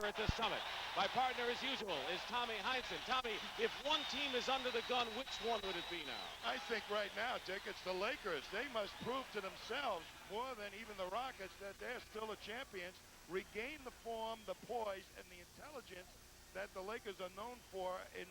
here at the Summit. My partner, as usual, is Tommy Heinsohn. Tommy, if one team is under the gun, which one would it be now? I think right now, Dick, it's the Lakers. They must prove to themselves, more than even the Rockets, that they're still the champions. Regain the form, the poise, and the intelligence that the Lakers are known for in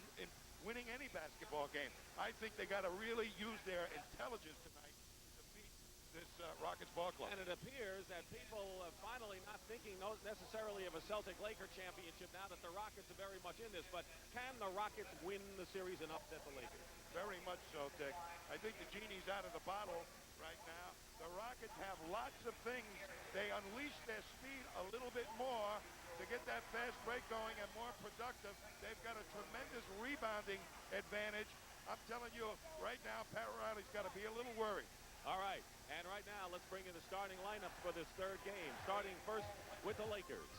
winning any basketball game. I think they got to really use their intelligence tonight to beat this Rockets ball club. And it appears that people are finally not thinking necessarily of a Celtic-Laker championship now that the Rockets are very much in this. But can the Rockets win the series and upset the Lakers? Very much so, Dick. I think the genie's out of the bottle right now. The Rockets have lots of things. They unleash their speed a little bit more to get that fast break going and more productive. They've got a tremendous rebounding advantage. I'm telling you, right now, Pat Riley's got to be a little worried. All right, and right now, let's bring in the starting lineups for this third game. Starting first with the Lakers.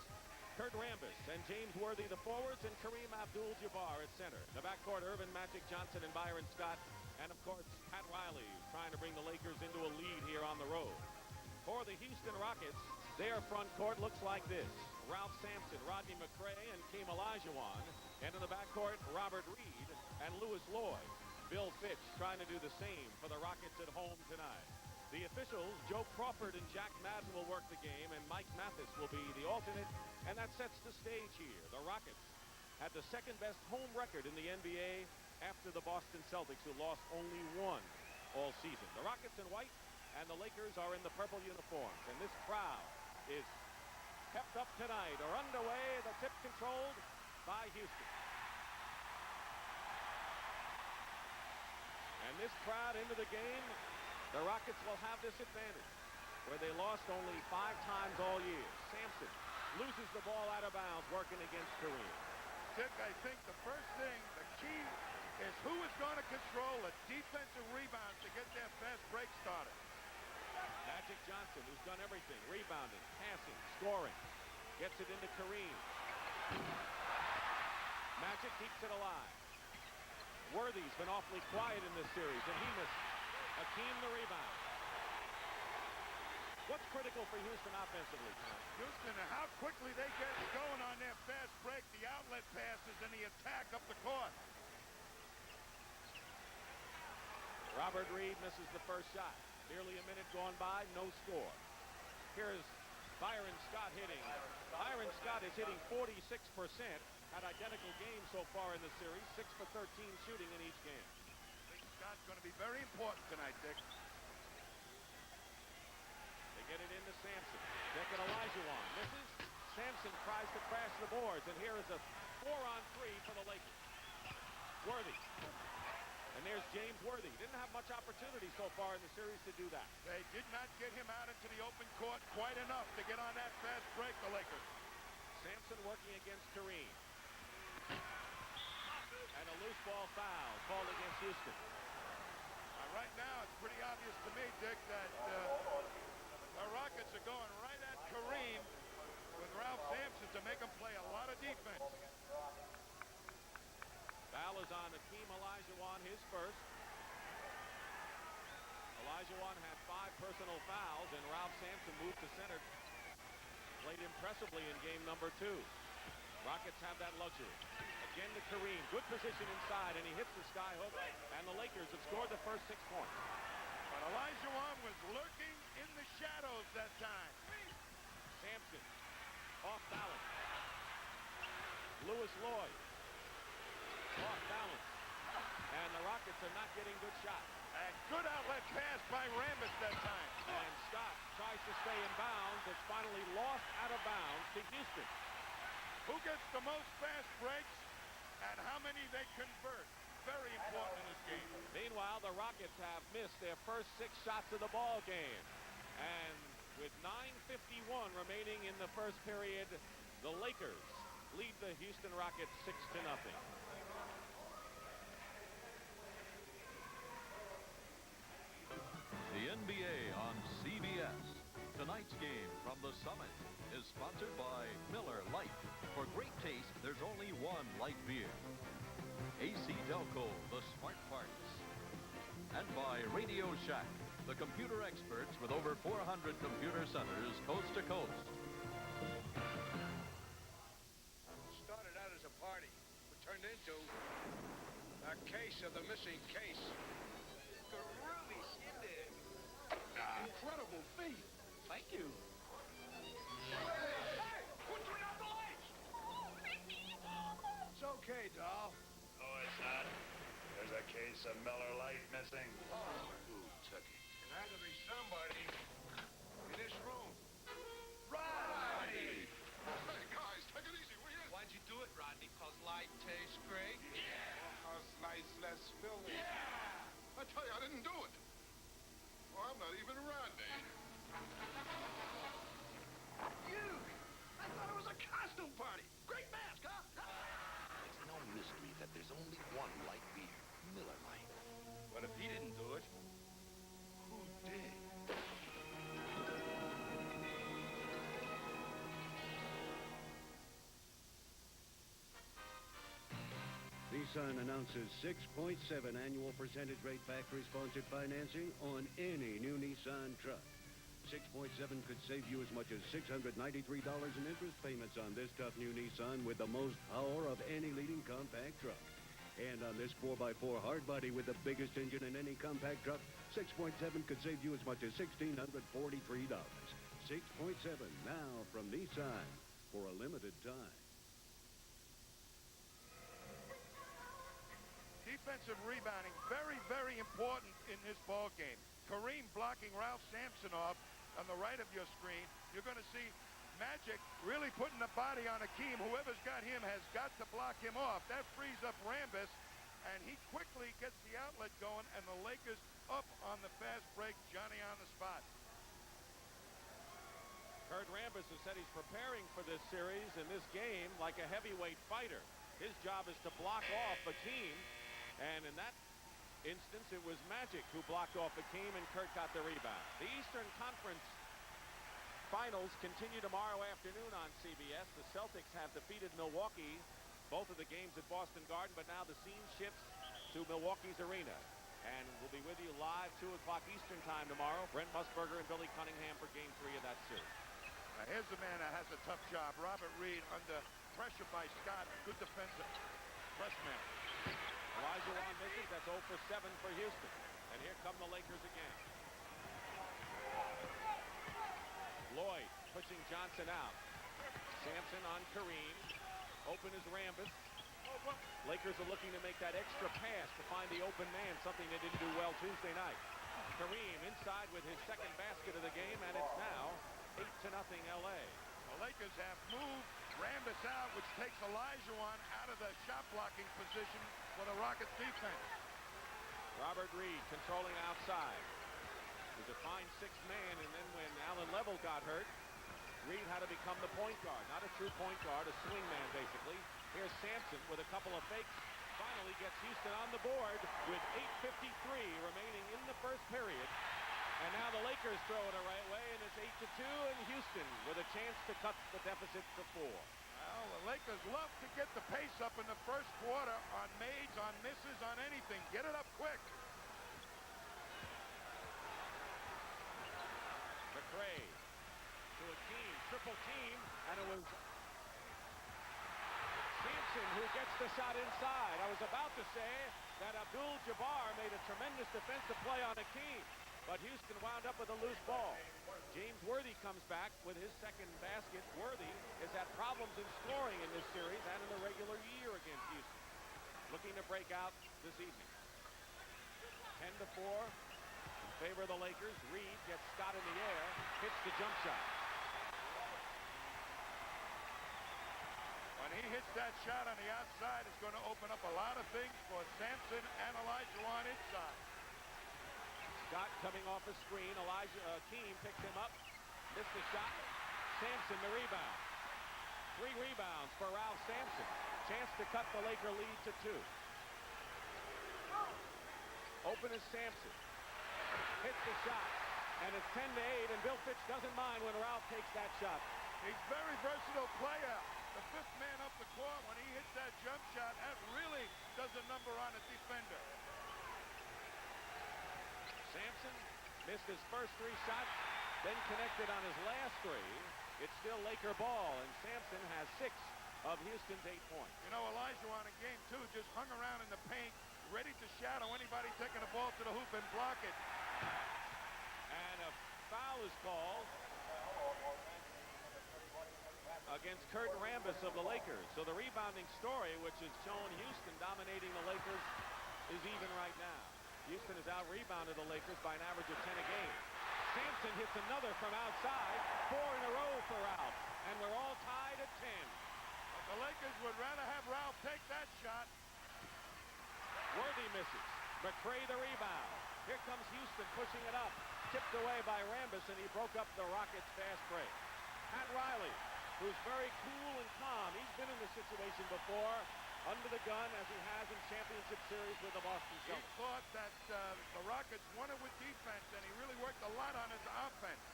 Kurt Rambis and James Worthy, the forwards, and Kareem Abdul-Jabbar at center. The backcourt, Irvin Magic Johnson and Byron Scott. And, of course, Pat Riley trying to bring the Lakers into a lead here on the road. For the Houston Rockets, their front court looks like this. Ralph Sampson, Rodney McRae, and Hakeem Olajuwon. And in the backcourt, Robert Reed and Louis Lloyd. Bill Fitch trying to do the same for the Rockets at home tonight. The officials, Joe Crawford and Jack Madden, will work the game, and Mike Mathis will be the alternate, and that sets the stage here. The Rockets had the second-best home record in the NBA after the Boston Celtics, who lost only one all season. The Rockets in white, and the Lakers are in the purple uniforms, and this crowd is kept up tonight, or underway. The tip controlled by Houston. And this crowd into the game, the Rockets will have this advantage, where they lost only 5 times all year. Sampson loses the ball out of bounds, working against Kareem. Dick, I think the first thing, the key, is who is going to control a defensive rebound to get their fast break started. Magic Johnson, who's done everything, rebounding, passing, scoring, gets it into Kareem. Magic keeps it alive. Worthy's been awfully quiet in this series, and he missed. Hakeem the rebound. What's critical for Houston offensively, Tom? Houston, how quickly they get going on their fast break, the outlet passes, and the attack up the court. Robert Reed misses the first shot. Nearly a minute gone by, no score. Here's Byron Scott hitting. Byron Scott is hitting 46%. Had identical games so far in the series, 6 for 13 shooting in each game. I think Scott's going to be very important tonight, Dick. They get it into Sampson. Second Olajuwon misses. Sampson tries to crash the boards, and here is a 4-on-3 for the Lakers. Worthy. And there's James Worthy. Didn't have much opportunity so far in the series to do that. They did not get him out into the open court quite enough to get on that fast break, the Lakers. Sampson working against Kareem. And a loose ball foul called against Houston. Right now, it's pretty obvious to me, Dick, that the Rockets are going right at Kareem with Ralph Sampson to make him play a lot of defense. Foul is on Hakeem Olajuwon, his first. Olajuwon had 5 personal fouls, and Ralph Sampson moved to center. Played impressively in game number 2. Rockets have that luxury. Again to Kareem. Good position inside, and he hits the skyhook, and the Lakers have scored the first 6 points. But Olajuwon was lurking in the shadows that time. Sampson off balance. Louis Lloyd off balance. And the Rockets are not getting good shots. And good outlet pass by Rambis that time. And Scott tries to stay in bounds. It's finally lost out of bounds to Houston. Who gets the most fast breaks and how many they convert? Very important in this game. Meanwhile, the Rockets have missed their first 6 shots of the ball game. And with 9:51 remaining in the first period, the Lakers lead the Houston Rockets 6-0. The NBA on CBS. Tonight's game from the Summit is sponsored by Miller Lite. For great taste, there's only one light beer. AC Delco, the smart parts. And by Radio Shack, the computer experts with over 400 computer centers coast to coast. of the missing case. Groovy shindig. Incredible feat. Thank you. Hey! Who turned out the lights? It's okay, doll. No, it's not. There's a case of Miller Lite missing. Who took it? It had to be somebody in this room. Rodney! Hey, guys, take it easy, will you? Why'd you do it, Rodney? 'Cause light tastes great? How's life less filling? I tell you, I didn't do it. Well, I'm not even Rodney. You! I thought it was a costume party. Great mask, huh? It's no mystery that there's only one light beer, Miller Lite. But if he didn't do it, who did? Nissan announces 6.7 annual percentage rate factory-sponsored financing on any new Nissan truck. 6.7 could save you as much as $693 in interest payments on this tough new Nissan with the most power of any leading compact truck. And on this 4x4 hardbody with the biggest engine in any compact truck, 6.7 could save you as much as $1,643. 6.7 now from Nissan for a limited time. Defensive rebounding, very, very important in this ball game. Kareem blocking Ralph Sampson off on the right of your screen. You're going to see Magic really putting the body on Hakeem. Whoever's got him has got to block him off. That frees up Rambis, and he quickly gets the outlet going, and the Lakers up on the fast break. Johnny on the spot. Kurt Rambis has said he's preparing for this series and this game like a heavyweight fighter. His job is to block off Hakeem, and in that instance, it was Magic who blocked off Hakeem, and Kurt got the rebound. The Eastern Conference Finals continue tomorrow afternoon on CBS. The Celtics have defeated Milwaukee, both of the games at Boston Garden, but now the scene shifts to Milwaukee's arena. And we'll be with you live 2 o'clock Eastern time tomorrow. Brent Musburger and Billy Cunningham for Game 3 of that series. Now here's the man that has a tough job. Robert Reed under pressure by Scott. Good defensive press man. Olajuwon misses. That's 0 for 7 for Houston. And here come the Lakers again. Lloyd pushing Johnson out. Sampson on Kareem. Open is Rambis. Lakers are looking to make that extra pass to find the open man, something they didn't do well Tuesday night. Kareem inside with his second basket of the game, and it's now 8-0 LA. The Lakers have moved Rambis out, which takes Olajuwon out of the shot blocking position for the Rockets defense. Robert Reed controlling outside. He's a fine sixth man, and then when Allen Level got hurt, Reed had to become the point guard. Not a true point guard, a swing man basically. Here's Sampson with a couple of fakes. Finally gets Houston on the board with 8:53 remaining in the first period. And now the Lakers throw it the right way, and it's 8-2, and Houston with a chance to cut the deficit to 4. Well, the Lakers love to get the pace up in the first quarter on maids, on misses, on anything. Get it up quick. McRae to Hakeem, triple team, and it was Sampson who gets the shot inside. I was about to say that Abdul-Jabbar made a tremendous defensive play on Hakeem, but Houston wound up with a loose ball. James Worthy comes back with his second basket. Worthy has had problems in scoring in this series and in the regular year against Houston. Looking to break out this evening. 10-4 in favor of the Lakers. Reed gets Scott in the air, hits the jump shot. When he hits that shot on the outside, it's going to open up a lot of things for Sampson and Olajuwon inside. Scott coming off a screen. Hakeem picks him up. Missed the shot. Sampson the rebound. 3 rebounds for Ralph Sampson. Chance to cut the Laker lead to 2. Open is Sampson. Hits the shot. And it's 10-8, and Bill Fitch doesn't mind when Ralph takes that shot. He's very versatile player. The fifth man up the court, when he hits that jump shot, that really does a number on a defender. Sampson missed his first 3 shots, then connected on his last 3. It's still Laker ball, and Sampson has 6 of Houston's 8 points. You know, Olajuwon in game 2 just hung around in the paint ready to shadow anybody taking the ball to the hoop and block it. And a foul is called against Kurt Rambis of the Lakers. So the rebounding story, which has shown Houston dominating the Lakers, is even right now. Houston has out-rebounded the Lakers by an average of 10 a game. Sampson hits another from outside, 4 in a row for Ralph, and we're all tied at 10. The Lakers would rather have Ralph take that shot. Worthy misses. McCray the rebound. Here comes Houston pushing it up. Tipped away by Rambis, and he broke up the Rockets' fast break. Pat Riley, who's very cool and calm. He's been in this situation before, under the gun, as he has in championship series with the Boston He Celtics. thought that the Rockets won it with defense, and he really worked a lot on his offense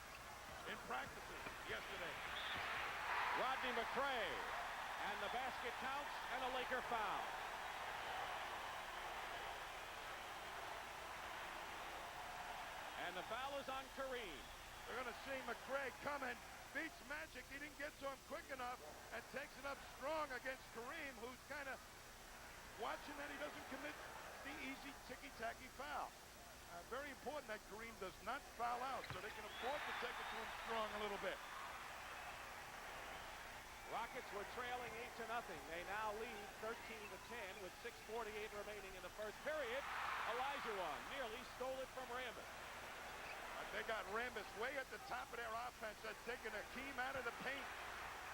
in practices yesterday. Rodney McCray, and the basket counts, and a Laker foul. And the foul is on Kareem. They're going to see McCray coming. Beats Magic. He didn't get to him quick enough and takes it up strong against Kareem, who's kind of watching that he doesn't commit the easy ticky-tacky foul. Very important that Kareem does not foul out, so they can afford to take it to him strong a little bit. Rockets were trailing 8-0. They now lead 13-10 with 6:48 remaining in the first period. Olajuwon nearly stole it from Rambis. They got Rambis way at the top of their offense. That's taking Hakeem out of the paint.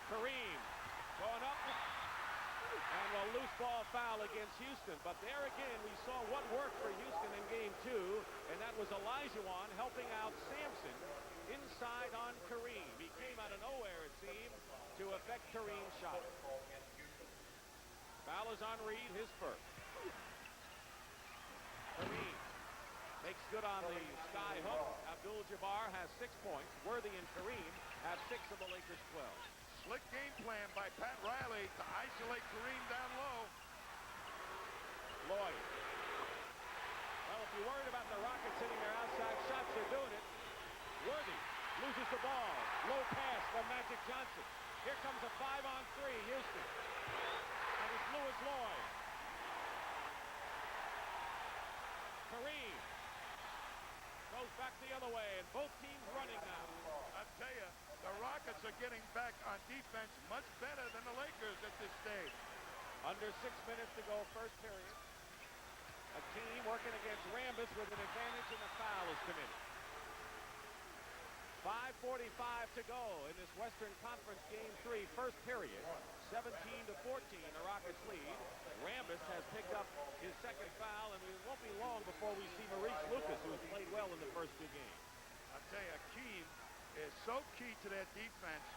Kareem going up, and a loose ball foul against Houston. But there again, we saw what worked for Houston in game 2, and that was Olajuwon helping out Sampson inside on Kareem. He came out of nowhere, it seemed, to affect Kareem's shot. Foul is on Reed, his first. Kareem makes good on the sky hook. Abdul-Jabbar has 6 points. Worthy and Kareem have 6 of the Lakers' 12. Slick game plan by Pat Riley to isolate Kareem down low. Lloyd. Well, if you're worried about the Rockets hitting their outside shots, they're doing it. Worthy loses the ball. Low pass from Magic Johnson. Here comes a 5-on-3, Houston. And it's Lewis Lloyd. Kareem goes back the other way, and both teams running now. I tell you, the Rockets are getting back on defense much better than the Lakers at this stage. Under 6 minutes to go, first period. Hakeem working against Rambis with an advantage, and a foul is committed. 5:45 to go in this Western Conference Game 3, first period. 17-14, the Rockets lead. Rambis has picked up his second foul, and it won't be long before we see Maurice Lucas, who has played well in the first 2 games. I tell you, Hakeem is so key to their defense.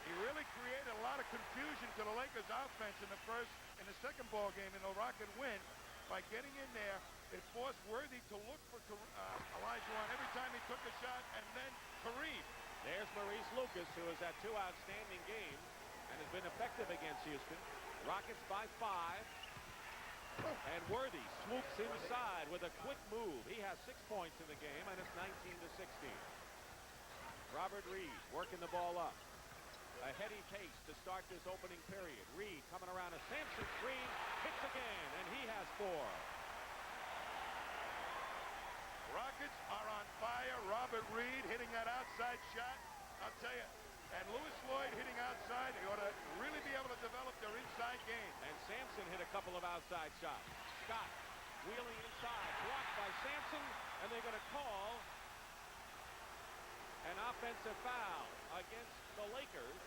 He really created a lot of confusion to the Lakers offense in the second ball game in the Rocket win by getting in there. It forced Worthy to look for Olajuwon every time he took a shot, and then Kareem. There's Maurice Lucas, who has had 2 outstanding games and has been effective against Houston. Rockets by 5. And Worthy swoops inside with a quick move. He has 6 points in the game, and it's 19-16. Robert Reed working the ball up. A heady pace to start this opening period. Reed coming around a Sampson screen, hits again, and he has 4. Rockets are on fire. Robert Reed hitting that outside shot. I'll tell you, and Lewis Lloyd hitting outside. They ought to really be able to develop their inside game. And Sampson hit a couple of outside shots. Scott wheeling inside, blocked by Sampson, and they're going to call an offensive foul against the Lakers.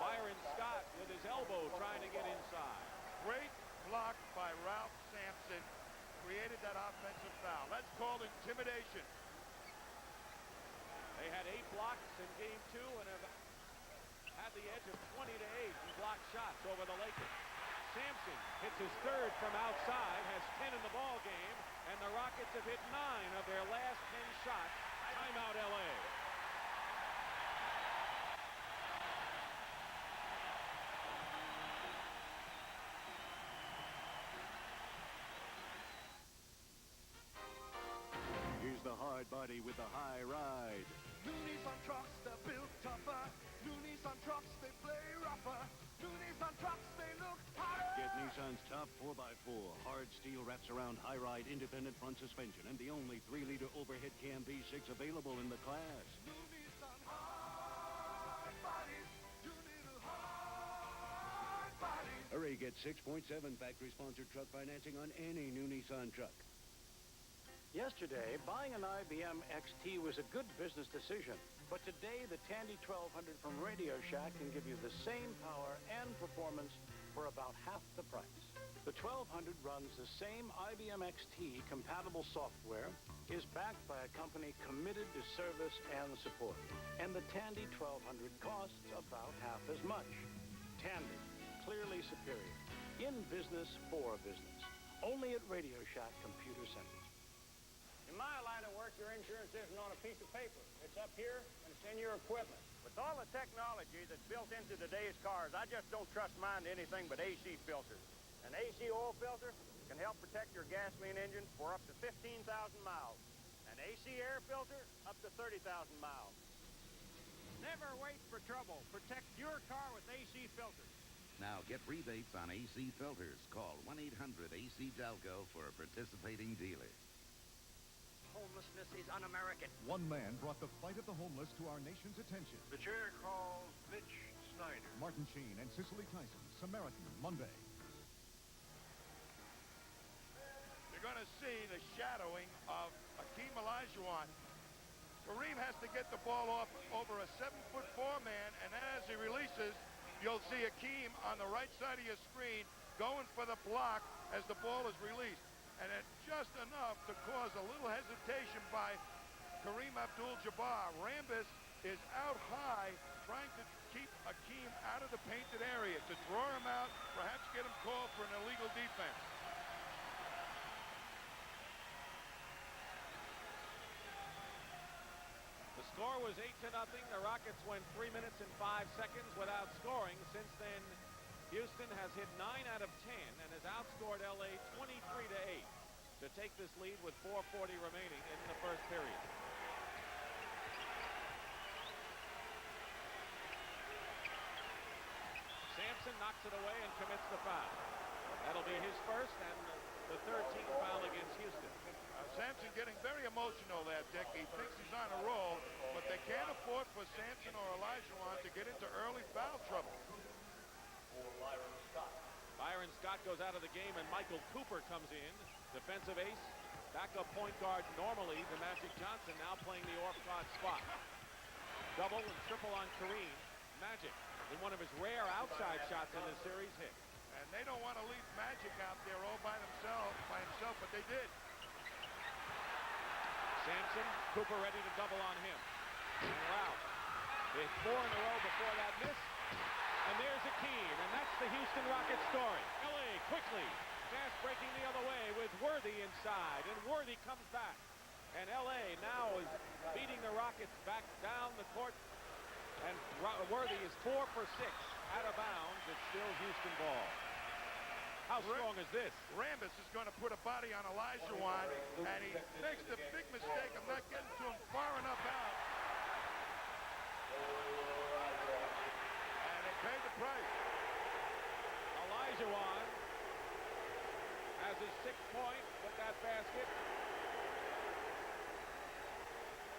Byron Scott with his elbow trying to get inside. Great block by Ralph Sampson. Created that offensive foul. That's called intimidation. They had 8 blocks in game 2 and have had the edge of 20-8 in blocked shots over the Lakers. Sampson hits his 3rd from outside, has 10 in the ball game, and the Rockets have hit 9 of their last 10 shots. Timeout, LA. Here's the hard body with the high ride. New Nissan trucks, they're built tougher. New Nissan trucks, they play rougher. New Nissan trucks, they look hotter. Get Nissan's top Top 4x4 hard steel wraps around high-ride independent front suspension and the only 3-liter overhead cam V6 available in the class. New Nissan hard bodies. You need a hard body. Hurry, get 6.7 factory-sponsored truck financing on any new Nissan truck. Yesterday, buying an IBM XT was a good business decision. But today, the Tandy 1200 from Radio Shack can give you the same power and performance for about half the price. The 1200 runs the same IBM XT compatible software, is backed by a company committed to service and support. And the Tandy 1200 costs about half as much. Tandy, clearly superior. In business for business. Only at Radio Shack Computer Centers. In my line of work, your insurance isn't on a piece of paper. It's up here, and it's in your equipment. With all the technology that's built into today's cars, I just don't trust mine to anything but AC filters. An AC oil filter can help protect your gasoline engine for up to 15,000 miles. An AC air filter, up to 30,000 miles. Never wait for trouble. Protect your car with AC filters. Now get rebates on AC filters. Call 1-800-AC-DELCO for a participating dealer. Homelessness is un-American. One man brought the fight of the homeless to our nation's attention. The chair calls Mitch Snyder. Martin Sheen and Cicely Tyson, Samaritan, Monday. You're going to see the shadowing of Hakeem Olajuwon. Kareem has to get the ball off over a 7'4" man, and then as he releases, you'll see Hakeem on the right side of your screen going for the block as the ball is released. And it's just enough to cause a little hesitation by Kareem Abdul-Jabbar. Rambis is out high, trying to keep Hakeem out of the painted area, to draw him out, perhaps get him called for an illegal defense. The score was 8-0. The Rockets went 3 minutes and 5 seconds without scoring. Since then, Houston has hit 9 out of 10 and has outscored LA 23-8 to take this lead with 4:40 remaining in the first period. Sampson knocks it away and commits the foul. That'll be his first and the 13th foul against Houston. Sampson getting very emotional there, Dick. He thinks he's on a roll, but they can't afford for Sampson or Olajuwon to get into early foul trouble. Byron Scott goes out of the game, and Michael Cooper comes in. Defensive ace, backup point guard normally to Magic Johnson, now playing the off-guard spot. Double and triple on Kareem. Magic, in one of his rare outside shots in this series, hit. And they don't want to leave Magic out there all by himself, but they did. Sampson, Cooper ready to double on him. And Ralph. Hit 4 in a row before that miss. And there's Hakeem, and that's the Houston Rockets story. LA quickly, fast breaking the other way with Worthy inside, and Worthy comes back. And LA now is beating the Rockets back down the court, and Worthy is 4 for 6 out of bounds. It's still Houston ball. How strong is this? Rambis is going to put a body on Olajuwon, and he makes the big mistake of not getting to him far enough out. And they paid the price. Olajuwon has his 6th point with that basket.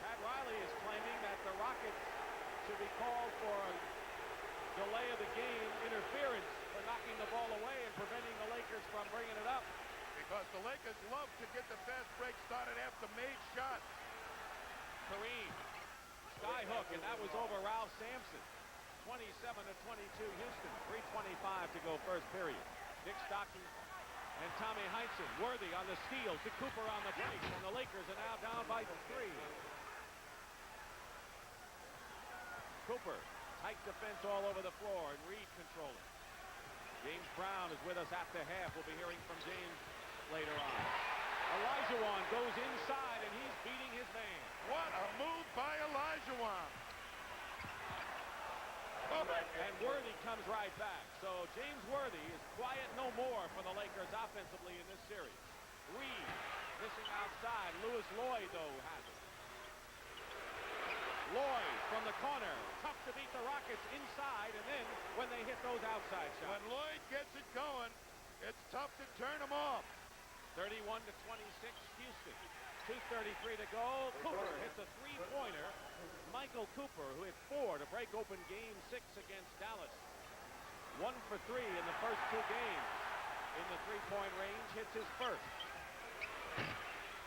Pat Riley is claiming that the Rockets should be called for a delay of the game interference for knocking the ball away and preventing the Lakers from bringing it up. Because the Lakers love to get the fast break started after made shots. Kareem, sky hook, and that was over Ralph Sampson. 27-22 Houston, 3:25 to go first period. Dick Stockton and Tommy Heinsohn. Worthy on the steal to Cooper on the break, and the Lakers are now down by 3. Cooper, tight defense all over the floor, and Reed controlling. James Brown is with us at the half. We'll be hearing from James later on. Olajuwon goes inside, and he's beating his man. What a move by Olajuwon. Oh, and Worthy comes right back. So James Worthy is quiet no more for the Lakers offensively in this series. Reed missing outside. Lewis Lloyd, though, has it. Lloyd from the corner. Tough to beat the Rockets inside, and then when they hit those outside shots. When Lloyd gets it going, It's tough to turn them off. 31 to 26, Houston. 2:33 to go. Cooper hits a three-pointer. Michael Cooper, who hit 4 to break open Game 6 against Dallas. 1 for 3 in the first 2 games. In the three-point range, hits his first.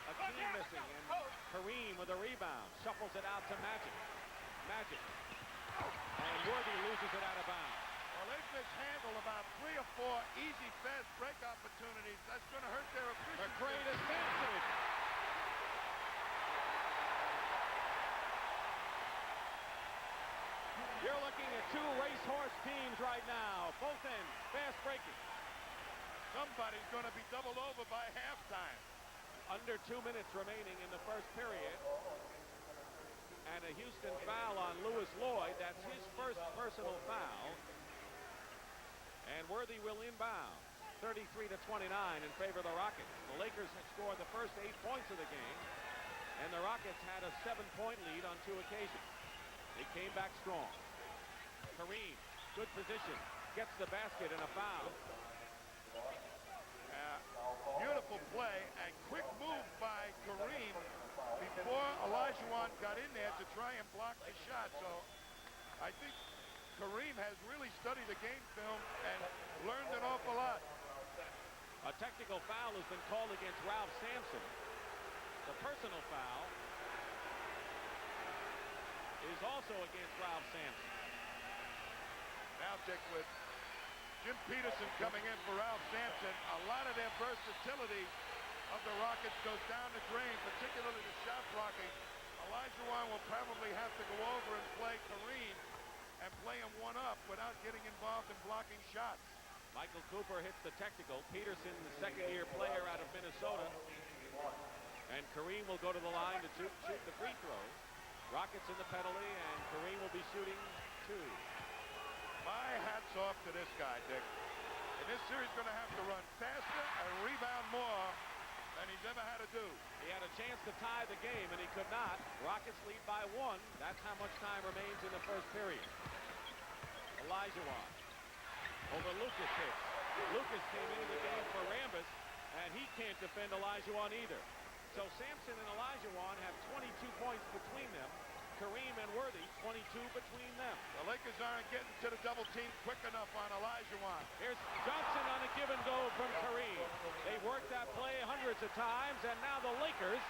Hakeem missing, and Kareem with a rebound. Shuffles it out to Magic. Magic. And Worthy loses it out of bounds. Well, they've mishandled about 3 or 4 easy, fast break opportunities. That's going to hurt their efficiency. McCray to Sampson. You're looking at 2 racehorse teams right now. Both ends fast breaking. Somebody's going to be doubled over by halftime. Under 2 minutes remaining in the first period. And a Houston foul on Lewis Lloyd. That's his first personal foul. And Worthy will inbound. 33 to 29 in favor of the Rockets. The Lakers have scored the first 8 points of the game. And the Rockets had a 7-point lead on 2 occasions. They came back strong. Kareem, good position. Gets the basket and a foul. Beautiful play and quick move by Kareem before Olajuwon got in there to try and block the shot. So I think Kareem has really studied the game film and learned an awful lot. A technical foul has been called against Ralph Sampson. The personal foul is also against Ralph Sampson. Now check with Jim Peterson coming in for Ralph Sampson. A lot of their versatility of the Rockets goes down the drain, particularly the shot blocking. Olajuwon will probably have to go over and play Kareem and play him one up without getting involved in blocking shots. Michael Cooper hits the technical. Peterson, the second-year player out of Minnesota. And Kareem will go to the line to shoot the free throw. Rockets in the penalty, and Kareem will be shooting 2. My hat's off to this guy, Dick. In this series, going to have to run faster and rebound more than he's ever had to do. He had a chance to tie the game, and he could not. Rockets lead by 1. That's how much time remains in the first period. Olajuwon over Lucas hits. Lucas came into the game for Rambis, and he can't defend Olajuwon either. So Sampson and Olajuwon have 22 points between them. Kareem and Worthy, 22 between them. The Lakers aren't getting to the double team quick enough on Olajuwon. Here's Johnson on a give and go from Kareem. They worked that play hundreds of times, and now the Lakers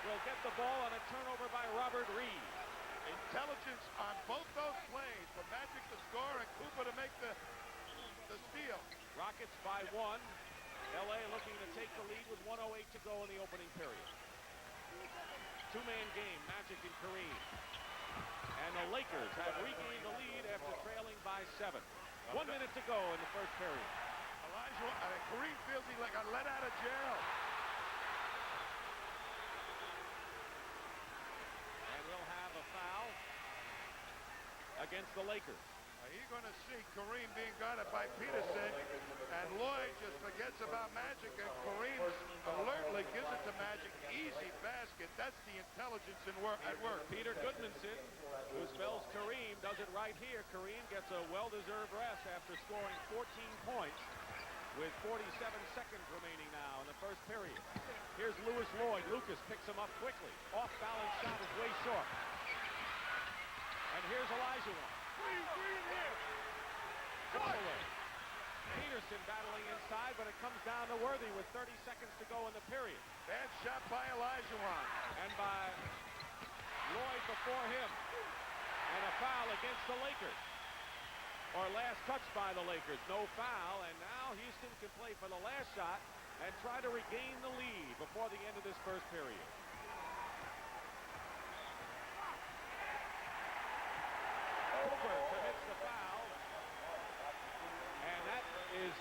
will get the ball on a turnover by Robert Reed. Intelligence on both those plays for Magic to score and Cooper to make the steal. Rockets by 1. LA looking to take the lead with 1:08 to go in the opening period. 2-man game, Magic and Kareem. And the Lakers have regained the lead after trailing by 7. 1 minute to go in the first period. Kareem feels he got let out of jail. And we'll have a foul against the Lakers. You're going to see Kareem being guarded by Peterson, and Lloyd just forgets about Magic, and Kareem alertly gives it to Magic. Easy basket. That's the intelligence at work. Peter Goodmanson, who spells Kareem, does it right here. Kareem gets a well-deserved rest after scoring 14 points with 47 seconds remaining now in the first period. Here's Lewis Lloyd. Lucas picks him up quickly. Off-balance shot is way short. And here's Olajuwon. Away. Peterson battling inside, but it comes down to Worthy with 30 seconds to go in the period. Bad shot by Olajuwon. And by Lloyd before him. And a foul against the Lakers. Or last touch by the Lakers. No foul, and now Houston can play for the last shot and try to regain the lead before the end of this first period. Cooper commits the foul. And that is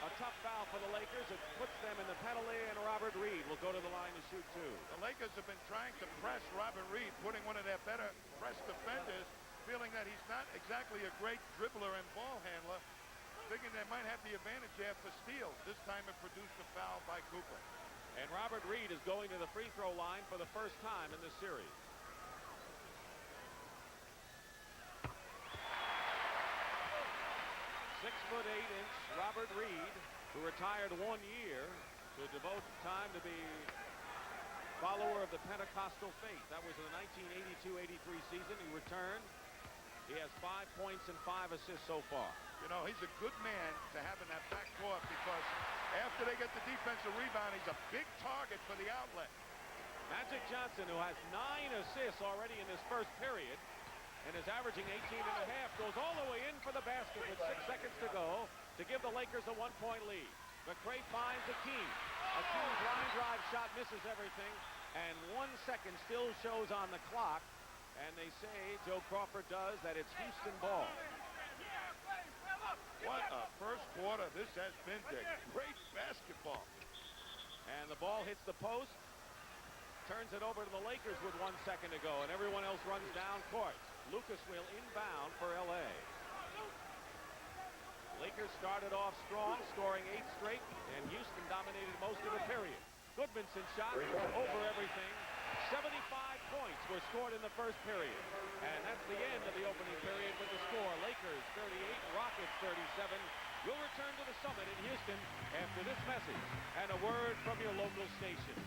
a tough foul for the Lakers. It puts them in the penalty, and Robert Reed will go to the line to shoot 2. The Lakers have been trying to press Robert Reed, putting one of their better press defenders, feeling that he's not exactly a great dribbler and ball handler, thinking they might have the advantage there for steals. This time it produced a foul by Cooper. And Robert Reed is going to the free throw line for the first time in this series. 6'8" Robert Reed who retired 1 year to devote time to be follower of the Pentecostal faith. That was in the 1982-83 season. He returned. He has 5 points and 5 assists so far. You know, he's a good man to have in that backcourt because after they get the defensive rebound, he's a big target for the outlet. Magic Johnson, who has 9 assists already in this first period and is averaging 18.5, goes all the way in for the basket with 6 seconds to go to give the Lakers a 1-point lead. McRae finds Hakeem. Hakeem's line drive shot misses everything, and 1 second still shows on the clock. And they say, Joe Crawford does, that it's Houston ball. What a first quarter this has been, Dick. Great basketball. And the ball hits the post, turns it over to the Lakers with 1 second to go, and everyone else runs down court. Lucas will inbound for L.A. Lakers started off strong, scoring 8 straight, and Houston dominated most of the period. Goodmanson shot over everything. 75 points were scored in the first period. And that's the end of the opening period with the score. Lakers 38, Rockets 37. We'll return to the Summit in Houston after this message and a word from your local station.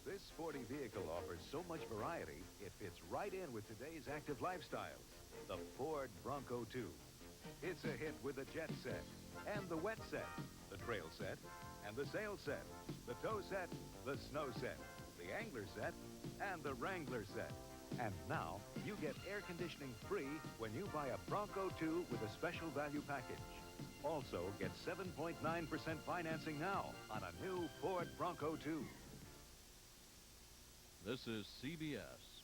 This sporty vehicle offers so much variety, it fits right in with today's active lifestyles. The Ford Bronco 2. It's a hit with the Jet set, and the Wet set, the Trail set, and the Sail set, the Tow set, the Snow set, the Angler set, and the Wrangler set. And now, you get air conditioning free when you buy a Bronco 2 with a special value package. Also, get 7.9% financing now on a new Ford Bronco 2. This is CBS.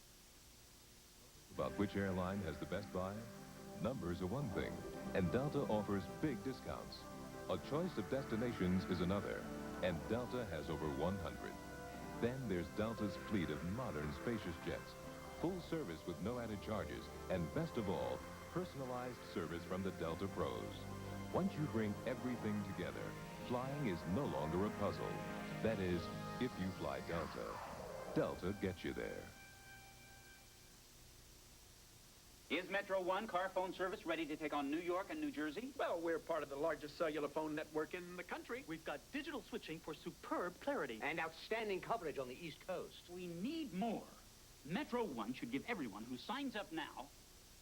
About which airline has the best buy? Numbers are one thing, and Delta offers big discounts. A choice of destinations is another, and Delta has over 100. Then there's Delta's fleet of modern, spacious jets, full service with no added charges, and best of all, personalized service from the Delta pros. Once you bring everything together, flying is no longer a puzzle. That is, if you fly Delta. Delta gets you there. Is Metro One car phone service ready to take on New York and New Jersey? Well, we're part of the largest cellular phone network in the country. We've got digital switching for superb clarity. And outstanding coverage on the East Coast. We need more. Metro One should give everyone who signs up now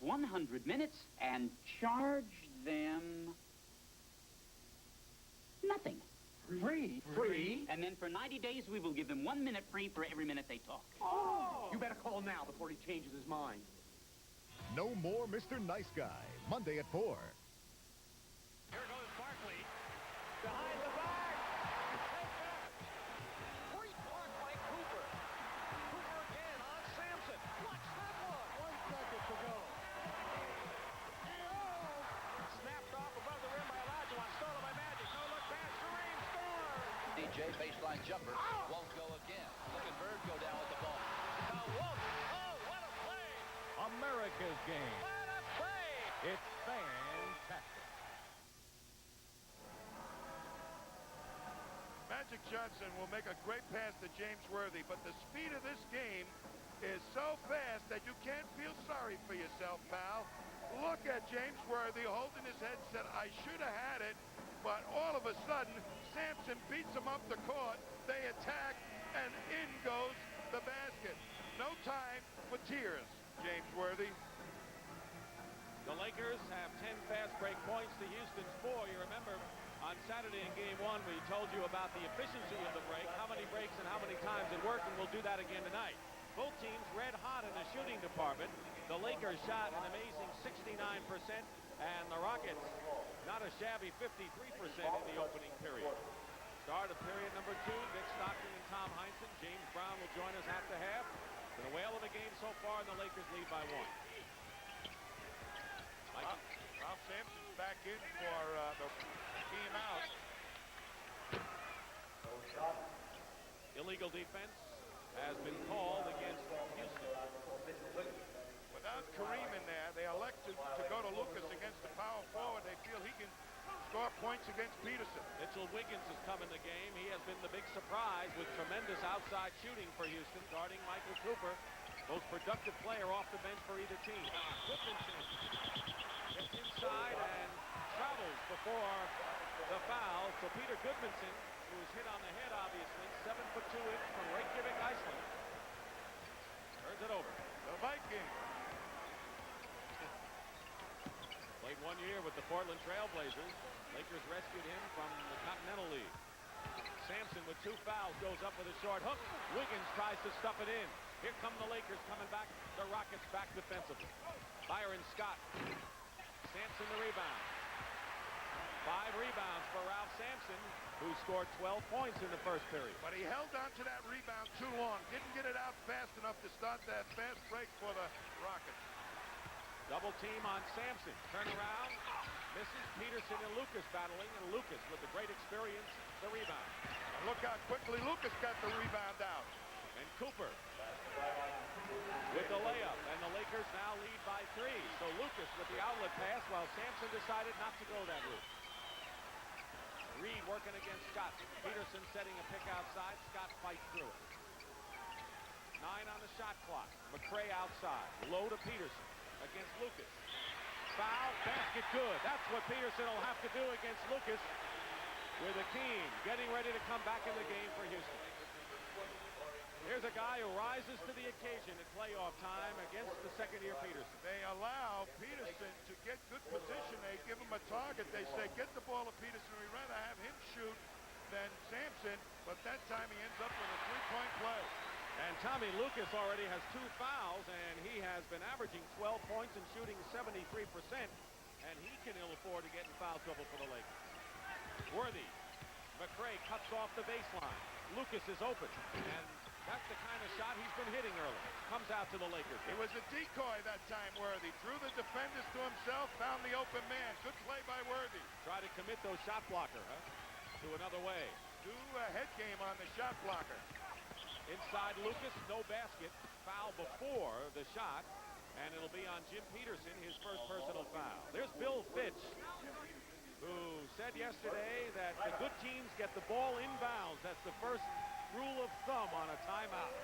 100 minutes and charge them nothing. Free? Free? And then for 90 days, we will give them 1 minute free for every minute they talk. Oh! You better call now before he changes his mind. No more Mr. Nice Guy. Monday at 4. Here goes Barkley. Behind the back. Point block by Cooper. Cooper again on Sampson. Watch that one. 1 second to go. Snapped off above the rim by Olajuwon. Stolen by Magic. No look pass. Kareem scores. DJ baseline jumper. Won't go again. Look at Bird go down with the ball. Now Wolf. Oh, what a play. America's game. What a play. It's fantastic. Magic Johnson will make a great pass to James Worthy, but the speed of this game is so fast that you can't feel sorry for yourself, pal. Look at James Worthy holding his head, said, I should have had it, but all of a sudden, Sampson beats him up the court. They attack, and in goes the basket. No time for tears, James Worthy. The Lakers have 10 fast break points to Houston's 4. You remember on Saturday in Game 1, we told you about the efficiency of the break, how many breaks and how many times it worked, and we'll do that again tonight. Both teams red hot in the shooting department. The Lakers shot an amazing 69%, and the Rockets not a shabby 53% in the opening period. Start of period number 2, Dick Stockton and Tom Heinsohn. James Brown will join us after half. Been a whale of a game so far, and the Lakers lead by 1. Ralph Sampson's back in for the team out. Illegal defense has been called against Houston. Without Kareem in there, they elected to go to Lucas against the power forward. They feel he can score points against Peterson. Mitchell Wiggins has come in the game. He has been the big surprise with tremendous outside shooting for Houston, guarding Michael Cooper, most productive player off the bench for either team. Goodmanson Gets inside and travels before the foul. So Peter Goodmanson, who was hit on the head, obviously, 7'2" from Reykjavik, Iceland, turns it over. The Viking. Played 1 year with the Portland Trail Blazers. Lakers rescued him from the Continental League. Sampson with 2 fouls goes up with a short hook. Wiggins tries to stuff it in. Here come the Lakers coming back. The Rockets back defensively. Byron Scott. Sampson the rebound. 5 rebounds for Ralph Sampson, who scored 12 points in the first period. But he held on to that rebound too long. Didn't get it out fast enough to start that fast break for the Rockets. Double team on Sampson. Turn around. Misses. Peterson and Lucas battling, and Lucas with the great experience, the rebound. And look how quickly Lucas got the rebound out. And Cooper with the layup, and the Lakers now lead by 3. So Lucas with the outlet pass, while Sampson decided not to go that route. Reed working against Scott. Peterson setting a pick outside. Scott fights through it. 9 on the shot clock. McCray outside. Low to Peterson against Lucas. Foul, basket good. That's what Peterson will have to do against Lucas, with Hakeem getting ready to come back in the game for Houston. Here's a guy who rises to the occasion at playoff time against the second-year Peterson. They allow Peterson to get good position. They give him a target. They say, get the ball to Peterson. We'd rather have him shoot than Sampson, but that time he ends up with a 3-point play. And Tommy Lucas already has 2 fouls, and he has been averaging 12 points and shooting 73%, and he can ill afford to get in foul trouble for the Lakers. Worthy. McCray cuts off the baseline. Lucas is open, and that's the kind of shot he's been hitting early. Comes out to the Lakers. It was a decoy that time, Worthy. Drew the defenders to himself, found the open man. Good play by Worthy. Try to commit those shot blocker, to another way. Do a head game on the shot blocker. Inside Lucas, no basket. Foul before the shot, and it'll be on Jim Peterson, his first personal foul. There's Bill Fitch, who said yesterday that the good teams get the ball inbounds. That's the first rule of thumb on a timeout.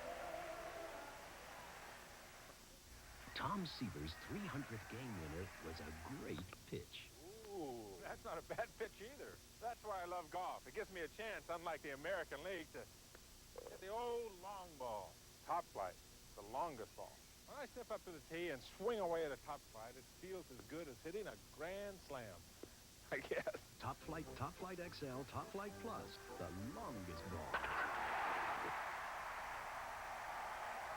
Tom Seaver's 300th game winner was a great pitch. Ooh, that's not a bad pitch either. That's why I love golf. It gives me a chance, unlike the American League, to hit the old long ball. Top flight, the longest ball. When I step up to the tee and swing away at a top flight, it feels as good as hitting a grand slam, I guess. Top Flight XL, Top Flight Plus, the longest ball.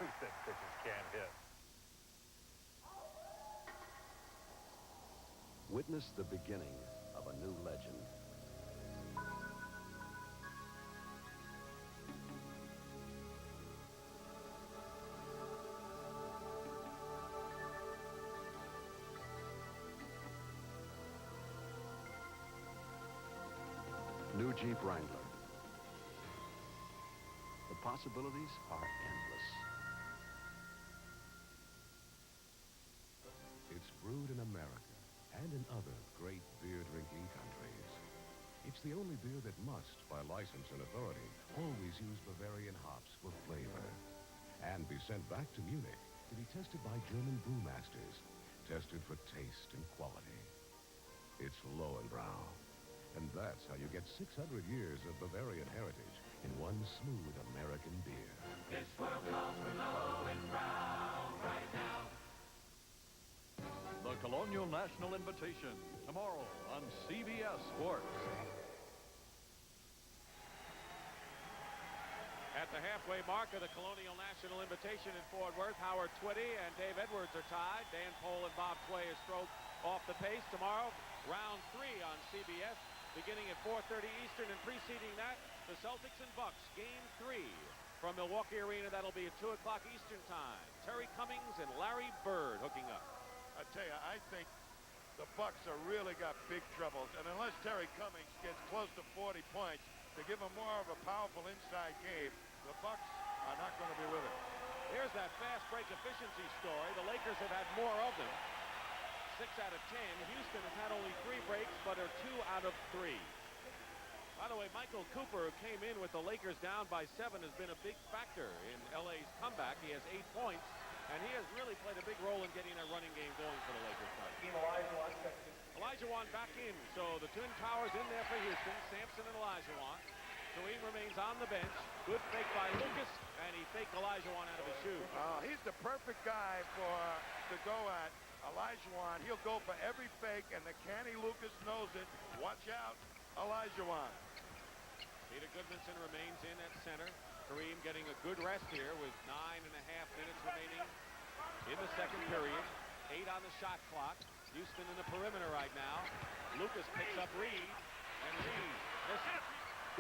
Who said pitchers can't hit? Witness the beginning of a new legend. New Jeep Wrangler. The possibilities are endless. It's brewed in America and in other great beer-drinking countries. It's the only beer that must, by license and authority, always use Bavarian hops for flavor and be sent back to Munich to be tested by German brewmasters, tested for taste and quality. It's Lowenbrau. And that's how you get 600 years of Bavarian heritage in one smooth American beer. This world calls for Lowenbrau right now. The Colonial National Invitation, tomorrow on CBS Sports. At the halfway mark of the Colonial National Invitation in Fort Worth, Howard Twitty and Dave Edwards are tied. Dan Pohl and Bob Tway are stroked off the pace. Tomorrow, round 3 on CBS. Beginning at 4:30 Eastern, and preceding that, the Celtics and Bucks, Game 3 from Milwaukee Arena. That'll be at 2 o'clock Eastern Time. Terry Cummings and Larry Bird hooking up. I tell you, I think the Bucks are really got big troubles, and unless Terry Cummings gets close to 40 points to give him more of a powerful inside game, the Bucks are not going to be with it. Here's that fast break efficiency story. The Lakers have had more of them. 6 out of 10. Houston has had only 3 breaks, but are 2 out of 3. By the way, Michael Cooper, who came in with the Lakers down by 7, has been a big factor in LA's comeback. He has 8 points And he has really played a big role in getting a running game going for the Lakers tonight. Olajuwon back in. So the Twin Towers in there for Houston. Sampson and Olajuwon. Kareem remains on the bench. Good fake by Lucas. And he faked Olajuwon out of his shoe. He's the perfect guy to go at. Olajuwon, he'll go for every fake, and the canny Lucas knows it. Watch out, Olajuwon. Peter Goodmanson remains in at center. Kareem getting a good rest here with 9.5 minutes remaining in the second period. 8 on the shot clock. Houston in the perimeter right now. Lucas picks up Reed, and Reed misses.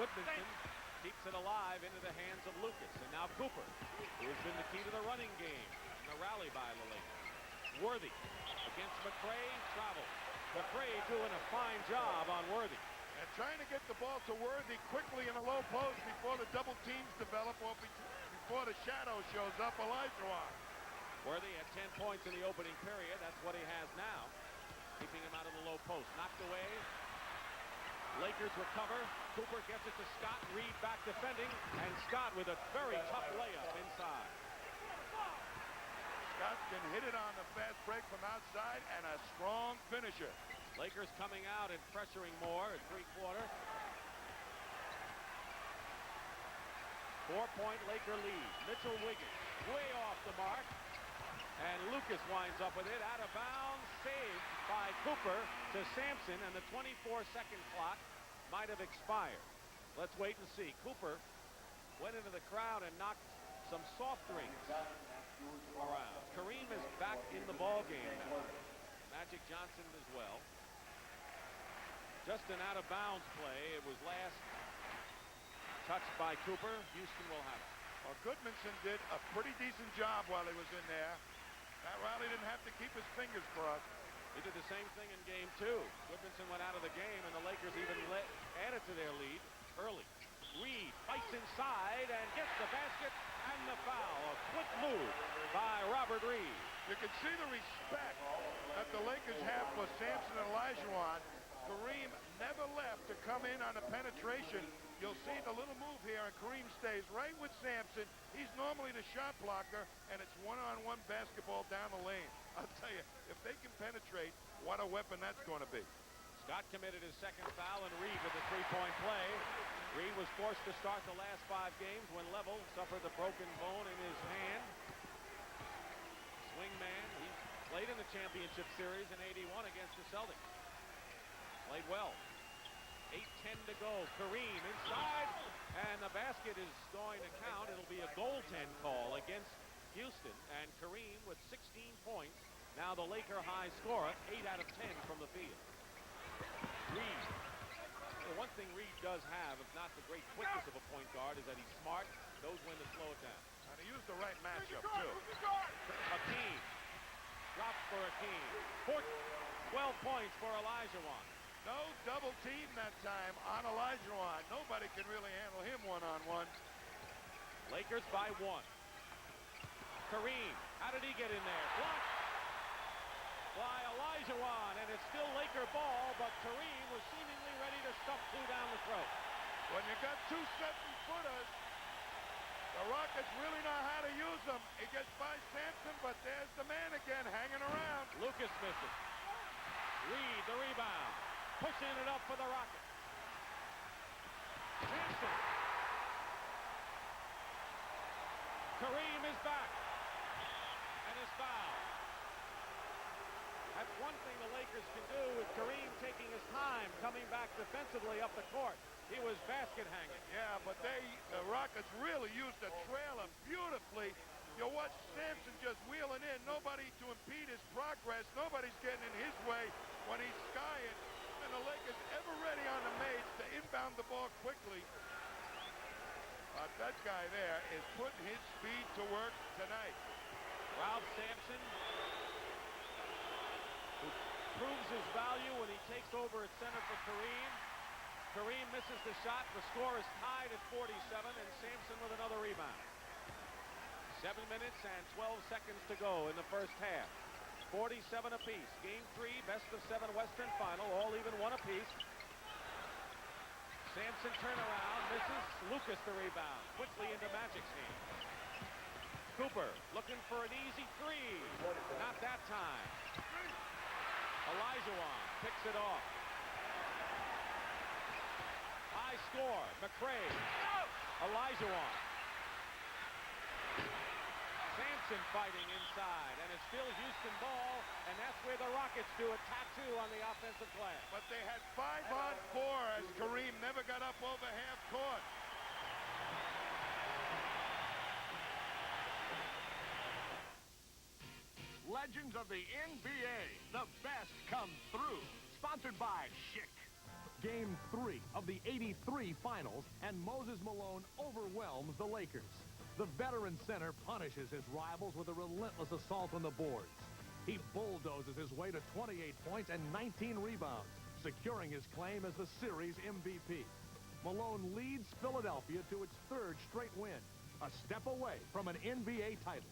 Goodmanson keeps it alive into the hands of Lucas. And now Cooper, who has been the key to the running game and the rally by the Lakers. Worthy against McRae, travels. McRae doing a fine job on Worthy. And trying to get the ball to Worthy quickly in a low post before the double teams develop or before the shadow shows up. Olajuwon. Worthy had 10 points in the opening period. That's what he has now. Keeping him out of the low post. Knocked away. Lakers recover. Cooper gets it to Scott. Reed back defending. And Scott with a very tough layup inside. Scott can hit it on the fast break from outside and a strong finisher. Lakers coming out and pressuring more at three-quarter. 4-point Laker lead. Mitchell Wiggins way off the mark. And Lucas winds up with it out of bounds. Saved by Cooper to Sampson, and the 24-second clock might have expired. Let's wait and see. Cooper went into the crowd and knocked some soft drinks around. Kareem is back in the ball game now. Magic Johnson as well. Just an out-of-bounds play. It was last touched by Cooper. Houston will have it. Well, Goodmanson did a pretty decent job while he was in there. Pat Riley didn't have to keep his fingers crossed. He did the same thing in game 2. Goodmanson went out of the game, and the Lakers even added to their lead early. Reed fights inside and gets the basket and the foul. A quick move by Robert Reed. You can see the respect that the Lakers have for Sampson and Olajuwon. Kareem never left to come in on a penetration. You'll see the little move here, and Kareem stays right with Sampson. He's normally the shot blocker, and it's one-on-one basketball down the lane. I'll tell you, if they can penetrate, what a weapon that's going to be. Scott committed his second foul, and Reed with a three-point play. Reed was forced to start the last 5 games when Level suffered a broken bone in his hand. Swingman, he played in the championship series in '81 against the Celtics. Played well. 8:10 to go. Kareem inside, and the basket is going to count. It'll be a goaltend call against Houston, and Kareem with 16 points. Now the Laker high scorer, 8 out of 10 from the field. Reed. The one thing Reed does have, if not the great quickness of a point guard, is that he's smart, knows when to slow it down. And he used the right matchup, too. Hakeem. Drops for Hakeem. 12 points for Olajuwon. No double team that time on Olajuwon. Nobody can really handle him one-on-one. Lakers by 1. Kareem, how did he get in there? Blocked by Olajuwon, and it's still Laker ball, but Kareem was seemingly ready to stuff 2 down the throat. When you got 2 7-footers, the Rockets really know how to use them. He gets by Sampson, but there's the man again hanging around. Lucas misses. Reed, the rebound. Pushing it up for the Rockets. Sampson. Kareem is back. And is fouled. That's one thing the Lakers can do with Kareem taking his time coming back defensively up the court. He was basket hanging. Yeah, but the Rockets really used the trailer beautifully. You watch Sampson just wheeling in. Nobody to impede his progress. Nobody's getting in his way when he's skying. And the Lakers ever ready on the mates to inbound the ball quickly. But that guy there is putting his speed to work tonight. Ralph Sampson, who proves his value when he takes over at center for Kareem. Kareem misses the shot. The score is tied at 47, and Sampson with another rebound. 7 minutes and 12 seconds to go in the first half. 47 apiece. Game 3, best of 7 Western final, all even 1 apiece. Sampson turnaround, misses. Lucas the rebound, quickly into Magic's hand. Cooper looking for an easy three. Not that time. Olajuwon picks it off. High score. McRae. Olajuwon. Sampson fighting inside, and it's still Houston ball, and that's where the Rockets do a tattoo on the offensive glass. But they had 5-on-4 as Kareem never got up over half court. Legends of the NBA, the best come through. Sponsored by Schick. Game 3 of the '83 finals, and Moses Malone overwhelms the Lakers. The veteran center punishes his rivals with a relentless assault on the boards. He bulldozes his way to 28 points and 19 rebounds, securing his claim as the series MVP. Malone leads Philadelphia to its 3rd straight win, a step away from an NBA title.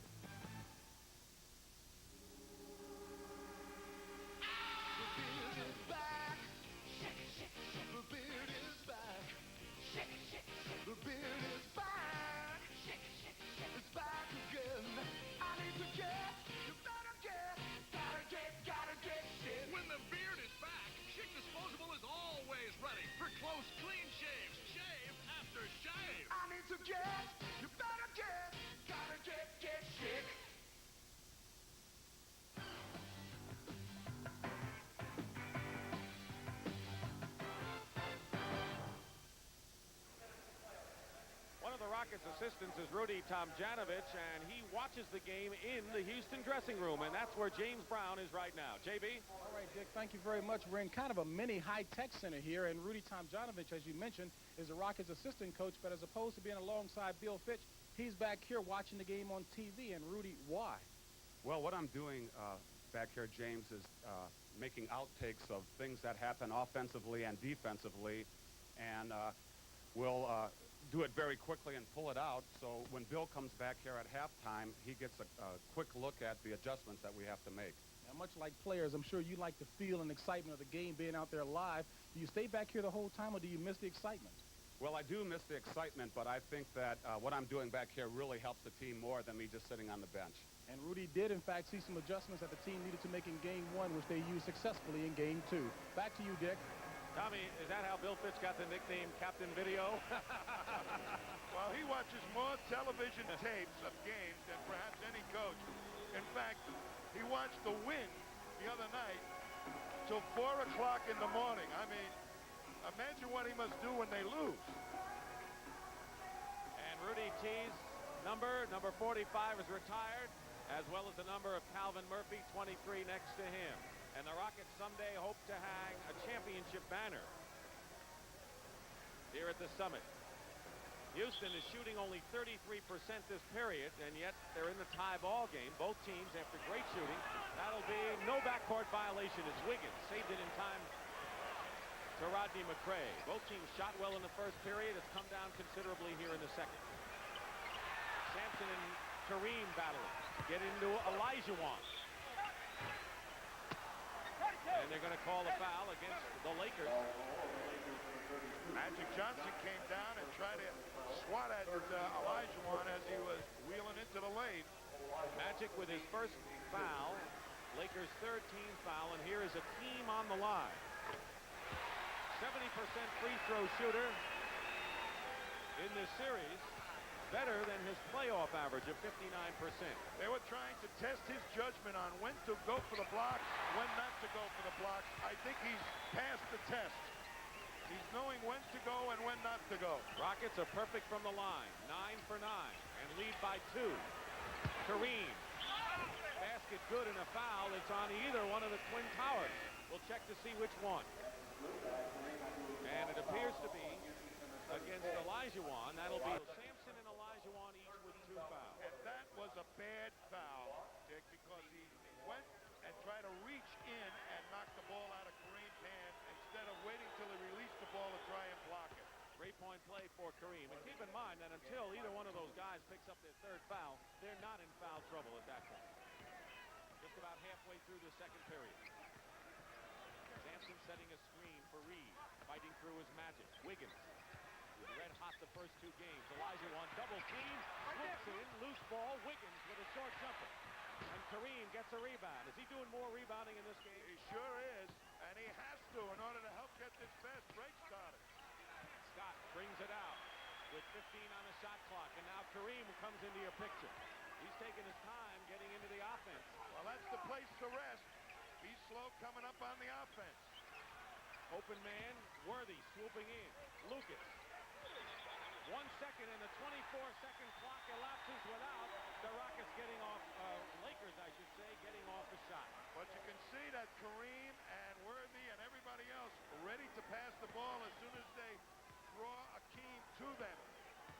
Rockets assistants is Rudy Tomjanovich, and he watches the game in the Houston dressing room, and that's where James Brown is right now. JB? All right, Dick, thank you very much. We're in kind of a mini high-tech center here, and Rudy Tomjanovich, as you mentioned, is the Rockets assistant coach, but as opposed to being alongside Bill Fitch, he's back here watching the game on TV. And Rudy, why? Well, what I'm doing back here, James, is making outtakes of things that happen offensively and defensively, and we'll do it very quickly and pull it out, so when Bill comes back here at halftime, he gets a quick look at the adjustments that we have to make. Now, much like players, I'm sure you like the feel and excitement of the game being out there live. Do you stay back here the whole time, or do you miss the excitement? Well, I do miss the excitement, but I think that what I'm doing back here really helps the team more than me just sitting on the bench. And Rudy did, in fact, see some adjustments that the team needed to make in Game 1, which they used successfully in Game 2. Back to you, Dick. Tommy, is that how Bill Fitch got the nickname Captain Video? Well, he watches more television tapes of games than perhaps any coach. In fact, he watched the win the other night till 4 o'clock in the morning. I mean, imagine what he must do when they lose. And Rudy T's number 45 is retired, as well as the number of Calvin Murphy, 23 next to him. And the Rockets someday hope to hang a championship banner here at the Summit. Houston is shooting only 33% this period, and yet they're in the tie ball game. Both teams after great shooting. That'll be no backcourt violation as Wiggins saved it in time to Rodney McRae. Both teams shot well in the first period. It's come down considerably here in the second. Sampson and Kareem battling. Get into Olajuwon. And they're going to call a foul against the Lakers. Magic Johnson came down and tried to swat at Olajuwon as he was wheeling into the lane. Magic with his first foul. Lakers' 3rd team foul, and here is Hakeem on the line. 70% free throw shooter in this series. Better than his playoff average of 59%. They were trying to test his judgment on when to go for the blocks, when not to go for the blocks. I think he's passed the test. He's knowing when to go and when not to go. Rockets are perfect from the line. 9 for 9 and lead by 2. Kareem. Basket good and a foul. It's on either one of the Twin Towers. We'll check to see which one. And it appears to be against Olajuwon. That'll be Sampson and Olajuwon each with 2 fouls. And that was a bad foul, Dick, because he went and tried to reach in and knock the ball out of Kareem's hand instead of waiting till he released the ball to try and block it. 3-point play for Kareem. And keep in mind that until either one of those guys picks up their 3rd foul, they're not in foul trouble at that point. Just about halfway through the second period. Sampson setting a screen for Reed. Fighting through his Magic. Wiggins. red hot the first two games. Elijah one double team, slips in, loose ball. Wiggins with a short jumper. And Kareem gets a rebound. Is he doing more rebounding in this game? He sure is, and he has to in order to help get this fast break started. Scott brings it out with 15 on the shot clock, and now Kareem comes into your picture. He's taking his time getting into the offense. Well, that's the place to rest. He's slow coming up on the offense. Open man, Worthy swooping in. Lucas. 1 second and the 24-second clock elapses without the Rockets getting off, Lakers, I should say, getting off the shot. But you can see that Kareem and Worthy and everybody else ready to pass the ball as soon as they draw Hakeem to them.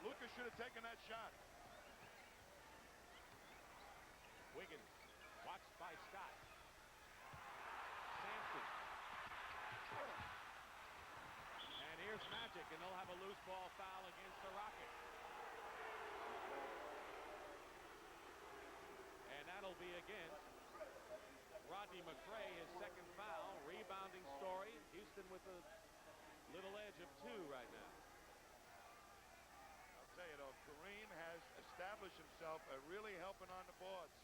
Lucas should have taken that shot. Wiggins, watched by Scott. Sampson. And here's Magic, and they'll have a loose ball foul against the Rockets. And that'll be against Rodney McRae, his second foul. Rebounding Story. Houston with a little edge of 2 right now. I'll tell you though, Kareem has established himself at really helping on the boards.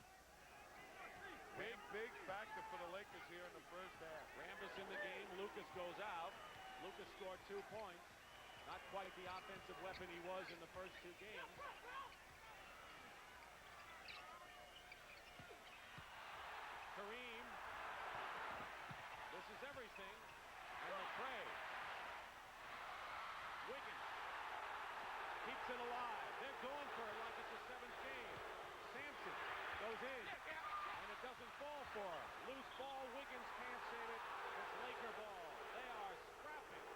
Big factor for the Lakers here in the first half. Rambis in the game. Lucas goes out. Lucas scored 2 points. Not quite the offensive weapon he was in the first 2 games. Kareem. This is everything. And McRae. Wiggins. Keeps it alive. They're going for it like it's a 7th game. Sampson goes in. And it doesn't fall for him. Loose ball. Wiggins can't save it. It's Laker ball. They are scrapping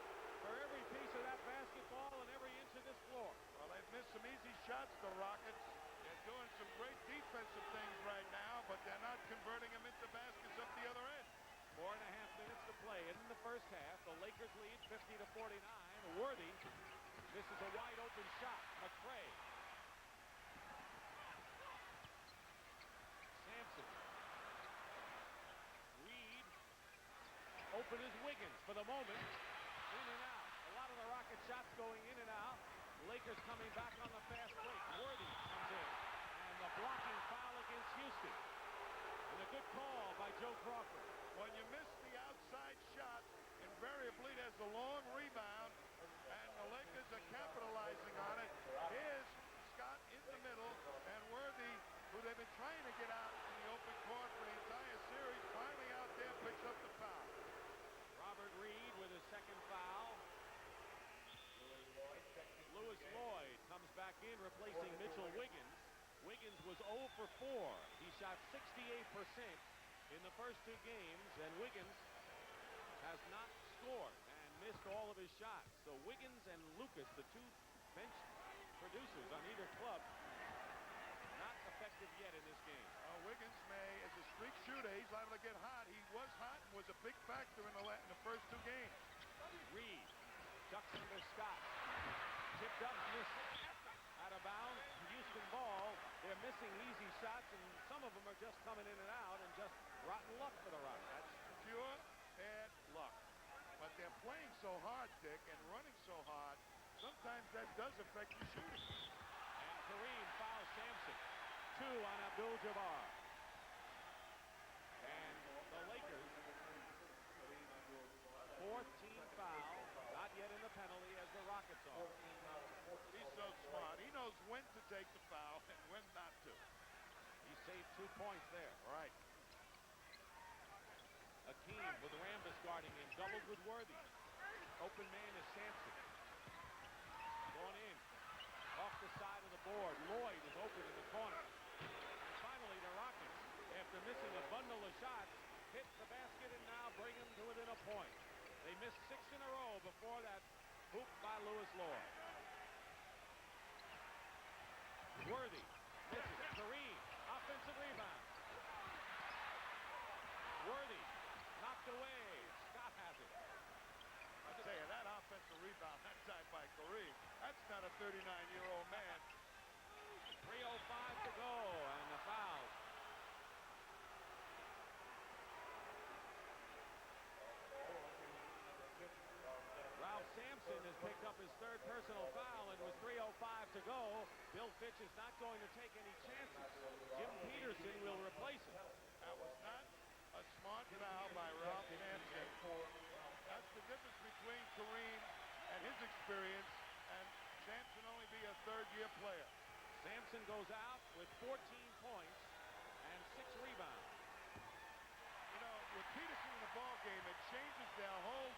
for every piece of that basketball and every inch of this floor. Well, they've missed some easy shots, the Rockets. They're doing some great defensive things right now, but they're not converting them into baskets up the other end. 4.5 minutes to play in the first half. The Lakers lead 50-49. Worthy misses a wide open shot. McRae. Sampson. Reed. Open is Wiggins for the moment. In and out. A lot of the Rocket shots going in and out. Lakers coming back on the fast break. Worthy comes in. And the blocking foul against Houston. And a good call by Joe Crawford. When you miss the outside shot, invariably there's a long rebound, and the Lakers are capitalizing on it. Here's Scott in the middle, and Worthy, who they've been trying to get out in the open court for the entire series, finally out there picks up the foul. Robert Reed with his second foul. Lewis Lloyd comes back in, replacing Mitchell Wiggins. Wiggins was 0 for 4. He shot 68% in the first 2 games, and Wiggins has not scored and missed all of his shots. So Wiggins and Lucas, the 2 bench producers on either club, not effective yet in this game. Wiggins is a streak shooter. He's liable to get hot. He was hot and was a big factor in the first 2 games. Reed ducks under Scott. Tipped up, missed. Out of bounds, Houston ball. They're missing easy shots, and some of them are just coming in and out, and just rotten luck for the Rockets. That's pure bad luck. But they're playing so hard, Dick, and running so hard, sometimes that does affect the shooting. And Kareem fouls Sampson. 2 on Abdul-Jabbar. And the Lakers, 4th team foul, not yet in the penalty as the Rockets are. He's so smart. He knows when to take the foul and when not to. He saved 2 points there. Right. Hakeem with Rambis guarding him, doubled with Worthy. Open man is Sampson. Going in. Off the side of the board. Lloyd is open in the corner. And finally, the Rockets, after missing a bundle of shots, hit the basket and now bring them to within a point. They missed 6 in a row before that hoop by Lewis Lloyd. Worthy misses. Kareem, offensive rebound. Worthy knocked away. Scott has it. I tell you, that offensive rebound that time by Kareem, that's not a 39-year-old man. 3:05 to go, and the foul. Ralph Sampson has picked up his third personal foul, and with 3:05 to go, Bill Fitch is not going to take any chances. Jim Peterson will replace him. That was not a smart foul by Ralph Sampson. That's the difference between Kareem and his experience, and Sampson only be a third-year player. Sampson goes out with 14 points and 6 rebounds. You know, with Peterson in the ball game, it changes their whole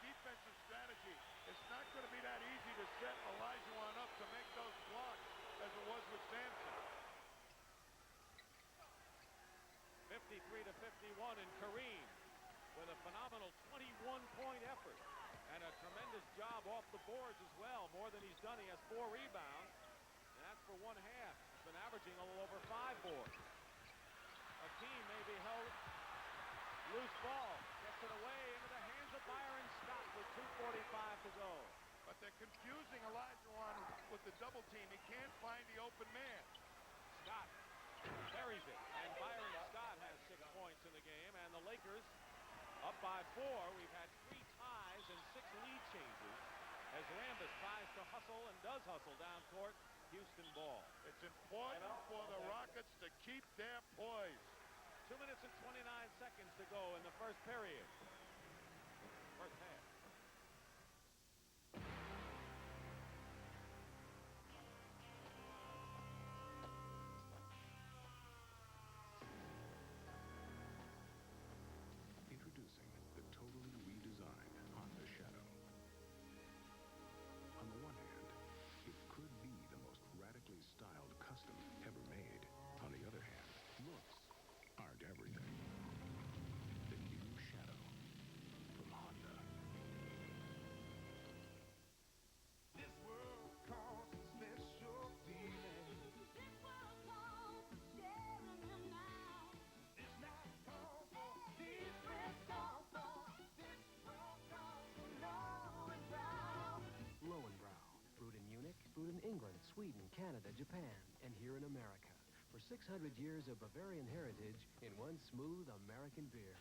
defensive strategy. It's not going to be that easy to set Olajuwon up to make those blocks as it was with Sampson. 53-51, and Kareem with a phenomenal 21-point effort and a tremendous job off the boards as well. More than he's done. He has 4 rebounds, and that's for 1/2. He's been averaging a little over 5 boards. Hakeem may be held. Loose ball. Gets it away into the hands of Byron Scott with 2:45 to go. But they're confusing Olajuwon with the double team. He can't find the open man. Scott buries it, and Byron Scott has 6 points in the game, and the Lakers up by 4. We've had 3 ties and 6 lead changes as Rambis tries to hustle and does hustle down court. Houston ball. It's important for the Rockets to keep their poise. 2 minutes and 29 seconds to go in the first period. First half. Introducing the totally redesigned Honda Shadow. On the one hand, it could be the most radically styled custom ever made. On the other hand, looks aren't everything. The new Shadow from Honda. This world calls a special feeling. This world calls for sharing them now. This night calls for different calls for. This world calls for low and brown. Low and Brown. Brewed in Munich, brewed in England, Sweden, Canada, Japan, and here in America. For 600 years of Bavarian heritage in one smooth American beer.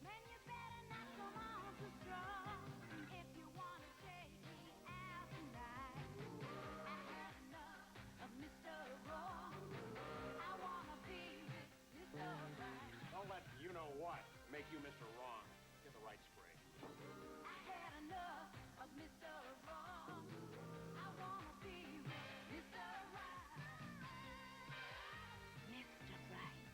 Man, you better not come on too strong if you want to take me out tonight. I had enough of Mr. Wrong. I want to be with Mr. Right. Don't let you-know-what make you Mr. Wrong. Get the right spray. I had enough of Mr. Wrong. I want to be with Mr. Right. Mr. Right.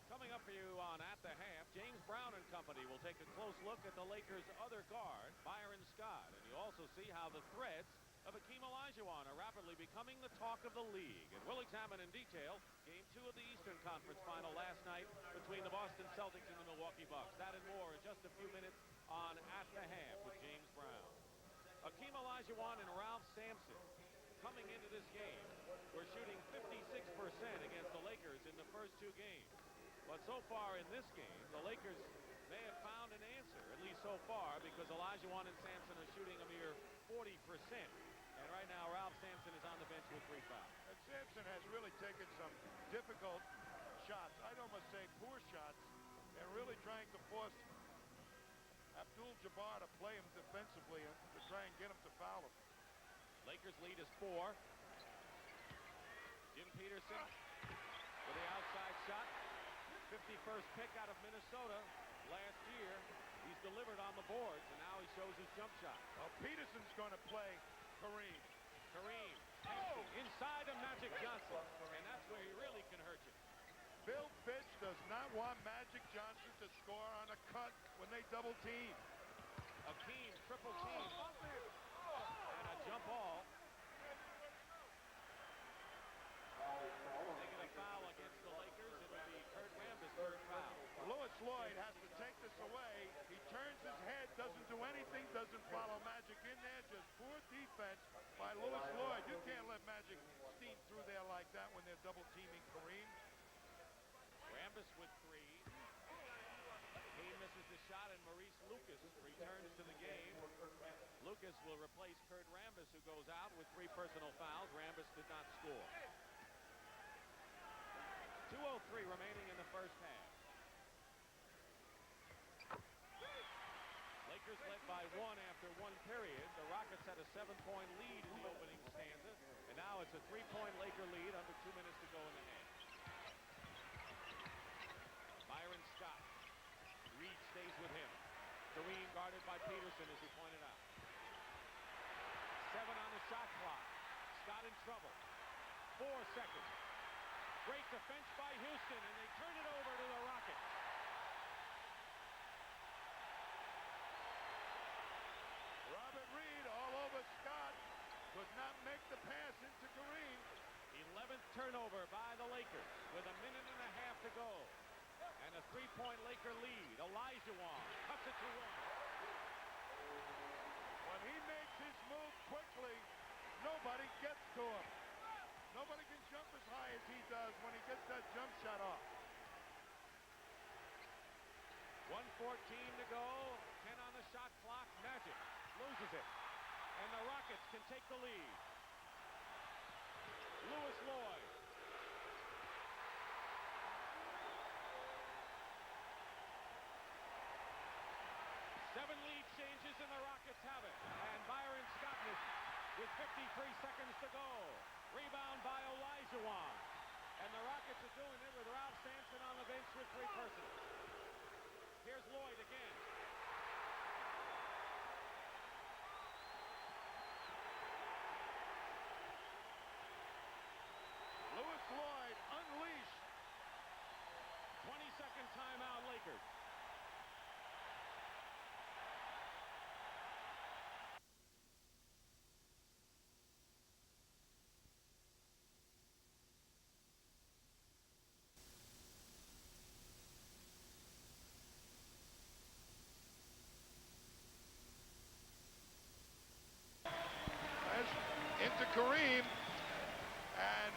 Coming up for you on At the Half, James Brown and company will take a close look at the Lakers' other guard, Byron Scott. And you also see how the threads of Hakeem Olajuwon are rapidly becoming the talk of the league. And we'll examine in detail Game 2 of the Eastern Conference Final last night between the Boston Celtics and the Milwaukee Bucks. That and more in just a few minutes on At the Half with James Brown. Hakeem Olajuwon and Ralph Sampson coming into this game. We're shooting 56% against the Lakers in the first 2 games. But so far in this game, the Lakers may have found an answer, at least so far, because Olajuwon and Sampson are shooting a mere 40%. And right now, Ralph Sampson is on the bench with 3 fouls. And Sampson has really taken some difficult shots. I'd almost say poor shots. And really trying to force Abdul-Jabbar to play him defensively and to try and get him to foul him. Lakers lead is 4. Jim Peterson with the outside shot. 51st pick out of Minnesota last year. He's delivered on the boards, and now he shows his jump shot. Well, Peterson's going to play Kareem. Kareem inside of Magic Johnson, and that's where he really can hurt you. Bill Fitch does not want Magic Johnson to score on a cut when they double team. Hakeem triple team, and a jump ball. Taking a foul against the Lakers, it would be Kurt Rambis' 3rd foul. Lewis Lloyd has to take this away. He turns his head, doesn't do anything, doesn't follow Magic in there. Just poor defense by Lewis Lloyd. You can't let Magic steam through there like that when they're double teaming Kareem. Rambis with 3. He misses the shot, and Maurice Lucas returns to the game. Lucas will replace Kurt Rambis, who goes out with 3 personal fouls. Rambis did not score. 2:03 remaining in the first half. Lakers led by 1 after 1 period. The Rockets had a 7-point lead in the opening stanza, and now it's a 3-point Laker lead under 2 minutes to go in the half. Byron Scott. Reed stays with him. Kareem guarded by Peterson, as he pointed out. 7 on the shot clock. Scott in trouble. 4 seconds. Great defense by Houston, and they turn it over to the Rockets. Robert Reed all over Scott. Could not make the pass into Kareem. 11th turnover by the Lakers with a minute and a half to go. And a 3-point Laker lead. Olajuwon cuts it to 1. When he makes his move quickly, nobody gets to him. Nobody can jump as high as he does when he gets that jump shot off. 1:14 to go. 10 on the shot clock. Magic loses it. And the Rockets can take the lead. Lewis Lloyd. Seven lead changes and the Rockets have it. And Byron Scott with 53 seconds to go. Rebound by Olajuwon. And the Rockets are doing it with Ralph Sampson on the bench with 3 personals. Here's Lloyd again. Lewis Lloyd unleashed. 20-second timeout, Lakers. Into Kareem, and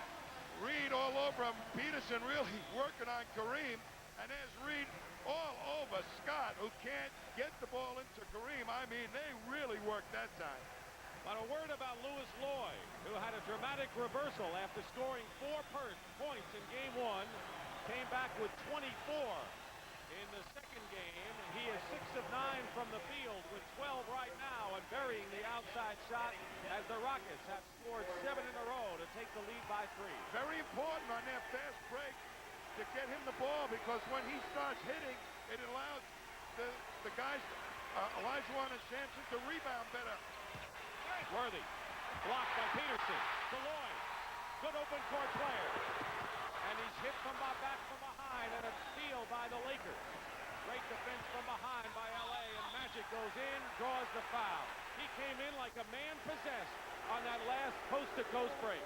Reed all over him. Peterson really working on Kareem, and there's Reed all over Scott, who can't get the ball into Kareem. I mean, they really worked that time. But a word about Lewis Lloyd, who had a dramatic reversal after scoring 4 points in game 1, came back with 24 in the second game. He is 6 of 9 from the field with 12 right now and burying the outside shot as the Rockets have scored 7 in a row to take the lead by 3. Very important on that fast break to get him the ball, because when he starts hitting, it allows the guys, Olajuwon and Sampson, to rebound better. Worthy. Blocked by Peterson. To Lloyd. Good open court player. And he's hit from back from behind, and a steal by the Lakers. Great defense from behind by L.A., and Magic goes in, draws the foul. He came in like a man possessed on that last coast-to-coast break.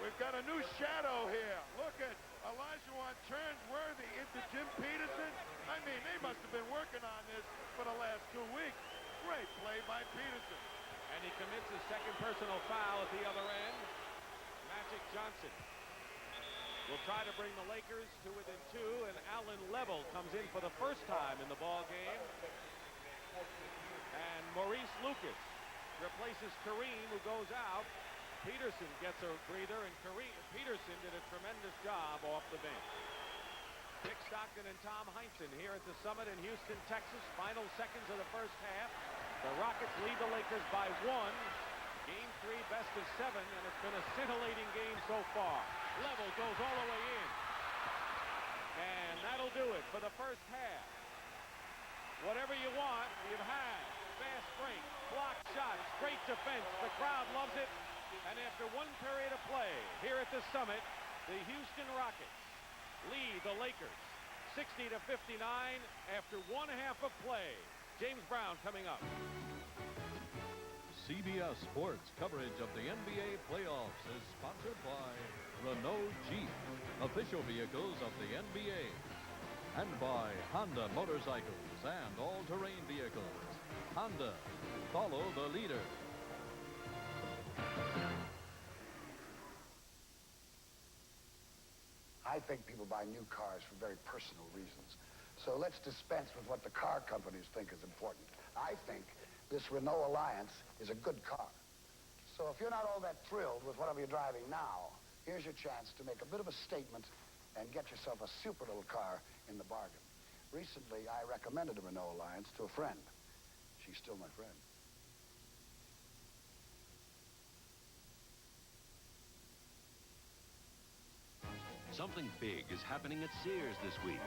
We've got a new shadow here. Look at Olajuwon turns Worthy into Jim Peterson. I mean, they must have been working on this for the last 2 weeks. Great play by Peterson. And he commits his second personal foul at the other end. Magic Johnson will try to bring the Lakers to within 2, and Allen Level comes in for the first time in the ball game. And Maurice Lucas replaces Kareem, who goes out. Peterson gets a breather, and Peterson did a tremendous job off the bench. Dick Stockton and Tom Heinsohn here at the Summit in Houston, Texas. Final seconds of the first half. The Rockets lead the Lakers by 1. Game 3, best of 7, and it's been a scintillating game so far. Level goes all the way in. And that'll do it for the first half. Whatever you want, you've had. Fast break, blocked shots, great defense. The crowd loves it. And after 1 period of play here at the Summit, the Houston Rockets lead the Lakers 60-59 after 1 half of play. James Brown coming up. CBS Sports coverage of the NBA playoffs is sponsored by Renault Jeep, official vehicles of the NBA, and by Honda motorcycles and all-terrain vehicles. Honda, follow the leader. I think people buy new cars for very personal reasons. So let's dispense with what the car companies think is important. I think this Renault Alliance is a good car. So if you're not all that thrilled with whatever you're driving now, Here's your chance to make a bit of a statement and get yourself a super little car in the bargain. Recently, I recommended a Renault Alliance to a friend. She's still my friend. Something big is happening at Sears this week.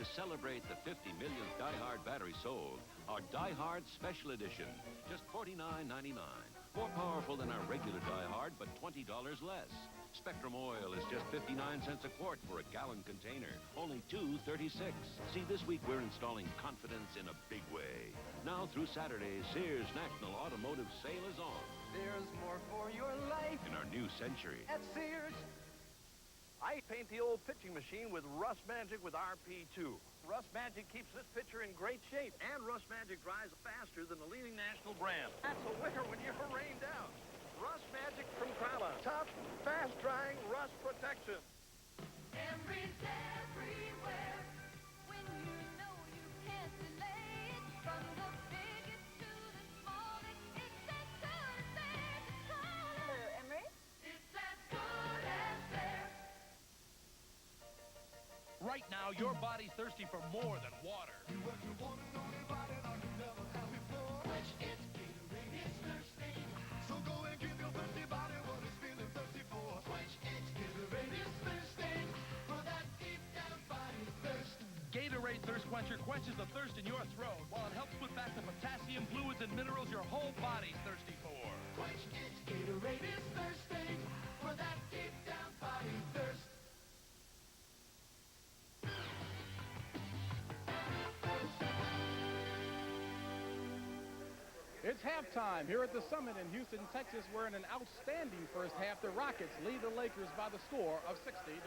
To celebrate the 50 millionth Die Hard battery sold, our Die Hard Special Edition, just $49.99. More powerful than our regular Die Hard, but $20 less. Spectrum oil is just 59 cents a quart for a gallon container, only $2.36. See, this week we're installing confidence in a big way. Now through Saturday, Sears National Automotive Sale is on. There's more for your life In our new century. at Sears. I paint the old pitching machine with Rust Magic with RP2. Rust Magic keeps this pitcher in great shape, and Rust Magic dries faster than the leading national brand. That's a winner when you're rained out. Rust Magic from Krylon. Tough, fast-drying rust protection. Emery's everywhere. When you know you can't delay it. From the biggest to the smallest, it's as good as there. Just call it. Hello, Emery. It's as good as there. Right now, your body's thirsty for more than water. Which is Gatorade is thirsty. So go and give your thirsty body what it's feeling thirsty for. Which is Gatorade is thirsty. For that deep down body thirst. Gatorade Thirst Quencher quenches the thirst in your throat while it helps put back the potassium, fluids, and minerals your whole body's thirsty for. Which is Gatorade is thirsty. For that deep down body thirst. It's halftime here at the Summit in Houston, Texas, where in an outstanding first half, the Rockets lead the Lakers by the score of 60-59.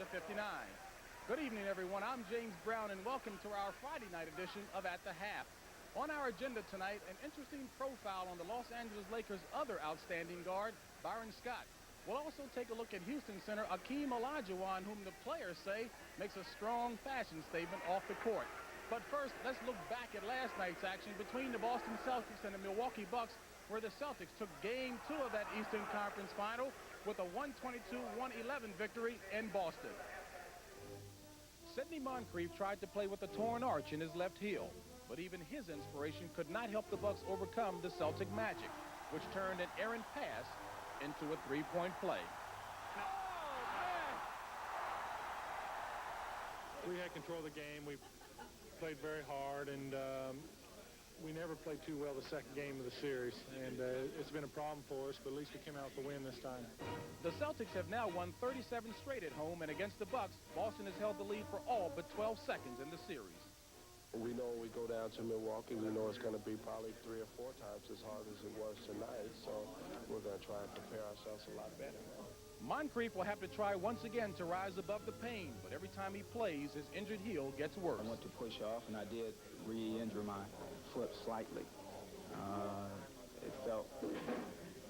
Good evening, everyone. I'm James Brown, and welcome to our Friday night edition of At the Half. On our agenda tonight, an interesting profile on the Los Angeles Lakers' other outstanding guard, Byron Scott. We'll also take a look at Houston center Hakeem Olajuwon, whom the players say makes a strong fashion statement off the court. But first, let's look back at last night's action between the Boston Celtics and the Milwaukee Bucks, where the Celtics took Game 2 of that Eastern Conference Final with a 122-111 victory in Boston. Sidney Moncrief tried to play with a torn arch in his left heel, but even his inspiration could not help the Bucks overcome the Celtic magic, which turned an errant pass into a three-point play. We had control of the game. We played very hard, and we never played too well the second game of the series, and it's been a problem for us, but at least we came out with the win this time. The Celtics have now won 37 straight at home, and against the Bucks, Boston has held the lead for all but 12 seconds in the series. We know when we go down to Milwaukee, we know it's going to be probably 3 or 4 times as hard as it was tonight, so we're going to try and prepare ourselves a lot better. Moncrief will have to try once again to rise above the pain, but every time he plays, his injured heel gets worse. I went to push off, and I did re-injure my foot slightly. It felt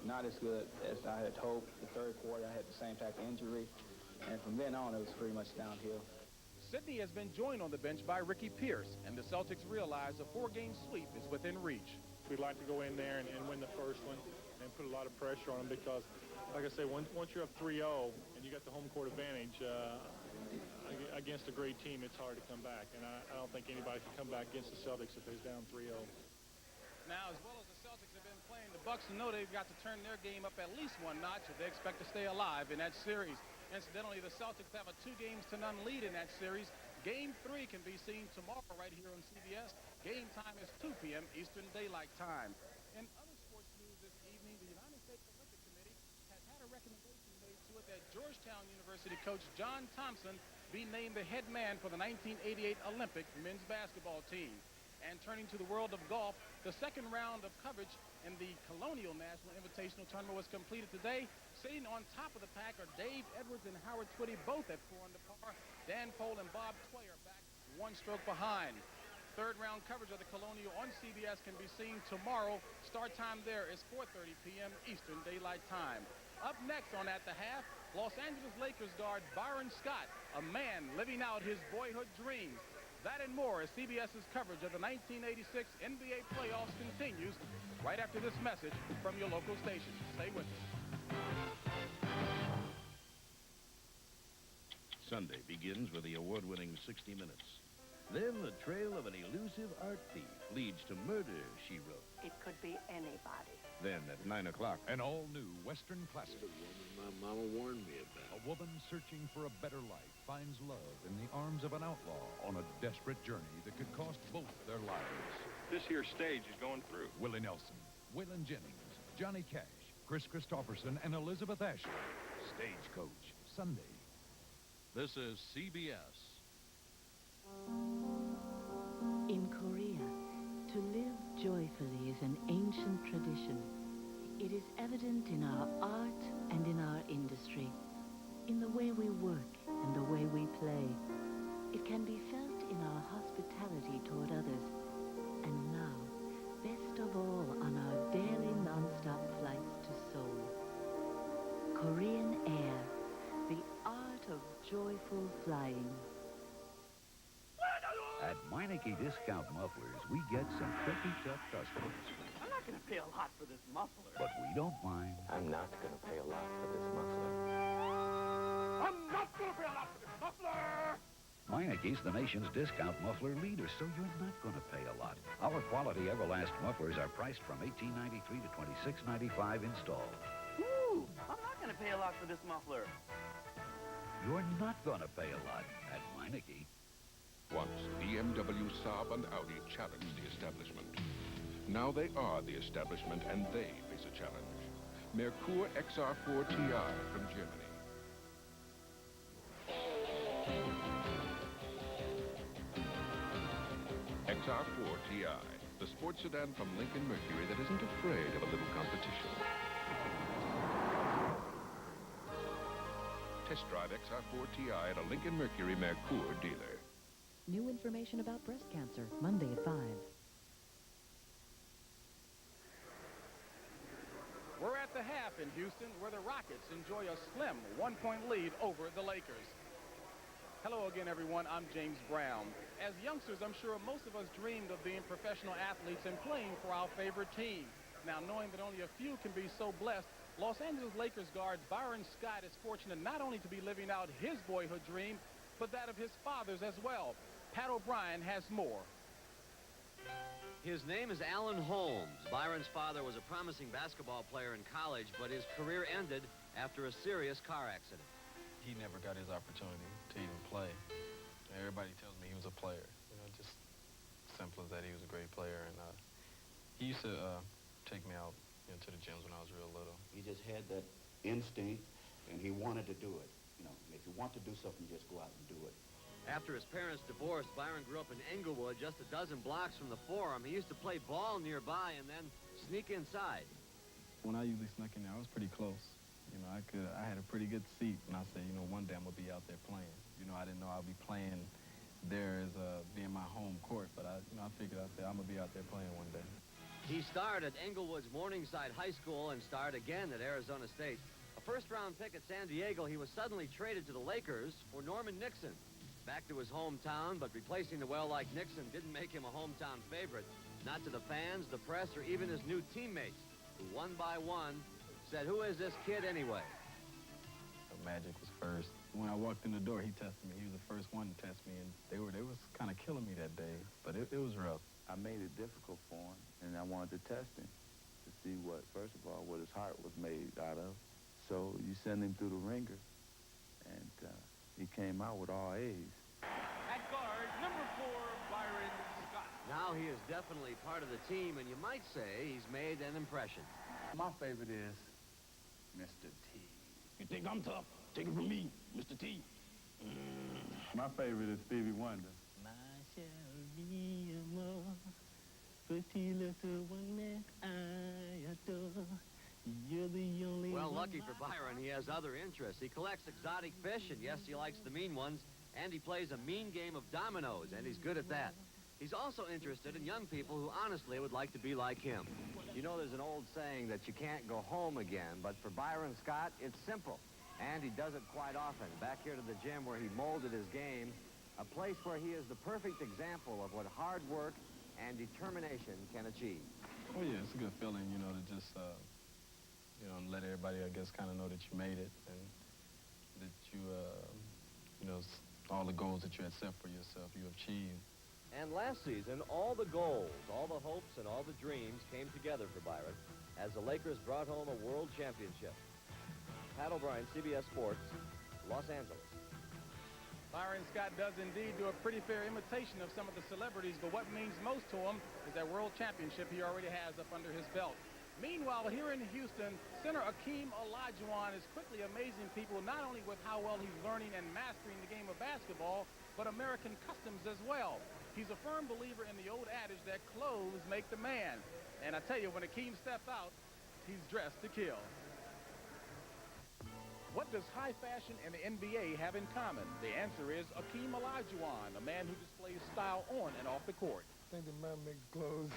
not as good as I had hoped. The third quarter, I had the same type of injury, and from then on, it was pretty much downhill. Sidney has been joined on the bench by Ricky Pierce, and the Celtics realize a 4-game sweep is within reach. We'd like to go in there and win the first one and put a lot of pressure on them because, like I say, once you're up 3-0 and you got the home court advantage against a great team, it's hard to come back. And I don't think anybody can come back against the Celtics if they're down 3-0. Now, as well as the Celtics have been playing, the Bucks know they've got to turn their game up at least one notch if they expect to stay alive in that series. Incidentally, the Celtics have a 2-0 lead in that series. Game 3 can be seen tomorrow right here on CBS. Game time is 2 p.m. Eastern Daylight Time. In other sports news this evening, the United States Olympic Committee has had a recommendation made to it that Georgetown University coach John Thompson be named the head man for the 1988 Olympic men's basketball team. And turning to the world of golf, the second round of coverage in the Colonial National Invitational Tournament was completed today. Sitting on top of the pack are Dave Edwards and Howard Twitty, both at 4 under par. Dan Pohl and Bob Tway are back 1 stroke behind. Third round coverage of the Colonial on CBS can be seen tomorrow. Start time there is 4:30 p.m. Eastern Daylight Time. Up next on At the Half, Los Angeles Lakers guard Byron Scott, a man living out his boyhood dreams. That and more as CBS's coverage of the 1986 NBA playoffs continues right after this message from your local station. Stay with us. Sunday begins with the award-winning 60 Minutes. Then the trail of an elusive art thief leads to murder, she wrote. It could be anybody. Then at 9 o'clock, An all-new Western classic. The woman my mama warned me about. A woman searching for a better life finds love in the arms of an outlaw on a desperate journey that could cost both their lives. This here stage is going through. Willie Nelson, Waylon Jennings, Johnny Cash, Chris Christopherson, and Elizabeth Ashley. Stagecoach, Sunday. This is CBS. In Korea, to live joyfully is an ancient tradition. It is evident in our art and in our industry, in the way we work and the way we play. It can be felt in our hospitality toward others, and now, best of all, on our daily non-stop flights to Seoul. Korean Air, the art of joyful flying. At Meineke Discount Mufflers, we get some pretty tough customers. I'm not going to pay a lot for this muffler. But we don't mind. I'm not going to pay a lot for this muffler. I'm not going to pay a lot for this muffler! Meineke's the nation's discount muffler leader, so you're not going to pay a lot. Our quality Everlast mufflers are priced from $18.93 to $26.95 installed. Ooh, I'm not going to pay a lot for this muffler. You're not going to pay a lot at Meineke. Once, BMW, Saab, and Audi challenged the establishment. Now they are the establishment, and they face a challenge. Merkur XR4 TI from Germany. XR4 TI, the sports sedan from Lincoln Mercury that isn't afraid of a little competition. Test drive XR4 TI at a Lincoln Mercury Merkur dealer. New information about breast cancer, Monday at 5. We're at the half in Houston, where the Rockets enjoy a slim one-point lead over the Lakers. Hello again, everyone. I'm James Brown. As youngsters, I'm sure most of us dreamed of being professional athletes and playing for our favorite team. Now, knowing that only a few can be so blessed, Los Angeles Lakers guard Byron Scott is fortunate not only to be living out his boyhood dream, but that of his father's as well. Pat O'Brien has more. His name is Alan Holmes. Byron's father was a promising basketball player in college, but his career ended after a serious car accident. He never got his opportunity to even play. Everybody tells me he was a player. You know, just simple as that. He was a great player, and he used to take me out to the gyms when I was real little. He just had that instinct, and he wanted to do it. You know, if you want to do something, just go out and do it. After his parents divorced, Byron grew up in Englewood, just a dozen blocks from the Forum. He used to play ball nearby and then sneak inside. When I usually snuck in there, I was pretty close. You know, I had a pretty good seat, and I said, you know, one day I'm gonna be out there playing. You know, I didn't know I'd be playing there as being my home court, but I figured out there I'm gonna be out there playing one day. He starred at Englewood's Morningside High School and starred again at Arizona State. A first-round pick at San Diego, he was suddenly traded to the Lakers for Norman Nixon. Back to his hometown, but replacing the well-liked Nixon didn't make him a hometown favorite. Not to the fans, the press, or even his new teammates, who one by one said, "Who is this kid anyway?" Magic was first. When I walked in the door, he tested me. He was the first one to test me, and they was kind of killing me that day, but it was rough. I made it difficult for him, and I wanted to test him to see first of all, what his heart was made out of. So you send him through the ringer, and he came out with all A's. At guard, number 4, Byron Scott. Now he is definitely part of the team, and you might say he's made an impression. My favorite is Mr. T. You think I'm tough? Take it from me, Mr. T. My favorite is Stevie Wonder. My shall be a more pretty little one that I adore. You're the only Well, one. lucky for Byron, he has other interests. He collects exotic fish, and yes, he likes the mean ones, and he plays a mean game of dominoes, and he's good at that. He's also interested in young people who honestly would like to be like him. You know, there's an old saying that you can't go home again, but for Byron Scott, it's simple. And he does it quite often. Back here to the gym where he molded his game, a place where he is the perfect example of what hard work and determination can achieve. Oh, yeah, it's a good feeling, you know, to just, let everybody, I guess, kind of know that you made it and that you you know, all the goals that you had set for yourself, you achieved. And last season, all the goals, all the hopes, and all the dreams came together for Byron as the Lakers brought home a world championship. Pat O'Brien, CBS Sports, Los Angeles. Byron Scott does indeed do a pretty fair imitation of some of the celebrities, but what means most to him is that world championship he already has up under his belt. Meanwhile, here in Houston, center Hakeem Olajuwon is quickly amazing people not only with how well he's learning and mastering the game of basketball, but American customs as well. He's a firm believer in the old adage that clothes make the man. And I tell you, when Hakeem steps out, he's dressed to kill. What does high fashion and the NBA have in common? The answer is Hakeem Olajuwon, a man who displays style on and off the court. I think the man makes clothes.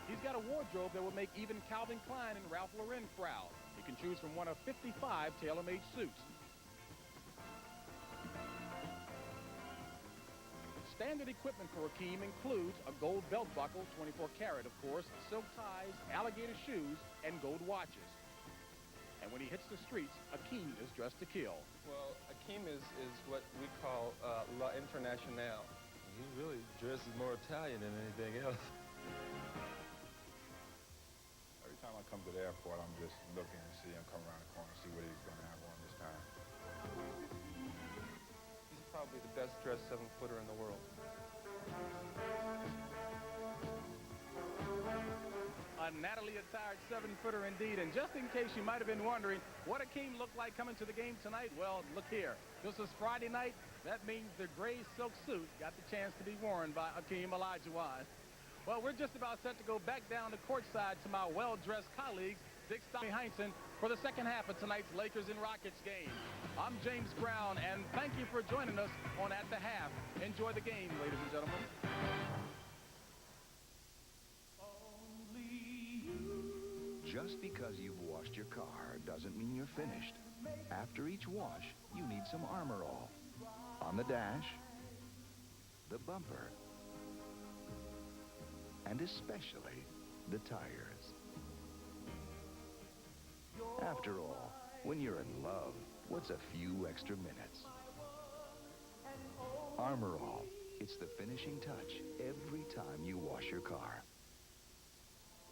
He's got a wardrobe that will make even Calvin Klein and Ralph Lauren proud. He can choose from one of 55 tailor-made suits. Standard equipment for Hakeem includes a gold belt buckle, 24 karat of course, silk ties, alligator shoes, and gold watches. And when he hits the streets, Hakeem is dressed to kill. Well, Hakeem is what we call La Internationale. He really dresses more Italian than anything else. Every time I come to the airport, I'm just looking to see him come around the corner, see what he's going to have on this time. He's probably the best dressed 7-footer in the world. A Natalie attired 7-footer indeed, and just in case you might have been wondering what Hakeem looked like coming to the game tonight, well, look here. This is Friday night. That means the gray silk suit got the chance to be worn by Hakeem Olajuwon. Well, we're just about set to go back down to courtside to my well-dressed colleagues, Dick Tommy Heinsohn, for the second half of tonight's Lakers and Rockets game. I'm James Brown, and thank you for joining us on At the Half. Enjoy the game, ladies and gentlemen. Just because you've washed your car doesn't mean you're finished. After each wash, you need some Armor All. On the dash, the bumper, and especially the tires. After all, when you're in love, what's a few extra minutes? Armor All. It's the finishing touch every time you wash your car.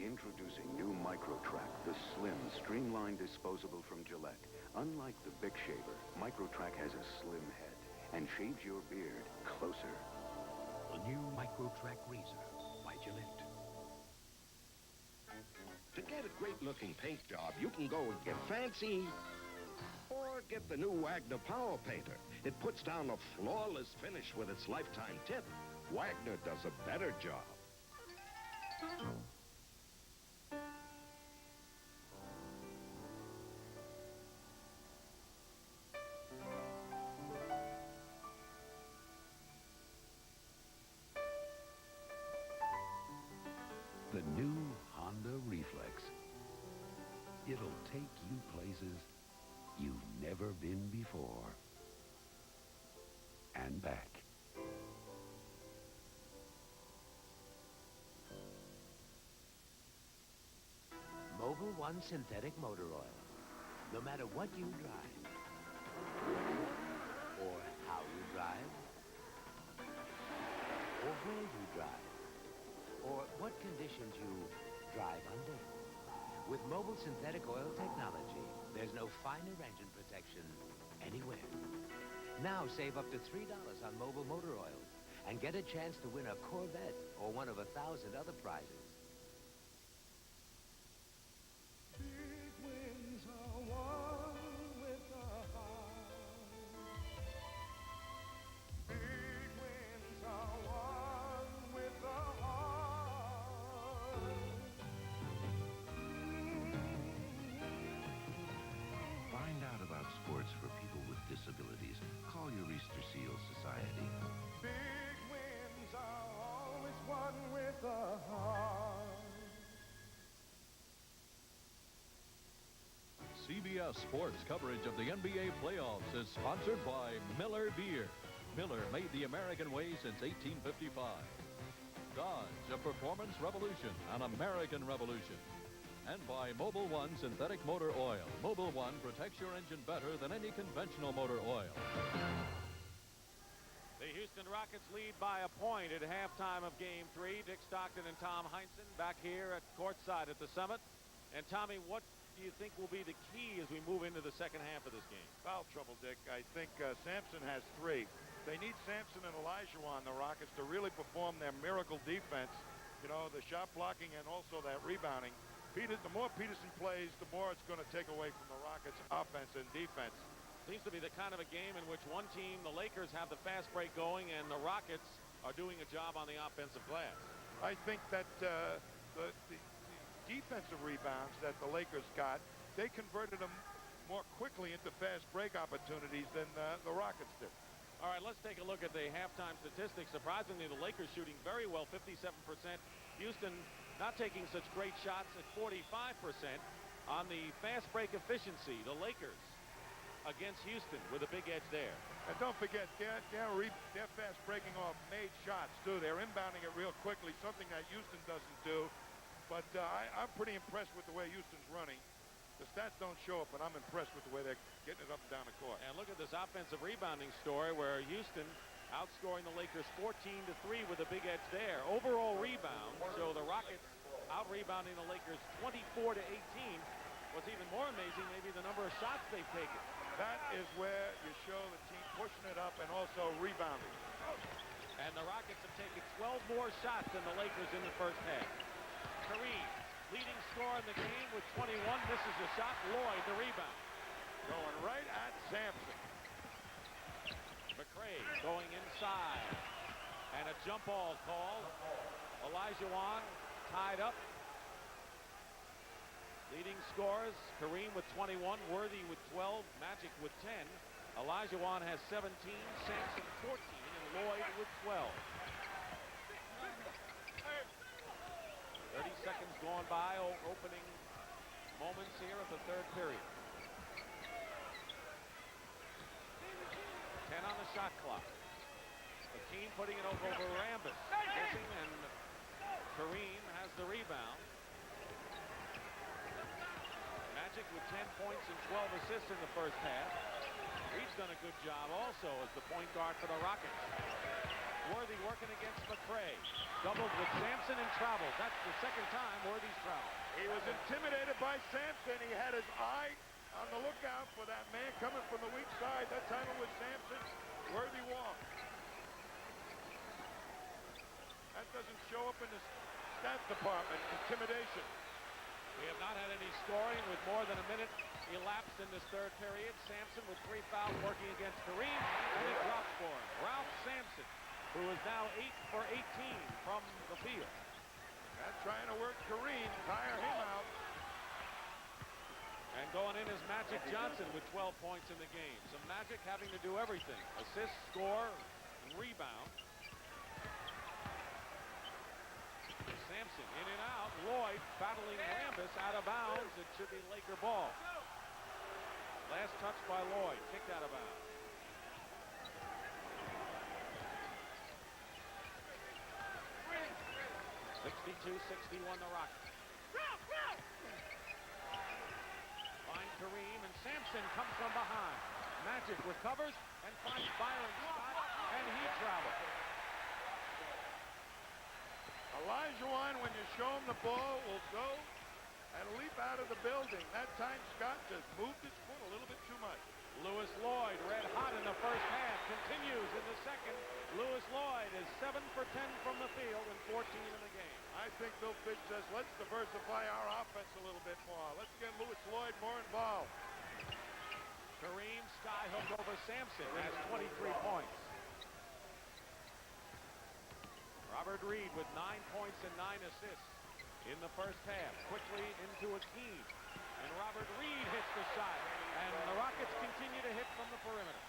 Introducing new MicroTrack, the slim, streamlined disposable from Gillette. Unlike the Bic Shaver, MicroTrack has a slim head and shaves your beard closer. The new MicroTrack razor by Gillette. To get a great-looking paint job, you can go and get fancy or get the new Wagner Power Painter. It puts down a flawless finish with its lifetime tip. Wagner does a better job. The new Honda Reflex. It'll take you places you've never been before. And back. Mobil One synthetic motor oil. No matter what you drive, or how you drive, or where you drive, or what conditions you drive under. With Mobil synthetic oil technology, there's no finer engine protection anywhere. Now save up to $3 on Mobil motor oils and get a chance to win a Corvette or one of 1,000 other prizes. Find out about sports for people with disabilities. Call your Easter Seal Society. Big wins are always won with a heart. CBS Sports coverage of the NBA playoffs is sponsored by Miller Beer. Miller made the American way since 1855. Dodge, a performance revolution, an American revolution. And by Mobil One Synthetic Motor Oil. Mobil One protects your engine better than any conventional motor oil. The Houston Rockets lead by a point at halftime of Game 3. Dick Stockton and Tom Heinsohn back here at courtside at the Summit. And Tommy, what do you think will be the key as we move into the second half of this game? Foul trouble, Dick. I think Sampson has 3. They need Sampson and Olajuwon, the Rockets, to really perform their miracle defense. You know, the shot blocking and also that rebounding. The more Peterson plays, the more it's going to take away from the Rockets' offense and defense. Seems to be the kind of a game in which one team, the Lakers, have the fast break going, and the Rockets are doing a job on the offensive glass. I think that the defensive rebounds that the Lakers got, they converted them more quickly into fast break opportunities than the Rockets did. All right, let's take a look at the halftime statistics. Surprisingly, the Lakers shooting very well, 57%. Houston not taking such great shots at 45%. On the fast break efficiency, the Lakers against Houston with a big edge there. And don't forget, they're fast breaking off made shots, too. They're inbounding it real quickly, something that Houston doesn't do. But I'm pretty impressed with the way Houston's running. The stats don't show it, but I'm impressed with the way they're getting it up and down the court. And look at this offensive rebounding story where Houston outscoring the Lakers 14-3 with a big edge there. Overall rebound, so the Rockets out-rebounding the Lakers 24-18. What's even more amazing, maybe the number of shots they've taken. That is where you show the team pushing it up and also rebounding. And the Rockets have taken 12 more shots than the Lakers in the first half. Kareem, leading scorer in the game with 21, misses the shot. Lloyd, the rebound. Going right at Sampson. McRae going inside. And a jump ball called. Olajuwon tied up. Leading scorers, Kareem with 21, Worthy with 12, Magic with 10. Olajuwon has 17, Sampson 14, and Lloyd with 12. 30 seconds gone by, opening moments here of the third period. 10 on the shot clock. Hakeem putting it over Rambis. Missing, and Kareem has the rebound. Magic with 10 points and 12 assists in the first half. He's done a good job also as the point guard for the Rockets. Worthy working against McRae. Doubles with Sampson and travels. That's the second time Worthy's traveled. He was intimidated by Sampson. He had his eye on the lookout for that man coming from the weak side. That time it was Sampson. Worthy walked. That doesn't show up in the stats department. Intimidation. We have not had any scoring with more than a minute elapsed in this third period. Sampson with 3 fouls working against Kareem, and it drops for him. Ralph Sampson, who is now 8 for 18 from the field. And trying to work Kareem, tire him out. And going in is Magic Johnson with 12 points in the game. So Magic having to do everything. Assist, score, and rebound. Sampson in and out. Lloyd battling Rambis out of bounds. It should be Laker ball. Last touch by Lloyd. Kicked out of bounds. 62-61 the Rockets. Find Kareem, and Sampson comes from behind. Magic recovers and finds Byron Scott, and he travels. Olajuwon, when you show him the ball, will go and leap out of the building. That time Scott just moved his foot a little bit too much. Lewis Lloyd, red hot in the first half, continues in the second. Lewis Lloyd is 7 for 10 from the field and 14 in the game. I think Bill Fitch says, let's diversify our offense a little bit more. Let's get Lewis Lloyd more involved. Kareem skyhooked over Sampson, has 23 points. Robert Reed with 9 points and 9 assists in the first half. Quickly into Hakeem. And Robert Reed hits the shot. And the Rockets continue to hit from the perimeter.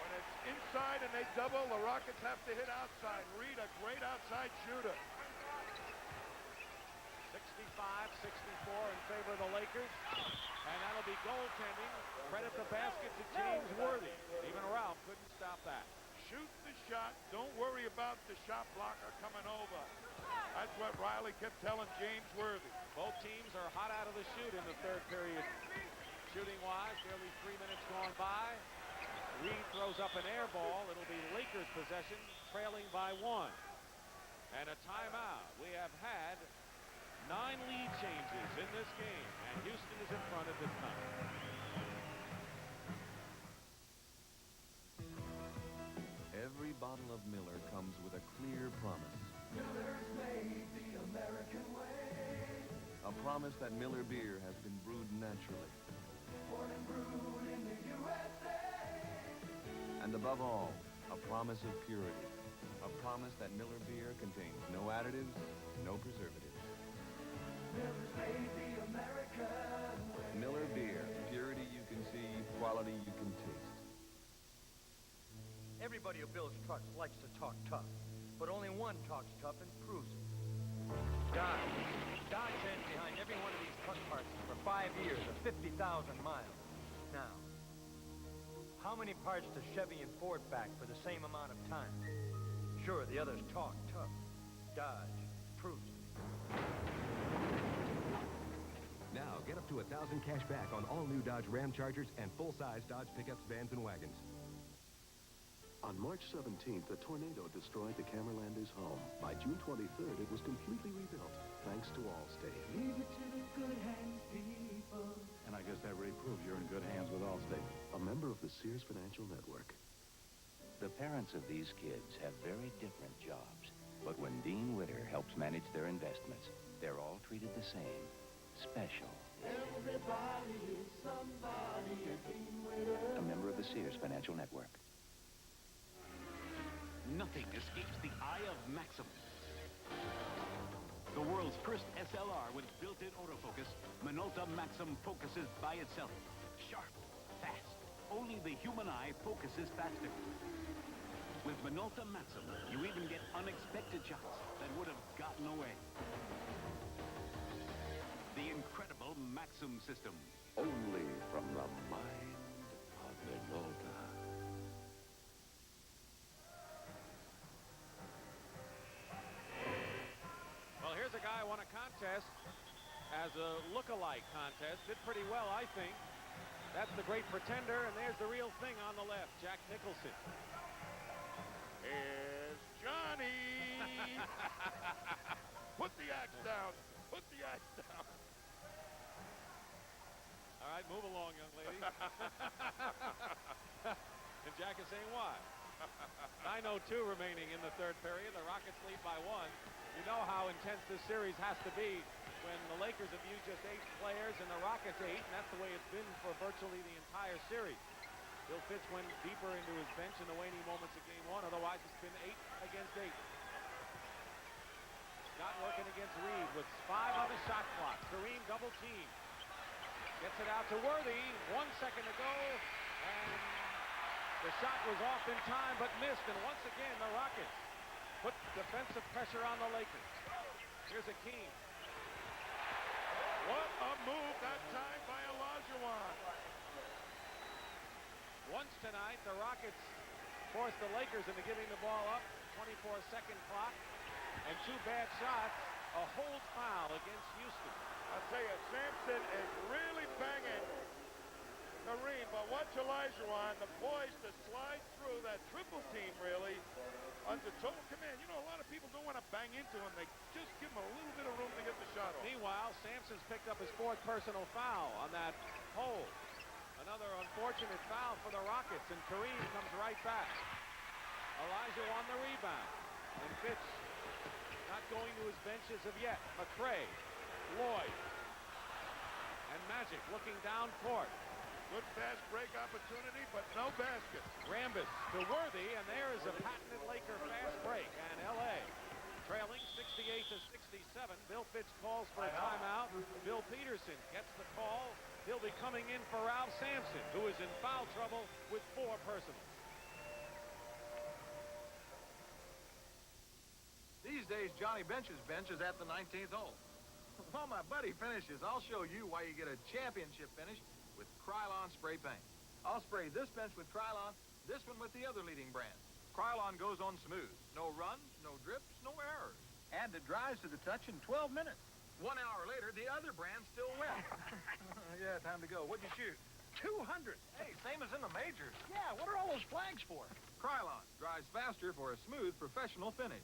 When it's inside and they double, the Rockets have to hit outside. Reed, a great outside shooter. 65-64 in favor of the Lakers. And that'll be goaltending. Credit the basket to James Worthy. Even Ralph couldn't stop that. Shoot the shot. Don't worry about the shot blocker coming over. That's what Riley kept telling James Worthy. Both teams are hot out of the to shoot in the third period. Shooting-wise, barely 3 minutes gone by. Reed throws up an air ball. It'll be Lakers possession, trailing by 1. And a timeout. We have had 9 lead changes in this game, and Houston is in front at this time. Every bottle of Miller comes with a clear promise. Miller's made the American way. A promise that Miller beer has been brewed naturally. Born and brewed in the USA. And above all, a promise of purity. A promise that Miller beer contains no additives, no preservatives. Miller's made the American way. Miller beer. Purity you can see, quality you can taste. Everybody who builds trucks likes to talk tough, but only one talks tough and proves it. Dodge. Dodge been behind every one of these truck parts for 5 years or 50,000 miles. Now, how many parts does Chevy and Ford back for the same amount of time? Sure, the others talk tough. Dodge proves it. Now, get up to $1,000 cash back on all new Dodge Ram Chargers and full-size Dodge pickups, vans, and wagons. On March 17th, a tornado destroyed the Camerlanders' home. By June 23rd, it was completely rebuilt, thanks to Allstate. Leave it to the good hands, people. And I guess that really proves you're in good hands with Allstate. A member of the Sears Financial Network. The parents of these kids have very different jobs. But when Dean Witter helps manage their investments, they're all treated the same. Special. Everybody is somebody at Dean Witter. A member of the Sears Financial Network. Nothing escapes the eye of Maxim. The world's first SLR with built-in autofocus, Minolta Maxim focuses by itself. Sharp, fast. Only the human eye focuses faster. With Minolta Maxim, you even get unexpected shots that would have gotten away. The incredible Maxim system. Only from the mind of Minolta. Well, here's a guy who won a contest as a look-alike contest. Did pretty well, I think. That's the Great Pretender, and there's the real thing on the left, Jack Nicholson. Here's Johnny. Put the axe down. Put the axe down. All right, move along, young lady. And Jack is saying why? 9:02 remaining in the third period. The Rockets lead by 1. You know how intense this series has to be when the Lakers have used just 8 players and the Rockets 8, and that's the way it's been for virtually the entire series. Bill Fitch went deeper into his bench in the waning moments of game 1. Otherwise, it's been 8 against 8. Not working against Reed with 5 on the shot clock. Kareem double team. Gets it out to Worthy. 1 second to go. And the shot was off in time but missed. And once again, the Rockets put defensive pressure on the Lakers. Here's Hakeem. What a move that time by Olajuwon. Once tonight, the Rockets forced the Lakers into giving the ball up. 24-second clock. And 2 bad shots. A hold foul against Houston. I'll tell you, Sampson is really banging Kareem, but watch Olajuwon, the poise to slide through that triple team, really, under total command. You know, a lot of people don't want to bang into him. They just give him a little bit of room to get the shot off. Meanwhile, Sampson's picked up his 4th personal foul on that hold. Another unfortunate foul for the Rockets, and Kareem comes right back. Elijah on the rebound. And Fitch not going to his bench as of yet. McRae, Lloyd, and Magic looking down court. Good fast break opportunity, but no basket. Rambis to Worthy, and there is a patented Laker fast break. And L.A. trailing 68-67. Bill Fitch calls for a timeout. Bill Peterson gets the call. He'll be coming in for Ralph Sampson, who is in foul trouble with 4 personals. These days, Johnny Bench's bench is at the 19th hole. While my buddy finishes, I'll show you why you get a championship finish with Krylon spray paint. I'll spray this bench with Krylon, this one with the other leading brand. Krylon goes on smooth. No runs, no drips, no errors. And it dries to the touch in 12 minutes. 1 hour later, the other brand still wins. Yeah, time to go. What'd you shoot? 200. Hey, same as in the majors. Yeah, what are all those flags for? Krylon dries faster for a smooth, professional finish.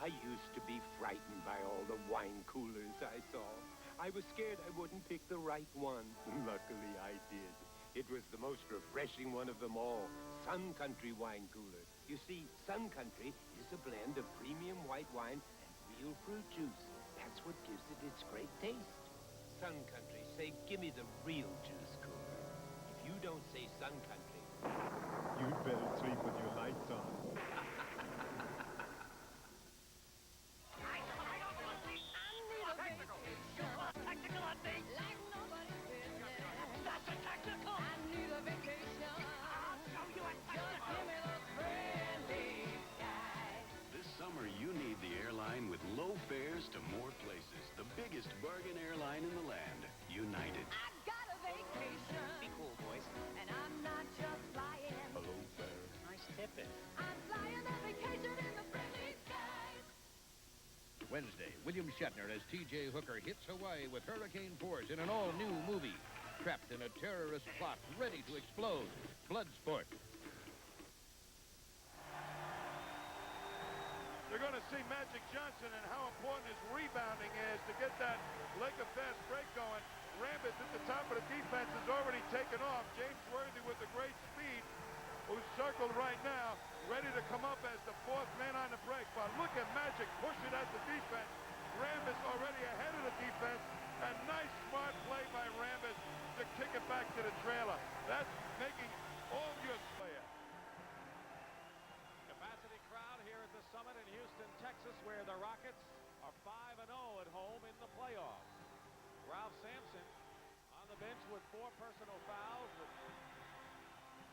I used to be frightened by all the wine coolers I saw. I was scared I wouldn't pick the right one. Luckily, I did. It was the most refreshing one of them all, Sun Country wine cooler. You see, Sun Country is a blend of premium white wine and real fruit juice. That's what gives it its great taste. Sun Country, say, give me the real juice cooler. If you don't say Sun Country, you'd better sleep with your lights on. Technical update. Like nobody's business. That's a technical. I need a vacation. I'll show you a technical. Just give me those friendly skies. This summer, you need the airline with low fares to more places. The biggest bargain airline in the land, United. I got a vacation. Be cool, boys. And I'm not just flying. Hello, fare. Nice tipping. I'm flying a vacation in the friendly skies. Wednesday, William Shatner as T.J. Hooker hits Hawaii with hurricane force in an all-new movie. Trapped in a terrorist plot ready to explode. Bloodsport. They're going to see Magic Johnson and how important his rebounding is to get that Laker fast break going. Rambis at the top of the defense has already taken off. James Worthy with the great speed, who's circled right now, ready to come up as the fourth man on the break. But look at Magic push it at the defense. Rambis already ahead of the defense. A nice smart play by Rambis to kick it back to the trailer. That's making all your player. Capacity crowd here at the Summit in Houston, Texas, where the Rockets are 5-0 at home in the playoffs. Ralph Sampson on the bench with 4 personal fouls.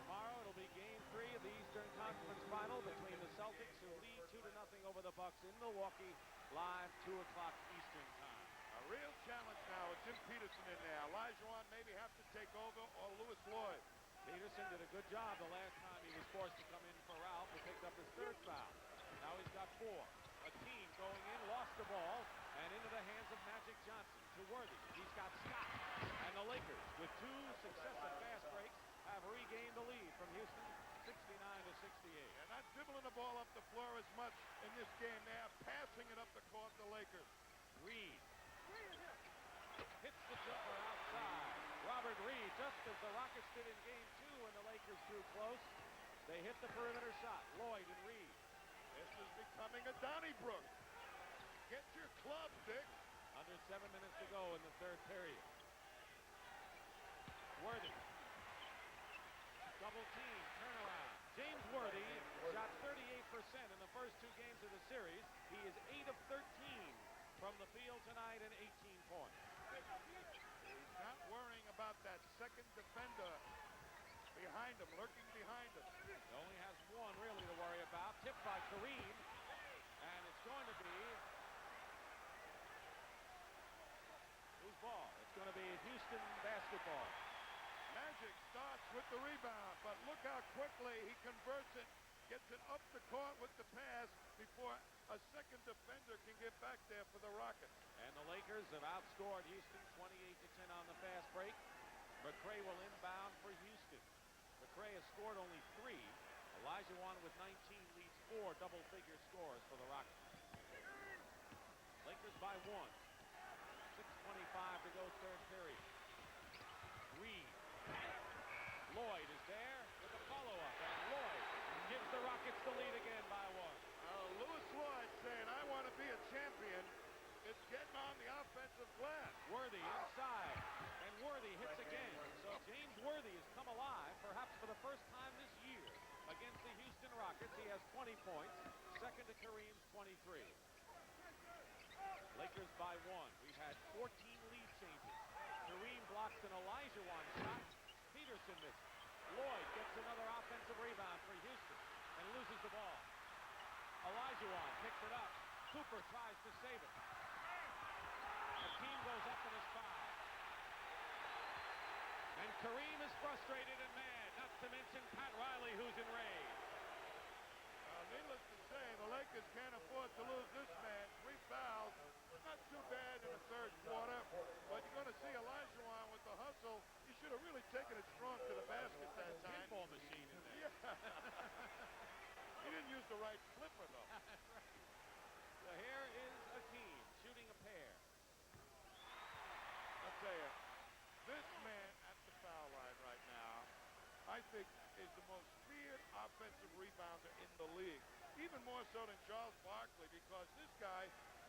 Tomorrow it'll be Game 3 of the Eastern Conference Final between the Celtics, who lead 2-0 over the Bucks in Milwaukee, live 2 o'clock Eastern time. A real challenge now with Jim Peterson in there. Olajuwon maybe have to take over, or Lewis Lloyd. Peterson did a good job the last time he was forced to come in for Ralph, who picked up his 3rd foul. Now he's got 4. Hakeem going in, lost the ball, and into the hands of Magic Johnson to Worthy. He's got Scott. And the Lakers, with 2 successive fast breaks, have regained the lead from Houston, 69-68. They're not dribbling the ball up the floor as much in this game. They are passing it up the court, the Lakers. Reed hits the jumper outside. Robert Reed, just as the Rockets did in Game 2 when the Lakers drew close. They hit the perimeter shot. Lloyd and Reed. This is becoming a Donnybrook. Get your club, Dick. Under 7 minutes to go in the 3rd period. Worthy. Double team, turnaround. James Worthy shot 38% in the first 2 games of the series. He is 8 of 13 from the field tonight and 18 points. He's not worrying about that second defender behind him, lurking behind him. He only has 1 really to worry about. Tipped by Kareem. And it's going to be whose ball? It's going to be Houston basketball. Magic starts with the rebound, but look how quickly he converts it, gets it up the court with the pass before a second defender can get back there for the Rockets. And the Lakers have outscored Houston 28-10 on the fast break. McRae will inbound for Houston. McRae has scored only 3. Olajuwon with 19 leads 4 double-figure scores for the Rockets. Lakers by 1. 6:25 to go, 3rd period. Reed. Lloyd is there with a follow-up, and Lloyd gives the Rockets the lead again by 1. Lewis Lloyd saying, I want to be a champion. It's getting on the offensive glass. Worthy inside, and Worthy hits again. So James Worthy has come alive, perhaps for the first time this year, against the Houston Rockets. He has 20 points, second to Kareem's 23. Lakers by 1. We've had 14 lead changes. Kareem blocks an Olajuwon shot. Peterson misses. Lloyd gets another offensive rebound for Houston and loses the ball. Olajuwon picks it up. Cooper tries to save it. Hakeem goes up and is fouled. And Kareem is frustrated and mad, not to mention Pat Riley, who's enraged. Needless to say, the Lakers can't afford to lose this man. 3 fouls. Not not too bad in the third quarter, but you're going to see Olajuwon with the hustle. He should have really taken it strong to the basket that time. Pinball machine in there. Yeah. He didn't use the right flipper, though. So here is Hakeem shooting a pair. I'll tell you, this man at the foul line right now, I think, is the most feared offensive rebounder in the league. Even more so than Charles Barkley, because this guy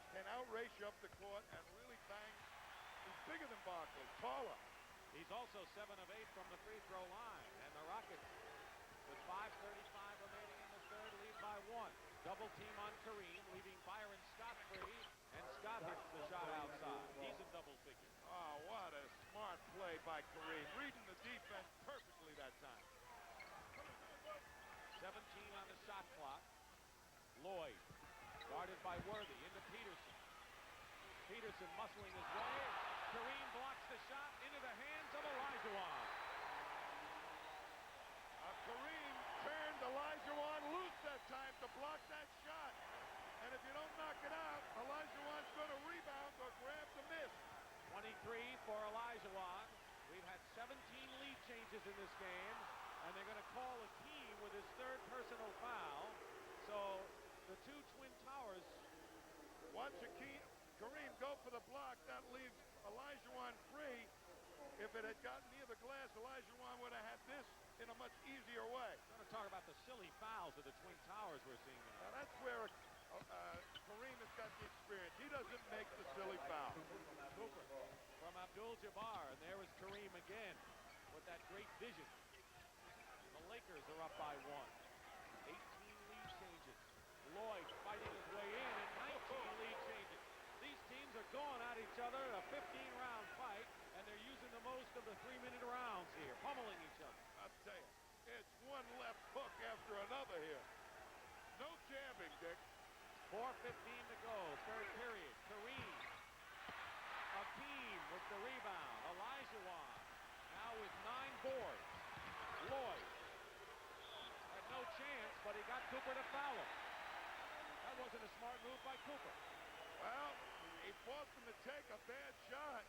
can outrace you up the court and really bang. He's bigger than Barkley, taller. He's also 7 of 8 from the free throw line. And the Rockets, with 5:35 remaining in the third, lead by 1. Double team on Kareem, leaving Byron Scott free. And Scott hits the shot outside. He's in double figures. Oh, what a smart play by Kareem. Reading the defense perfectly that time. 17 on the shot clock. Lloyd, guarded by Worthy, into Peterson. Peterson muscling his way. Kareem blocks the shot into the hands of Olajuwon. Kareem turned Olajuwon loose that time to block that shot. And if you don't knock it out, Olajuwon's going to rebound or grab the miss. 23 for Olajuwon. We've had 17 lead changes in this game, and they're going to call Hakeem with his third personal foul. So the two Twin Towers. Watch Kareem go for the block. That leaves Olajuwon free. If it had gotten near the glass, Olajuwon would have had this in a much easier way. I'm going to talk about the silly fouls of the Twin Towers we're seeing tonight. Now that's where Kareem has got the experience. He doesn't make the silly foul. Cooper from Abdul-Jabbar, and there is Kareem again with that great vision. The Lakers are up by 1. 18 lead changes. Lloyd fighting his way in, and 19 lead changes. These teams are going at each other in a 15-round fight, and they're using the most of the 3-minute rounds here, pummeling each other. I'll tell you, it's one left hook after another here. No jabbing, Dick. 4:15 to go, third period. Kareem. Hakeem with the rebound. Olajuwon now with 9 boards. Lloyd had no chance, but he got Cooper to foul him. That wasn't a smart move by Cooper. Well, he forced him to take a bad shot.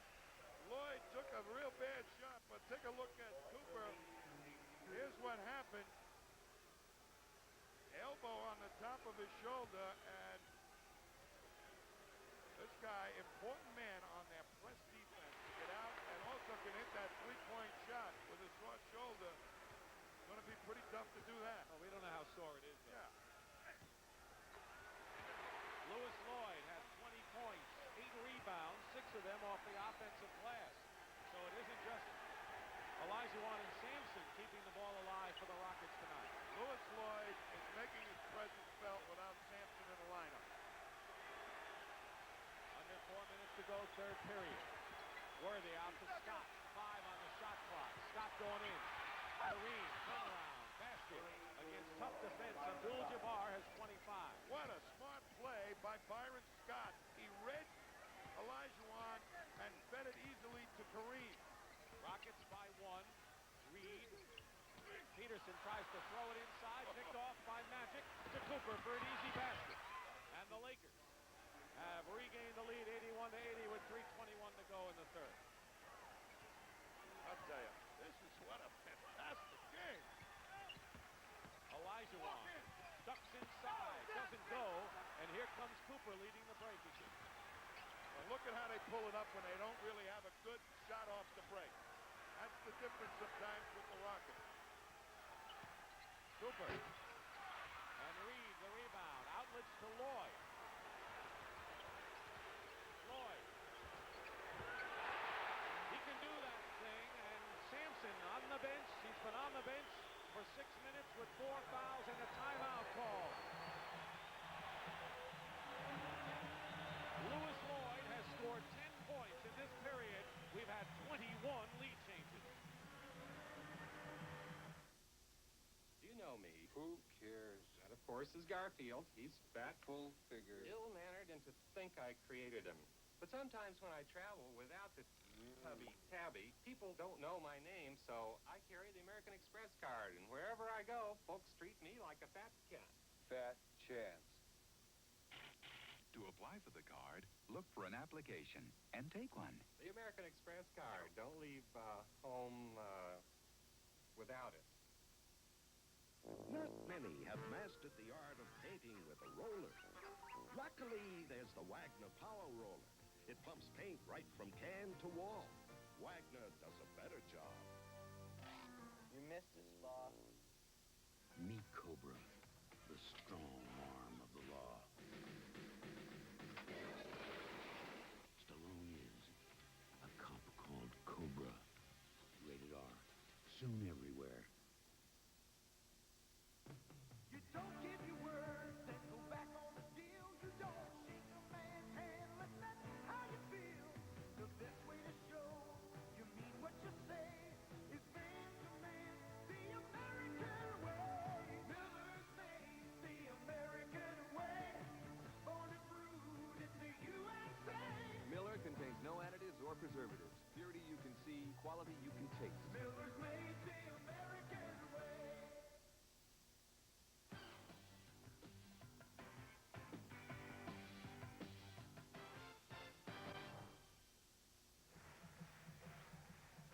Lloyd took a real bad shot, but take a look at Cooper. Here's what happened. Elbow on the top of his shoulder, and this guy, important man on their press defense to get out and also can hit that three-point shot with his short shoulder. Going to be pretty tough to do that. Oh, we don't know how sore it is, though. Yeah. Lewis Lloyd has 20 points, 8 rebounds, 6 of them off the offensive glass. So it isn't just Olajuwon and Sampson keeping the ball alive for the Rockets tonight. Lewis Lloyd is making his presence felt without Sampson in the lineup. Under 4 minutes to go, third period. Worthy out to Scott. 5 on the shot clock. Scott going in. Kareem, turnaround, basket against tough defense. Abdul-Jabbar has 25. What a smart play by Byron Scott. He read Olajuwon and fed it easily to Kareem. Rockets by 1. Reed. Peterson tries to throw it inside. Picked off by Magic to Cooper for an easy basket. And the Lakers have regained the lead 81-80 with 3:21 to go in the third. I'll tell you, this is what a fantastic game. Olajuwon ducks inside, doesn't go, and here comes Cooper leading the break again. Well, look at how they pull it up when they don't really have a good shot off the break. That's the difference sometimes with the Rockets. Cooper. And Reed, the rebound. Outlets to Lloyd. Lloyd. He can do that thing, and Sampson on the bench. He's been on the bench for 6 minutes with 4 fouls and a timeout call. Lewis Lloyd has scored 10 points in this period. We've had 21 lead changes. You know me. Who cares? That, of course, is Garfield. He's fat, full-figured, ill-mannered, and to think I created him. But sometimes when I travel without the tabby, people don't know my name, so I carry the American Express card, and wherever I go, folks treat me like a fat cat. Fat chance. To apply for the card, look for an application and take one. The American Express card. Don't leave home without it. Not many have mastered the art of painting with a roller. Luckily, there's the Wagner Power Roller. It pumps paint right from can to wall. Wagner does a better job. You missed us, boss. Meet Cobra, the strong arm of the law. Stallone is a cop called Cobra. Rated R. Soon everywhere. You don't give your word, then go back on the deal. You don't shake a man's hand, let that's how you feel. The best way to show you mean what you say is man to man, the American way. Miller's made the American way. Born and brewed in the USA. Miller contains no additives or preservatives. Purity you can see, quality you can taste. Miller's made the American way.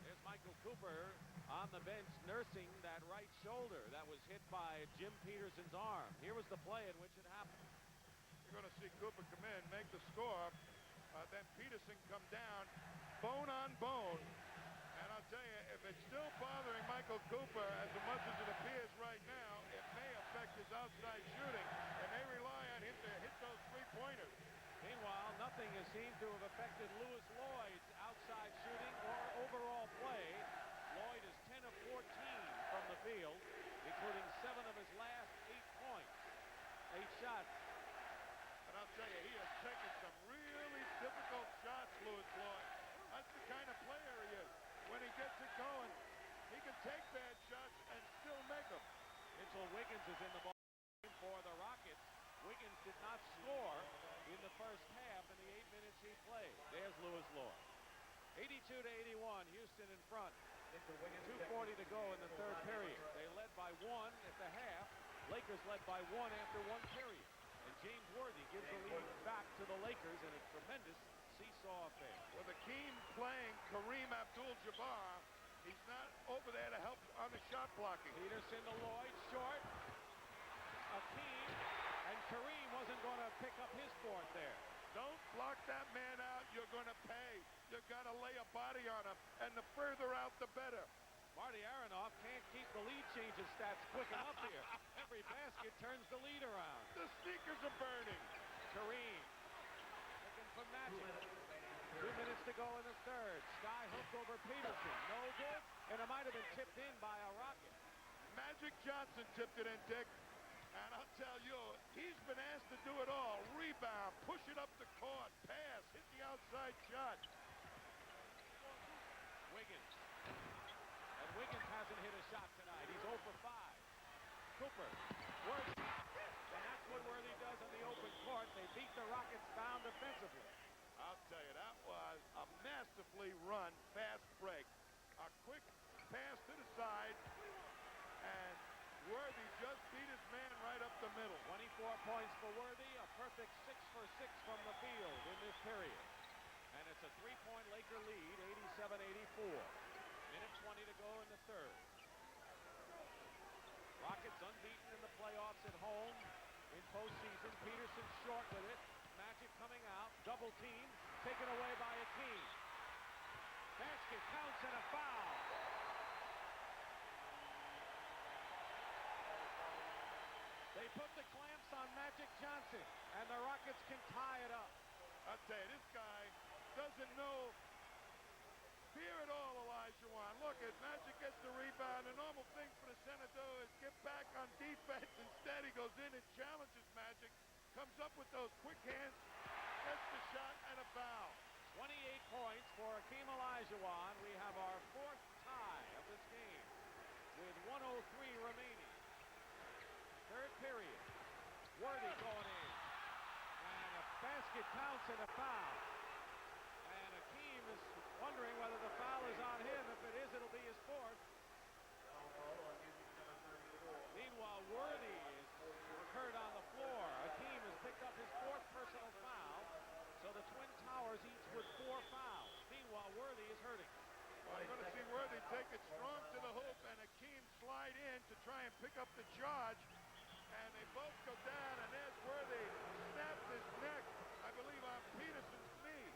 There's Michael Cooper on the bench nursing that right shoulder that was hit by Jim Peterson's arm. Here was the play in which it happened. You're going to see Cooper come in, make the score, then Peterson come down, bone on bone. And I'll tell you, if it's still bothering Michael Cooper as much as it appears right now, it may affect his outside shooting. They may rely on him to hit those three-pointers. Meanwhile, nothing has seemed to have affected Lewis Lloyd's outside shooting or overall play. Lloyd is 10 of 14 from the field, including 7 of his last 8 points. 8 shots. And I'll tell you, he has taken some really difficult shots, Lewis Lloyd. That's the kind of player he is. When he gets it going, he can take bad shots and still make them. Mitchell Wiggins is in the ball for the Rockets. Wiggins did not score in the first half in the 8 minutes he played. There's Lewis Lloyd. 82-81, Houston in front. 2:40 to go in the third period. They led by 1 at the half. Lakers led by 1 after 1 period. And James Worthy gives the lead back to the Lakers in a tremendous seesaw affair. With Hakeem playing Kareem Abdul-Jabbar, he's not over there to help on the shot blocking. Peterson to Lloyd, short. Hakeem, and Kareem wasn't going to pick up his fourth there. Don't block that man out. You're going to pay. You've got to lay a body on him, and the further out, the better. Marty Aronoff can't keep the lead changes stats quick enough here. Every basket turns the lead around. The sneakers are burning. Kareem looking for Magic. 2 minutes to go in the third. Sky hooked over Peterson. No good, and it might have been tipped in by a Rocket. Magic Johnson tipped it in, Dick. And I'll tell you, he's been asked to do it all. Rebound, push it up the court, pass, hit the outside shot. Wiggins. And Wiggins hasn't hit a shot tonight. He's 0 for 5. Cooper. Worthy. And that's what Worthy does in the open court. They beat the Rockets down defensively. I'll tell you, that was a masterfully run fast break. A quick pass to the side, and Worthy just beat his man right up the middle. 24 points for Worthy, a perfect 6 for 6 from the field in this period. And it's a 3-point Laker lead, 87-84. Minute 20 to go in the third. Rockets unbeaten in the playoffs at home in postseason. Peterson short with it. Magic coming out. Double team. Taken away by Hakeem. Basket counts and a foul. They put the clamps on Magic Johnson, and the Rockets can tie it up. I'll tell you, this guy doesn't know fear at all, Elijah Wan. Look, as Magic gets the rebound, the normal thing for the center to do is get back on defense. Instead, he goes in and challenges Magic, comes up with those quick hands, gets the shot, and a foul. 28 points for Hakeem Olajuwon. We have our 4th tie of this game with 1:03 remaining. Third period. Worthy going in. And a basket counts and a foul. And Hakeem is wondering whether the foul is on him. If it is, it'll be his 4th. Meanwhile, Worthy is hurt on the floor. Hakeem has picked up his 4th personal foul. So the Twins Powers each with 4 fouls. Meanwhile, Worthy is hurting. Well, you're going to see Worthy take it strong to the hoop, and Hakeem slide in to try and pick up the charge. And they both go down, and there's Worthy. Snaps his neck, I believe, on Peterson's knee.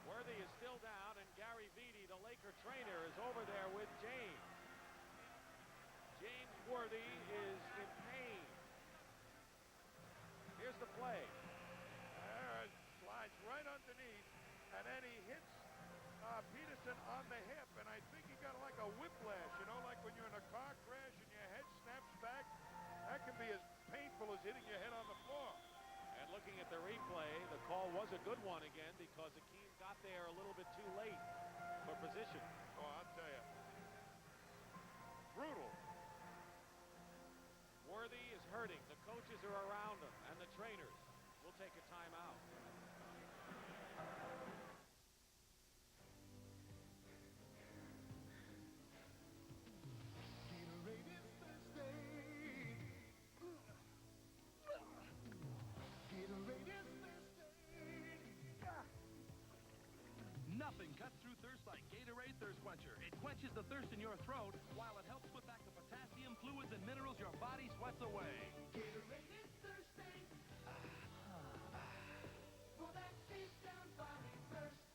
Worthy is still down, and Gary Vitti, the Laker trainer, is over there with James. James Worthy is in pain. Here's the play. Slides right underneath, and then he hits Peterson on the hip, and I think he got like a whiplash, you know, like when you're in a car crash and your head snaps back. That can be as painful as hitting your head on the floor. And looking at the replay, the call was a good one again because Hakeem got there a little bit too late for position. Oh, I'll tell you. Brutal. Worthy is hurting. The coaches are around him, and the trainers will take a timeout. Nothing cuts through thirst like Gatorade Thirst Quencher. It quenches the thirst in your throat while it helps put back the potassium, fluids, and minerals your body sweats away. Gatorade is thirsty. For that deep down body thirst.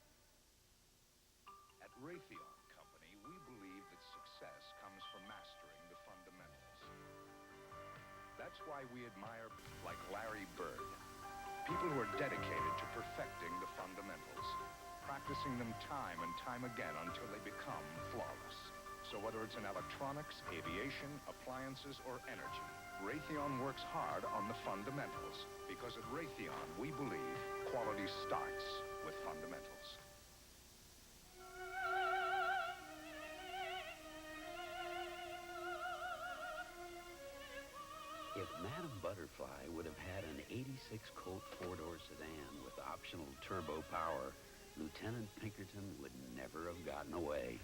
At Raytheon Company, we believe that success comes from mastering the fundamentals. That's why we admire like Larry Bird, people who are dedicated to perfecting the fundamentals, practicing them time and time again until they become flawless. So whether it's in electronics, aviation, appliances, or energy, Raytheon works hard on the fundamentals, because at Raytheon we believe quality starts with fundamentals. If Madam Butterfly would have had an 86-coat four-door sedan with optional turbo power, Lieutenant Pinkerton would never have gotten away.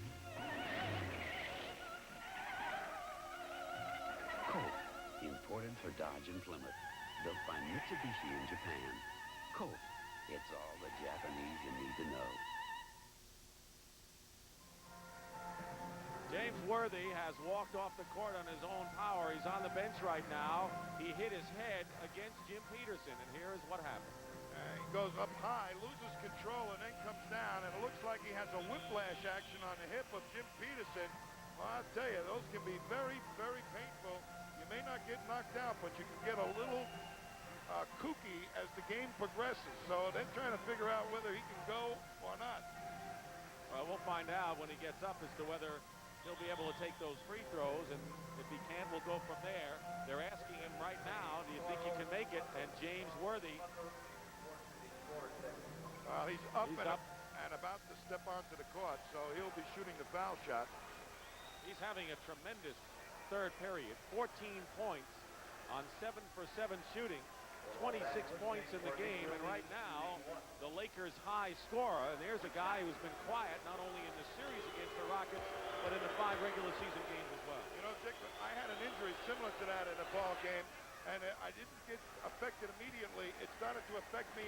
Colt, imported for Dodge and Plymouth, built by Mitsubishi in Japan. Colt, it's all the Japanese you need to know. James Worthy has walked off the court on his own power. He's on the bench right now. He hit his head against Jim Peterson, and here is what happened. He goes up high, loses control, and then comes down, and it looks like he has a whiplash action on the hip of Jim Peterson. Well, I'll tell you, those can be very, very painful. You may not get knocked out, but you can get a little kooky as the game progresses. So they're trying to figure out whether he can go or not. Well, we'll find out when he gets up as to whether he'll be able to take those free throws, and if he can, we'll go from there. They're asking him right now, do you think you can make it? And James Worthy, he's up and about to step onto the court, so he'll be shooting the foul shot. He's having a tremendous third period. 14 points on 7 for 7 shooting. 26 points in the game, and right now, the Lakers' high scorer, and there's a guy who's been quiet not only in the series against the Rockets, but in the 5 regular season games as well. You know, Dick, I had an injury similar to that in a ball game, and I didn't get affected immediately. It started to affect me.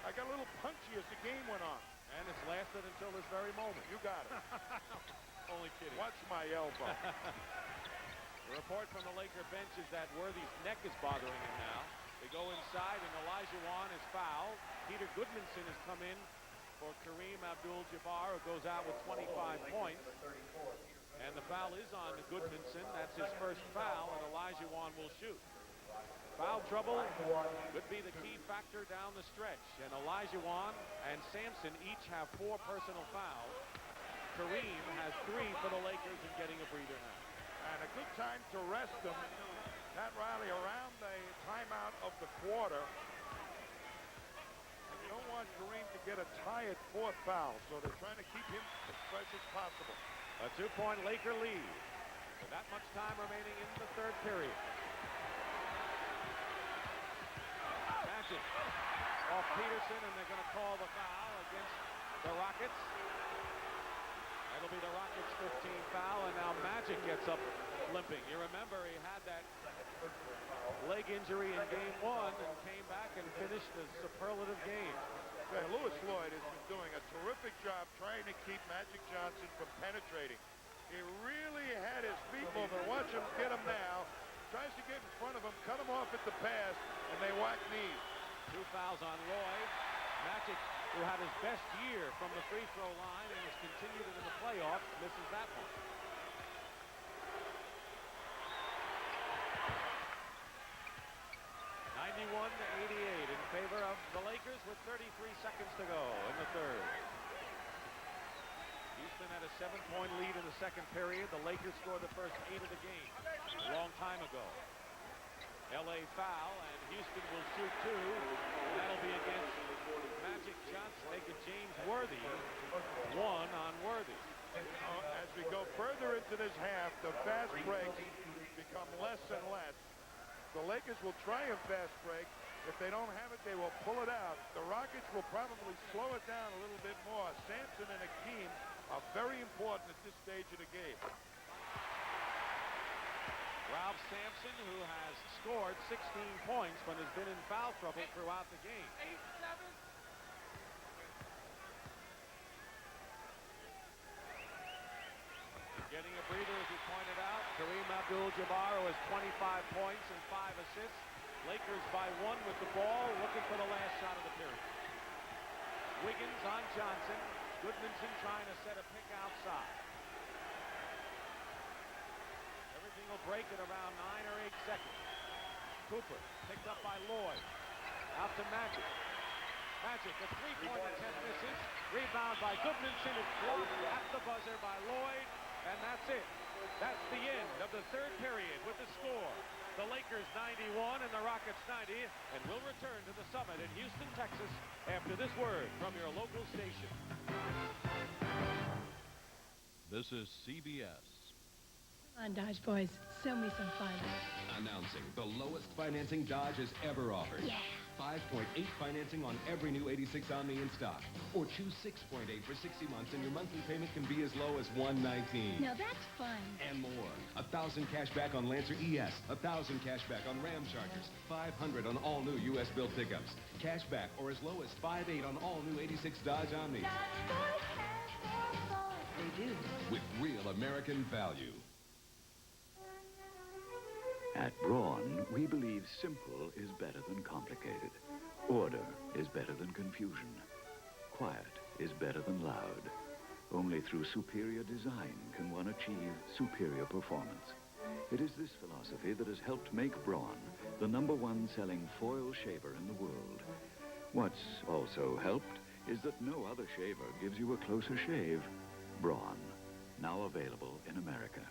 I got a little punchy as the game went on. And it's lasted until this very moment. You got it. Only kidding. Watch my elbow. The report from the Laker bench is that Worthy's neck is bothering him now. They go inside, and Elijah Wan is fouled. Peter Goodmanson has come in for Kareem Abdul-Jabbar, who goes out with 25 points. And the foul is on to Goodmanson. That's his first foul, and Elijah Wan will shoot. Foul trouble could be the key factor down the stretch. And Elijah Wan and Sampson each have 4 personal fouls. Kareem has 3 for the Lakers and getting a breather now. And a good time to rest them. Pat Riley around the timeout of the quarter. And you don't want Kareem to get a tired 4th foul, so they're trying to keep him as fresh as possible. A 2-point Laker lead. With that much time remaining in the third period. Magic off Peterson, and they're going to call the foul against the Rockets. That'll be the Rockets' 15th foul, and now Magic gets up limping. You remember he had that leg injury in game 1 and came back and finished a superlative game. Lewis Lloyd has been doing a terrific job trying to keep Magic Johnson from penetrating. He really had his feet moving. Watch him get him now. Tries to get in front of him, cut him off at the pass, and they whack knees. 2 fouls on Lloyd. Magic, who had his best year from the free throw line and has continued it in the playoffs, misses that one. '91-88 in favor of the Lakers with 33 seconds to go in the third. Houston had a 7-point lead in the second period. The Lakers scored the first 8 of the game a long time ago. L.A. foul, and Houston will shoot 2. And that'll be against Magic Johnson. Make it James Worthy. 1 on Worthy. As we go further into this half, the fast breaks become less and less. The Lakers will try and fast break. If they don't have it, they will pull it out. The Rockets will probably slow it down a little bit more. Sampson and Hakeem are very important at this stage of the game. Ralph Sampson, who has scored 16 points but has been in foul trouble throughout the game. 8-7. Getting a breather, as you pointed out. Kareem Abdul-Jabbar, who has 25 points and 5 assists. Lakers by 1 with the ball, looking for the last shot of the period. Wiggins on Johnson. Goodmanson trying to set a pick outside. Everything will break at around 9 or 8 seconds. Cooper picked up by Lloyd. Out to Magic. Magic, a three-point attempt misses. Rebound by Goodmanson. It's blocked at the buzzer by Lloyd. And that's it. That's the end of the third period with the score. The Lakers 91 and the Rockets 90. And we'll return to the Summit in Houston, Texas after this word from your local station. This is CBS. Come on, Dodge boys. Show me some fun. Announcing the lowest financing Dodge has ever offered. Yeah. 5.8 financing on every new 86 Omni in stock. Or choose 6.8 for 60 months and your monthly payment can be as low as $119. Now that's fun. And more. 1,000 cash back on Lancer ES. 1,000 cash back on Ram Chargers. 500 on all new U.S. built pickups. Cash back or as low as 5.8 on all new 86 Dodge Omnis. They do. With real American value. At Braun, we believe simple is better than complicated. Order is better than confusion. Quiet is better than loud. Only through superior design can one achieve superior performance. It is this philosophy that has helped make Braun the #1 selling foil shaver in the world. What's also helped is that no other shaver gives you a closer shave. Braun, now available in America.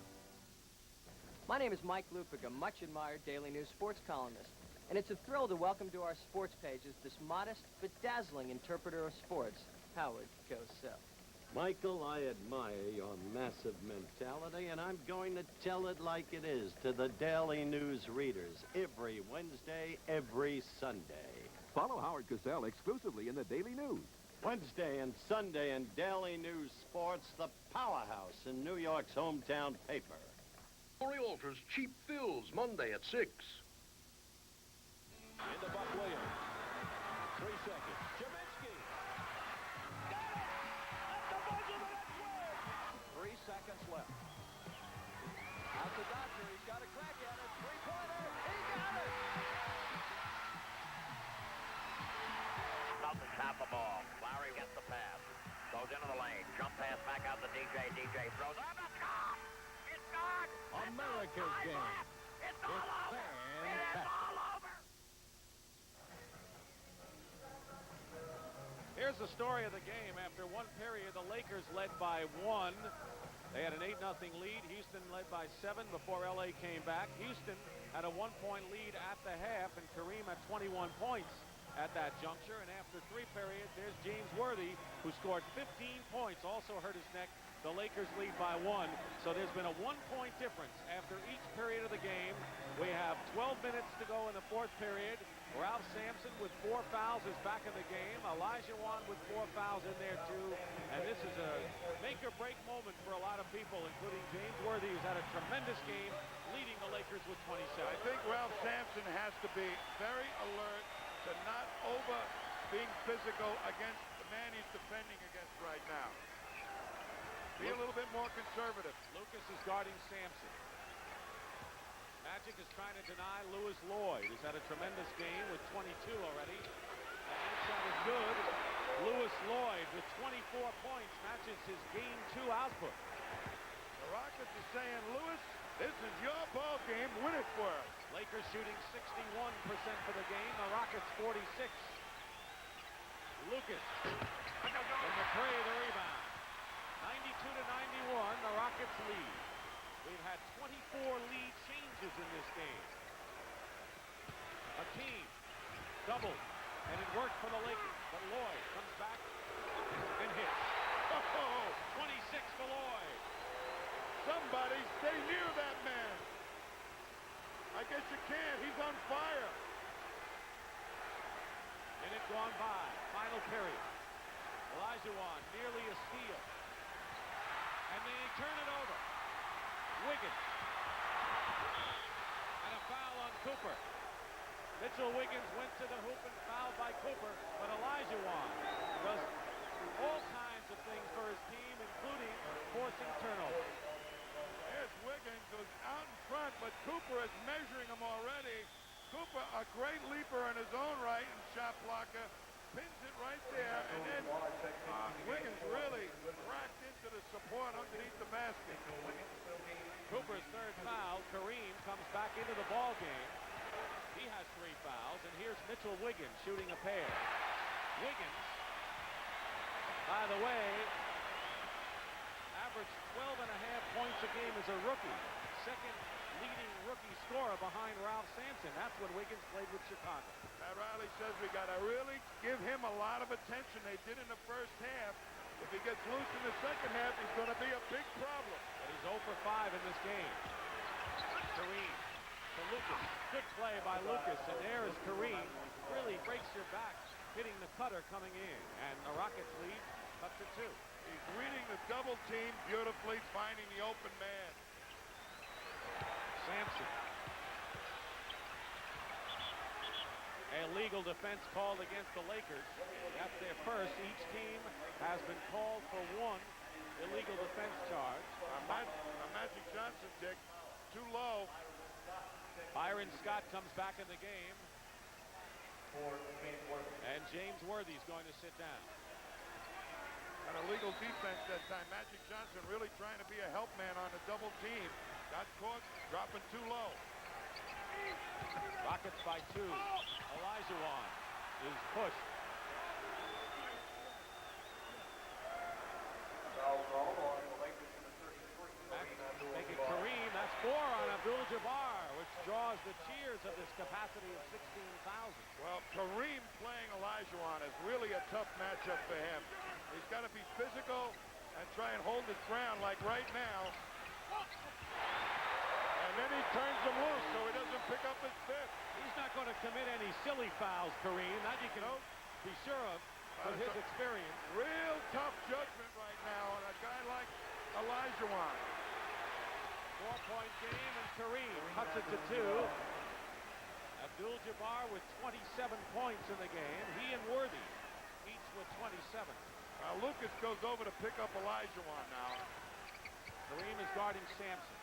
My name is Mike Lupick, a much-admired Daily News sports columnist, and it's a thrill to welcome to our sports pages this modest but dazzling interpreter of sports, Howard Cosell. Michael, I admire your massive mentality, and I'm going to tell it like it is to the Daily News readers every Wednesday, every Sunday. Follow Howard Cosell exclusively in the Daily News. Wednesday and Sunday in Daily News Sports, the powerhouse in New York's hometown paper. Realtors cheap fills Monday at 6. Into Buck Williams. 3 seconds. Jaminski. Got it! At the buzzer, and it's good! 3 seconds left. Out to Dodger. He's got a crack at it. Three-pointer. He got it! Nothing tap the ball. Larry gets the pass. Goes into the lane. Jump pass back out to DJ. DJ throws on the top. It's gone. America's game. It's all over. It is all over. Here's the story of the game. After one period, the Lakers led by 1. They had an 8-0 lead. Houston led by 7 before L.A. came back. Houston had a 1-point lead at the half, and Kareem had 21 points at that juncture. And after 3 periods, there's James Worthy, who scored 15 points, also hurt his neck. The Lakers lead by 1. So there's been a 1-point difference after each period of the game. We have 12 minutes to go in the 4th period. Ralph Sampson with 4 fouls is back in the game. Elijah Wan with 4 fouls in there too. And this is a make-or-break moment for a lot of people, including James Worthy, who's had a tremendous game, leading the Lakers with 27. I think Ralph Sampson has to be very alert to not being physical against the man he's defending against right now. Be a little bit more conservative. Lucas is guarding Sampson. Magic is trying to deny Lewis Lloyd, who's had a tremendous game with 22 already. And that shot is good. Lewis Lloyd with 24 points matches his Game 2 output. The Rockets are saying, Lewis, this is your ball game. Win it for us. Lakers shooting 61% for the game. The Rockets 46. Lucas. And McCray the rebound. 92-91, the Rockets lead. We've had 24 lead changes in this game. Hakeem double, and it worked for the Lakers. But Lloyd comes back and hits. Oh, 26 for Lloyd. Somebody stay near that man. I guess you can't. He's on fire. Minute gone by. Final period. Olajuwon nearly a steal. And they turn it over. Wiggins. And a foul on Cooper. Mitchell Wiggins went to the hoop and fouled by Cooper, but Olajuwon does all kinds of things for his team, including forcing turnovers. Here's Wiggins, who's out in front, but Cooper is measuring him already. Cooper, a great leaper in his own right and shot blocker, pins it right there, and then Wiggins really cracked into the support underneath the basket. Cooper's third foul. Kareem comes back into the ball game. He has 3 fouls, and here's Mitchell Wiggins shooting a pair. Wiggins, by the way, averaged 12.5 points a game as a rookie. Second leading rookie scorer behind Ralph Sampson. That's when Wiggins played with Chicago. Pat Riley says we got to really give him a lot of attention. They did in the first half. If he gets loose in the second half, he's going to be a big problem. But he's 0 for 5 in this game. Kareem to Lucas. Good play by Lucas, and there is Kareem. Really breaks your back, hitting the cutter coming in. And the Rockets lead up to 2. He's reading the double team beautifully, finding the open man. Sampson. A legal defense called against the Lakers. That's their first. Each team has been called for 1 illegal defense charge. Magic Johnson, Dick, too low. Byron Scott comes back in the game. And James Worthy's going to sit down. An illegal defense that time. Magic Johnson really trying to be a help man on the double team. Got caught dropping too low. Rockets by 2. Olajuwon is pushed. Making Kareem, that's 4 on Abdul-Jabbar, which draws the cheers of this capacity of 16,000. Well, Kareem playing Olajuwon is really a tough matchup for him. He's got to be physical and try and hold his ground like right now. And then he turns him loose so he doesn't pick up his fifth. He's not going to commit any silly fouls, Kareem. That you can be sure of with his experience. Real tough judgment right now on a guy like Olajuwon. 4-point game, and Kareem cuts it to 2. Abdul-Jabbar with 27 points in the game. He and Worthy each with 27. Lucas goes over to pick up Olajuwon now. Kareem is guarding Sampson.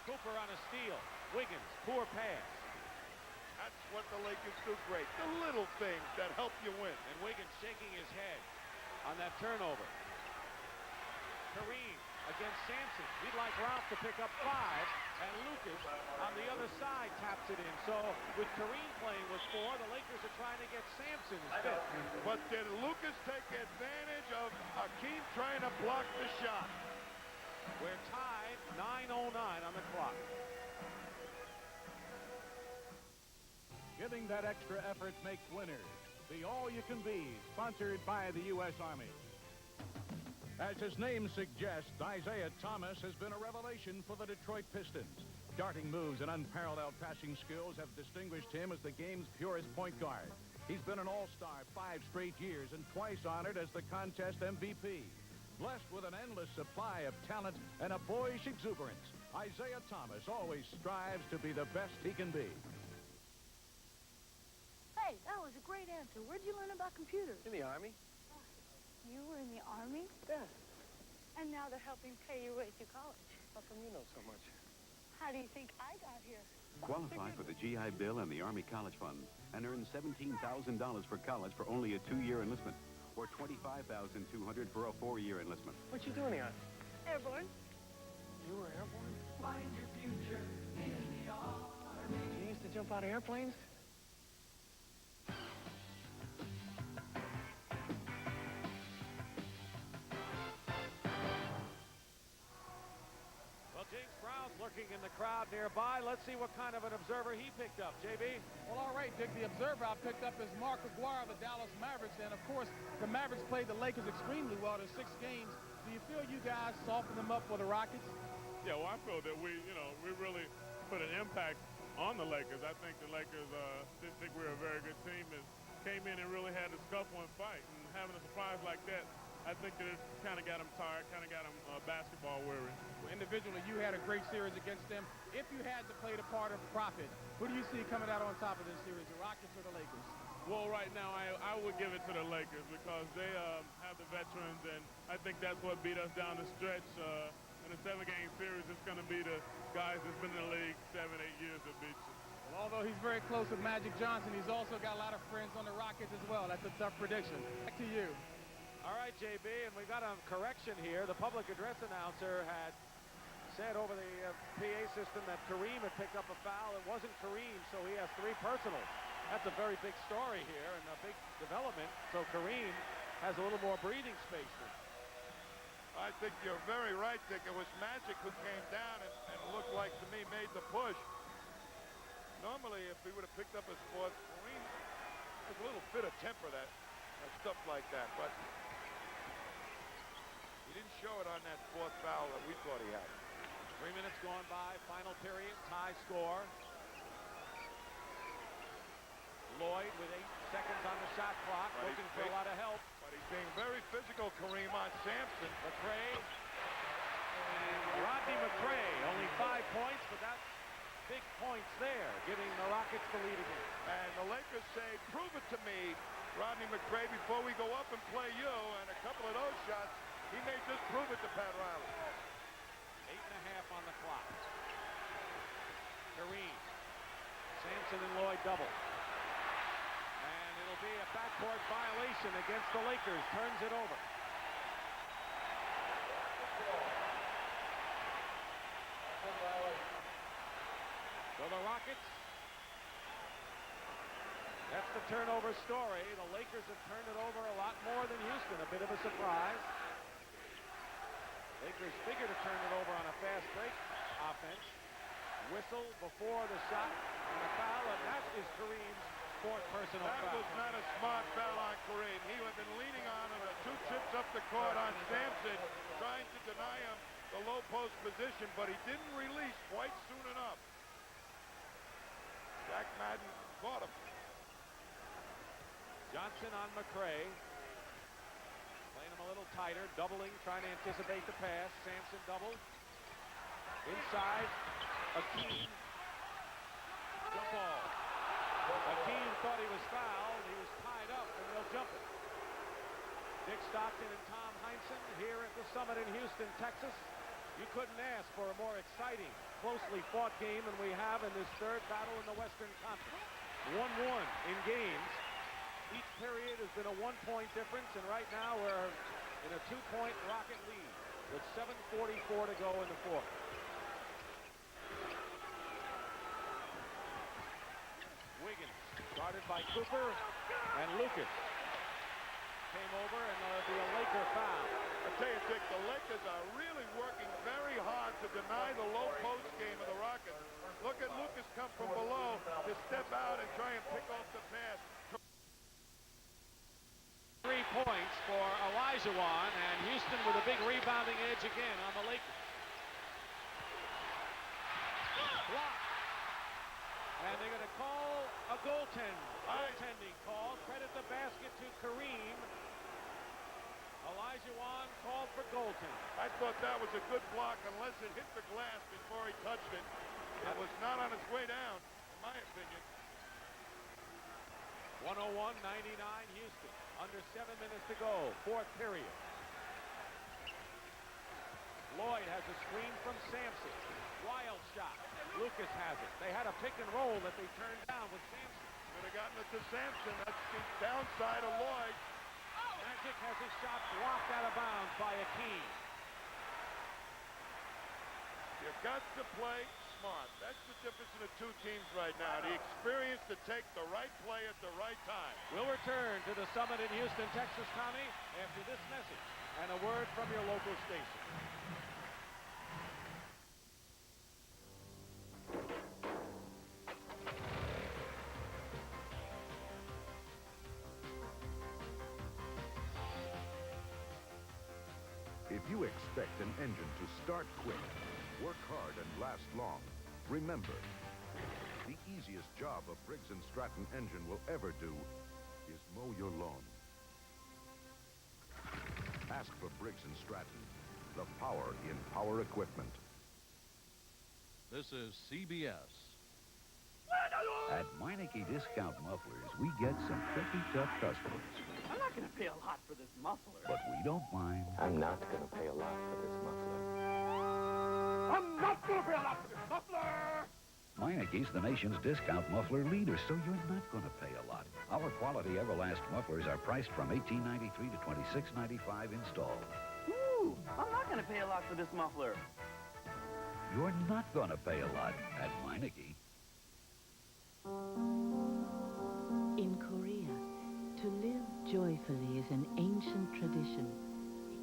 Cooper on a steal. Wiggins, poor pass. That's what the Lakers do great. The little things that help you win. And Wiggins shaking his head on that turnover. Kareem against Sampson. He'd like Ralph to pick up 5, and Lucas on the other side taps it in. So with Kareem playing with 4, the Lakers are trying to get Sampson's 5th. But did Lucas take advantage of Hakeem trying to block the shot? We're tied, 9:09 on the clock. Giving that extra effort makes winners. Be all you can be, sponsored by the U.S. Army. As his name suggests, Isaiah Thomas has been a revelation for the Detroit Pistons. Darting moves and unparalleled passing skills have distinguished him as the game's purest point guard. He's been an all-star 5 straight years and twice honored as the contest MVP. Blessed with an endless supply of talent and a boyish exuberance, Isaiah Thomas always strives to be the best he can be. Hey, Hey, that was a great answer. Where'd you learn about computers? In the Army? You were in the Army? Yeah. And now they're helping pay your way through college. How come you know so much? How do you think I got here? Qualify for the GI Bill and the Army College Fund and earn $17,000 for college for only a 2-year enlistment or $25,200 for a 4-year enlistment. What you doing here? Airborne. You were airborne? Find your future in the Army. You used to jump out of airplanes? Well, James Brown's lurking in the crowd nearby. Let's see what kind of an observer he picked up. JB? Well, all right, Dick. The observer I picked up is Mark Aguirre of the Dallas Mavericks. And, of course, the Mavericks played the Lakers extremely well in 6 games. Do you feel you guys softened them up for the Rockets? Yeah, well, I feel that we really put an impact on the Lakers. I think the Lakers didn't think we were a very good team and came in and really had to scuffle and fight. And having a surprise like that, I think that it kind of got them tired, kind of got them basketball weary. Well, individually, you had a great series against them. If you had to play the part of prophet, who do you see coming out on top of this series, the Rockets or the Lakers? Well, right now, I would give it to the Lakers because they have the veterans, and I think that's what beat us down the stretch. In a 7-game series, it's going to be the guys that's been in the league 7, 8 years that beat you. Well, although he's very close with Magic Johnson, he's also got a lot of friends on the Rockets as well. That's a tough prediction. Back to you. All right, JB, and we got a correction here. The public address announcer had said over the PA system that Kareem had picked up a foul. It wasn't Kareem, so he has 3 personals. That's a very big story here and a big development. So Kareem has a little more breathing space now. I think you're very right, Dick. It was Magic who came down and looked like, to me, made the push. Normally, if he would have picked up his 4th, Kareem has a little fit of temper, that stuff like that. But he didn't show it on that 4th foul that we thought he had. 3 minutes gone by, final period, tie score. Lloyd with 8 seconds on the shot clock, looking for a lot of help. But he's being very physical, Kareem, on Sampson. McRae. Rodney McRae, only 5 points, but that's big points there, giving the Rockets the lead again. And the Lakers say, prove it to me, Rodney McRae, before we go up and play you. And a couple of those shots, he may just prove it to Pat Riley. 8.5 on the clock. Kareem. Sampson and Lloyd double. And it'll be a backcourt violation against the Lakers. Turns it over. So the Rockets, that's the turnover story. The Lakers have turned it over a lot more than Houston. A bit of a surprise. Lakers figure to turn it over on a fast break offense. Whistle before the shot and a foul, and that is Kareem's 4th personal foul. That was not a smart foul on Kareem. He had been leaning on him, 2 chips up the court on Sampson, trying to deny him the low post position, but he didn't release quite soon enough. Jack Madden caught him. Johnson on McRae. Playing him a little tighter, doubling, trying to anticipate the pass. Sampson double. Inside, Hakeem. Jump ball. Hakeem thought he was fouled. He was tied up, and they'll jump it. Dick Stockton and Tom Heinsohn here at the Summit in Houston, Texas. You couldn't ask for a more exciting, closely fought game than we have in this 3rd battle in the Western Conference. 1-1 in games. Each period has been a 1-point difference, and right now we're in a 2-point Rocket lead with 7:44 to go in the 4th. Wiggins, guarded by Cooper, and Lucas came over, and there'll be a Laker foul. I tell you, Dick, the Lakers are really working very hard to deny the low post game of the Rockets. Look at Lucas come from below to step out and try and pick off the pass. 3 points for Olajuwon, and Houston with a big rebounding edge again on the Lakers. Block. And they're going to call a goaltending call. Credit the basket to Kareem. Olajuwon called for goaltending. I thought that was a good block unless it hit the glass before he touched it. It was not on its way down, in my opinion. 101-99 Houston. Under 7 minutes to go. Fourth period. Lloyd has a screen from Sampson. Wild shot. Lucas has it. They had a pick and roll that they turned down with Sampson. Could have gotten it to Sampson. That's the downside of Lloyd. Magic has his shot blocked out of bounds by Hakeem. You've got to play smart. That's the difference in the two teams right now. The experience to take the right play at the right time. We'll return to the Summit in Houston, Texas, Tommy, after this message and a word from your local station. If you expect an engine to start quick, work hard, and last long, remember, the easiest job a Briggs & Stratton engine will ever do is mow your lawn. Ask for Briggs & Stratton, the power in power equipment. This is CBS. At Meineke Discount Mufflers, we get some pretty tough customers. I'm not going to pay a lot for this muffler. But we don't mind. I'm not going to pay a lot for this muffler. I'm not going to pay a lot for this muffler! Meineke's the nation's discount muffler leader, so you're not going to pay a lot. Our quality Everlast mufflers are priced from $18.93 to $26.95 installed. Ooh, I'm not going to pay a lot for this muffler. You're not going to pay a lot at Meineke. In Korea, to live joyfully is an ancient tradition.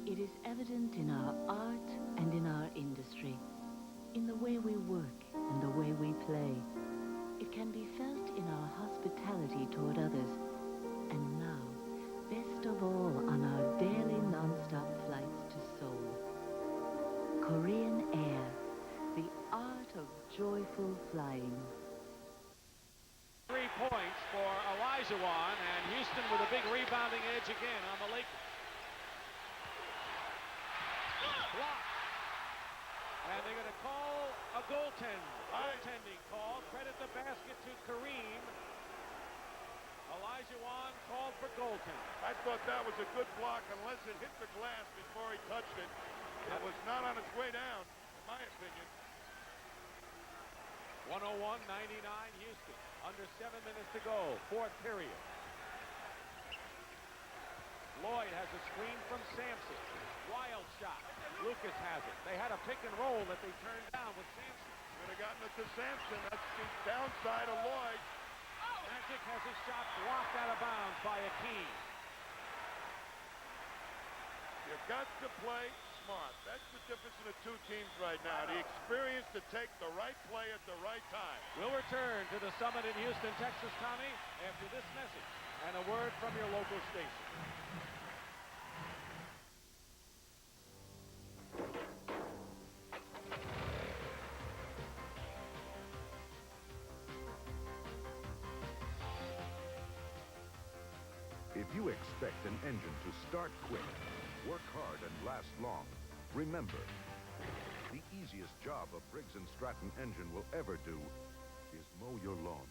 It is evident in our art and in our industry, in the way we work and the way we play. It can be felt in our hospitality toward others, and now, best of all, on our daily non-stop flights to Seoul. Korean Air, the art of joyful flying. 3 points for Olajuwon, and Houston with a big rebounding edge again on the Lakers. Blocked. And they're going to call a goaltending call. Credit the basket to Kareem. Olajuwon called for goaltending. I thought that was a good block unless it hit the glass before he touched it. It was not on its way down, in my opinion. 101-99 Houston. Under 7 minutes to go. Fourth period. Lloyd has a screen from Sampson. Wild shot. Lucas has it. They had a pick and roll that they turned down with Sampson. Could have gotten it to Sampson. That's the downside of Lloyd. Magic has his shot blocked out of bounds by Hakeem. You've got to play smart. That's the difference in the two teams right now. The experience to take the right play at the right time. We'll return to the Summit in Houston, Texas, Tommy, after this message and a word from your local station. If you expect an engine to start quick, work hard, and last long, remember, the easiest job a Briggs & Stratton engine will ever do is mow your lawn.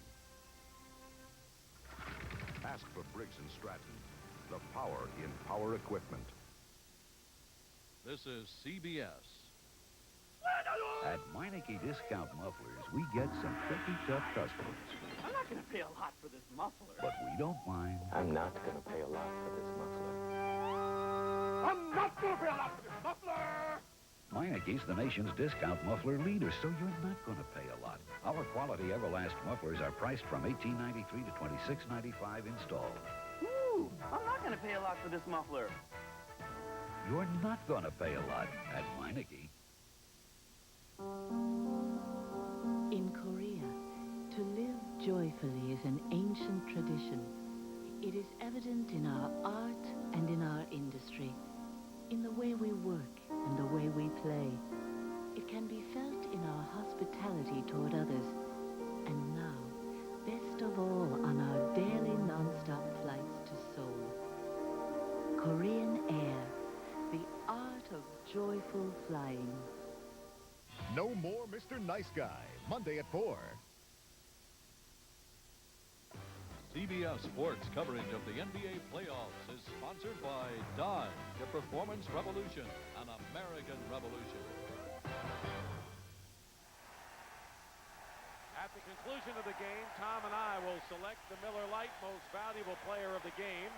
Ask for Briggs & Stratton, the power in power equipment. This is CBS. At Meineke Discount Mufflers, we get some pretty tough customers. I'm not going to pay a lot for this muffler. But we don't mind. I'm not going to pay a lot for this muffler. I'm not going to pay a lot for this muffler! Meineke's the nation's discount muffler leader, so you're not going to pay a lot. Our quality Everlast mufflers are priced from $18.93 to $26.95 installed. Ooh, I'm not going to pay a lot for this muffler. You're not going to pay a lot at Meineke. In Korea, to live joyfully is an ancient tradition. It is evident in our art and in our industry, in the way we work and the way we play. It can be felt in our hospitality toward others, and now, best of all, on our daily non-stop flights to Seoul. Korean Air, the art of joyful flying. No more Mr. Nice Guy, Monday at 4. CBS Sports coverage of the NBA playoffs is sponsored by Dodge, the Performance Revolution, an American revolution. At the conclusion of the game, Tom and I will select the Miller Lite Most Valuable Player of the game.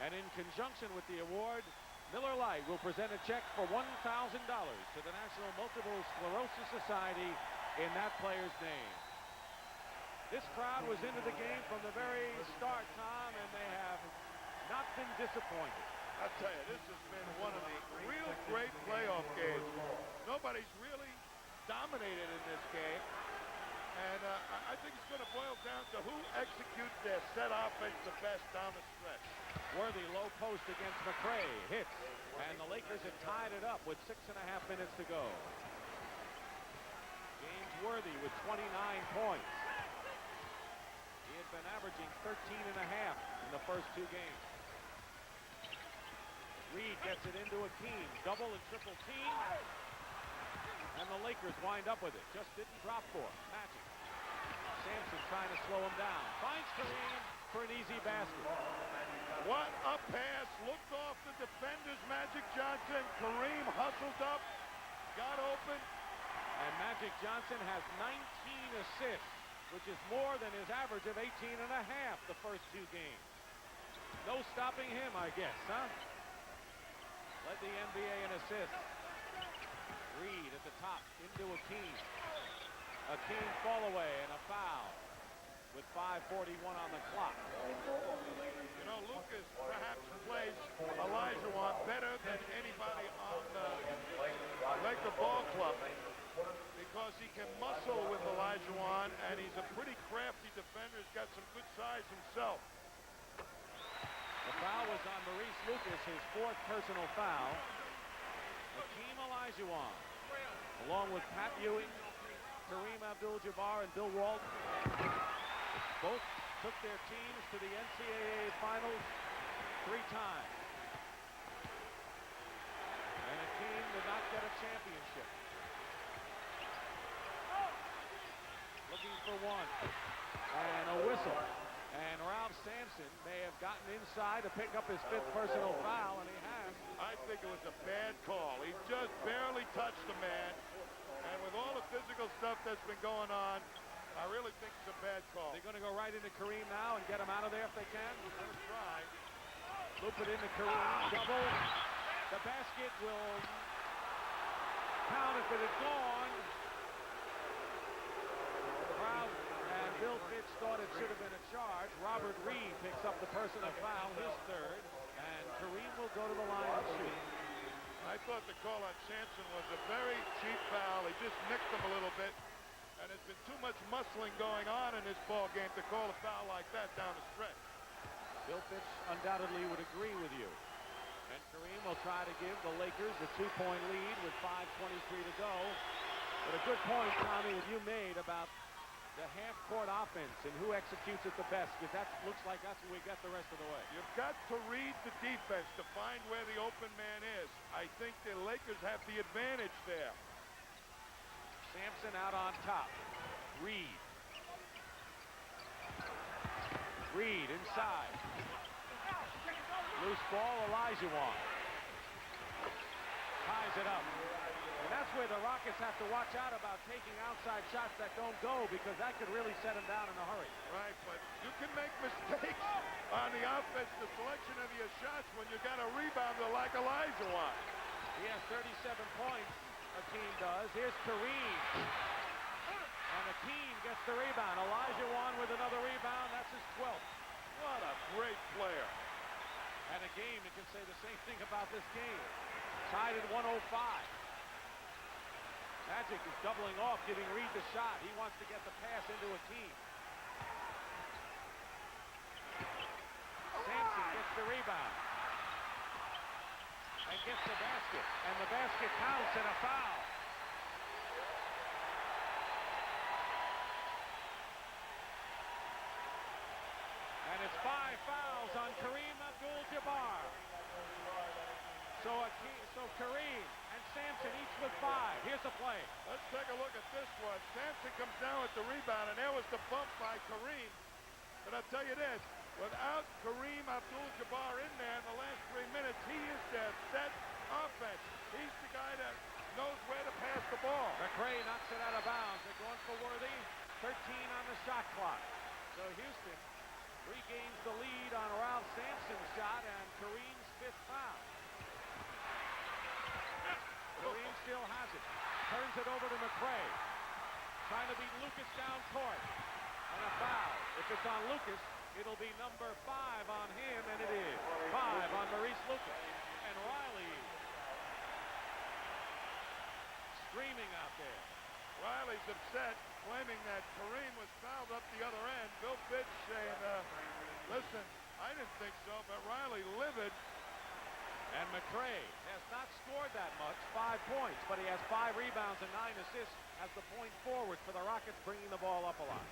And in conjunction with the award, Miller Lite will present a check for $1,000 to the National Multiple Sclerosis Society in that player's name. This crowd was into the game from the very start, Tom, and they have not been disappointed. I'll tell you, this has been one of the real great playoff games. Nobody's really dominated in this game. And I think it's going to boil down to who executes their set offense the best down the stretch. Worthy low post against McRae, hits, and the Lakers have tied it up with 6.5 minutes to go. James Worthy with 29 points. He had been averaging 13.5 in the first 2 games. Reed gets it into Hakeem, double and triple team. And the Lakers wind up with it. Just didn't drop for him. Magic. Sampson trying to slow him down. Finds Kareem for an easy basket. What a pass. Looked off the defenders, Magic Johnson. Kareem hustled up, got open. And Magic Johnson has 19 assists, which is more than his average of 18.5 the first 2 games. No stopping him, I guess, huh? Led the NBA in assists. Reed at the top, into Hakeem. Hakeem fall away and a foul with 5:41 on the clock. You know, Lucas perhaps plays Olajuwon better than anybody on the Laker ball club because he can muscle with Olajuwon, and he's a pretty crafty defender. He's got some good size himself. The foul was on Maurice Lucas, his 4th personal foul. Hakeem Olajuwon, along with Pat Ewing, Kareem Abdul-Jabbar, and Bill Walton, both took their teams to the NCAA Finals 3 times. And Hakeem did not get a championship. Looking for one. And a whistle. And Ralph Sampson may have gotten inside to pick up his 5th personal foul, and he has. I think it was a bad call. He just barely touched the man. And with all the physical stuff that's been going on, I really think it's a bad call. They're going to go right into Kareem now and get him out of there if they can. We're going to try. Loop it into Kareem. Double. The basket will count if it had gone. Crowd and Bill Fitch thought it should have been a charge. Robert Reed picks up the personal foul, his 3rd. And Kareem will go to the line and shoot. I thought the call on Sampson was a very cheap foul. He just nicked him a little bit. And there's been too much muscling going on in this ball game to call a foul like that down the stretch. Bill Fitch undoubtedly would agree with you. And Kareem will try to give the Lakers a 2-point lead with 5:23 to go. But a good point, Tommy, that you made about the half-court offense and who executes it the best, because that looks like that's where we got the rest of the way. You've got to read the defense to find where the open man is. I think the Lakers have the advantage there. Sampson out on top. Reed. Reed inside. Loose ball, Olajuwon. Ties it up. And that's where the Rockets have to watch out about taking outside shots that don't go, because that could really set them down in a hurry. Right, but you can make mistakes on the offense, the selection of your shots, when you got a rebounder like Olajuwon. He has 37 points, Hakeem does. Here's Kareem. And Hakeem gets the rebound. Olajuwon with another rebound. That's his 12th. What a great player. And a game that can say the same thing about this game. Tied at 105. Magic is doubling off, giving Reed the shot. He wants to get the pass into Hakeem. Sampson gets the rebound. And gets the basket. And the basket counts and a foul. And it's 5 fouls on Kareem Abdul-Jabbar. So Kareem and Sampson each with 5. Here's the play. Let's take a look at this one. Sampson comes down with the rebound, and there was the bump by Kareem. But I'll tell you this, without Kareem Abdul-Jabbar in there in the last 3 minutes, he is their set offense. He's the guy that knows where to pass the ball. McRae knocks it out of bounds. They're going for Worthy. 13 on the shot clock. So Houston regains the lead on Ralph Sampson's shot and Kareem's 5th foul. Kareem still has it. Turns it over to McRae. Trying to beat Lucas down court. And a foul. If it's on Lucas, it'll be number 5 on him, and it is. 5 on Maurice Lucas. And Riley screaming out there. Riley's upset, claiming that Kareem was fouled up the other end. Bill Fitch saying, listen, I didn't think so, but Riley livid. And McRae has not scored that much, 5 points, but he has 5 rebounds and 9 assists as the point forward for the Rockets, bringing the ball up a lot.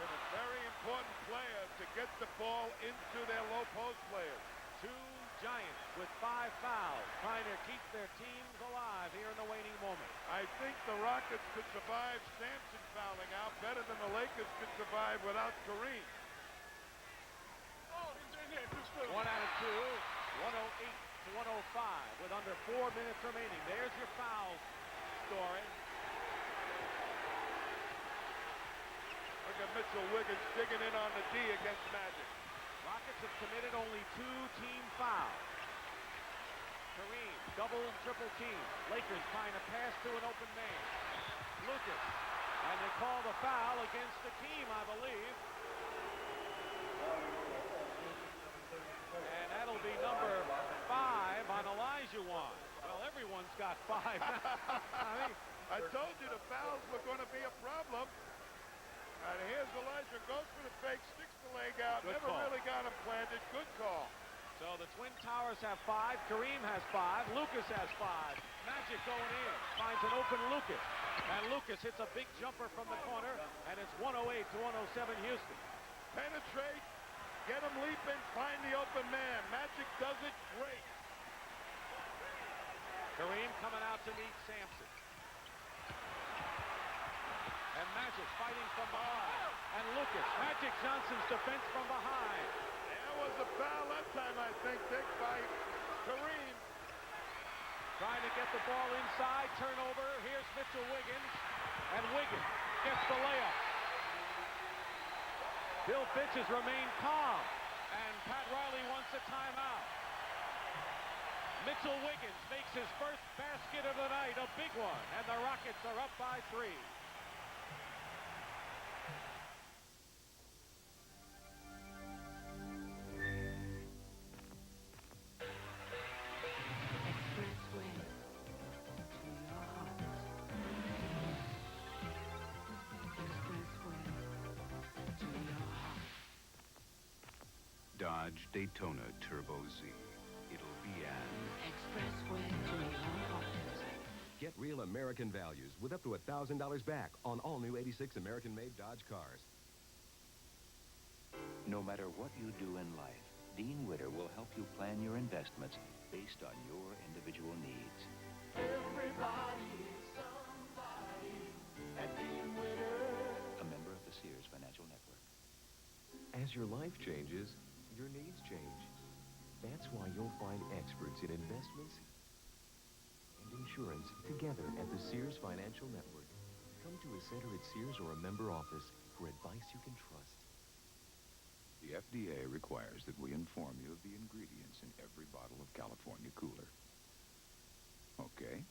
Been a very important player to get the ball into their low post players. 2 Giants with 5 fouls, trying to keep their teams alive here in the waning moment. I think the Rockets could survive Sampson fouling out better than the Lakers could survive without Kareem. 1 out of 2, 108 to 105 with under 4 minutes remaining. There's your foul story. Look at Mitchell Wiggins digging in on the D against Magic. Rockets have committed only 2 team fouls. Kareem, double, triple team. Lakers trying to pass to an open man. Lucas. And they call the foul against Hakeem, I believe. And that'll be number 5 on Olajuwon. Well, everyone's got 5 now. I told you the fouls were going to be a problem. And here's Elijah, goes for the fake, sticks the leg out, Good never call. really got him planted. Good call. So the Twin Towers have 5, Kareem has 5, Lucas has 5. Magic going in, finds an open Lucas. And Lucas hits a big jumper from the corner, and it's 108 to 107 Houston. Penetrate, get him leaping, find the open man. Magic does it great. Kareem coming out to meet Sampson. And Magic fighting from behind. And Lucas, Magic Johnson's defense from behind. There was a foul that time, I think, Dick, by Kareem. Trying to get the ball inside, turnover. Here's Mitchell Wiggins. And Wiggins gets the layup. Bill Fitch has remained calm. And Pat Riley wants a timeout. Mitchell Wiggins makes his first basket of the night, a big one. And the Rockets are up by 3. Dodge Daytona Turbo Z. It'll be an expressway to your heart. Get real American values with up to $1,000 back on all new 86 American-made Dodge cars. No matter what you do in life, Dean Witter will help you plan your investments based on your individual needs. Everybody is somebody at Dean Witter. A member of the Sears Financial Network. As your life changes, your needs change. That's why you'll find experts in investments and insurance together at the Sears Financial Network. Come to a center at Sears or a member office for advice you can trust. The FDA requires that we inform you of the ingredients in every bottle of California Cooler. Okay?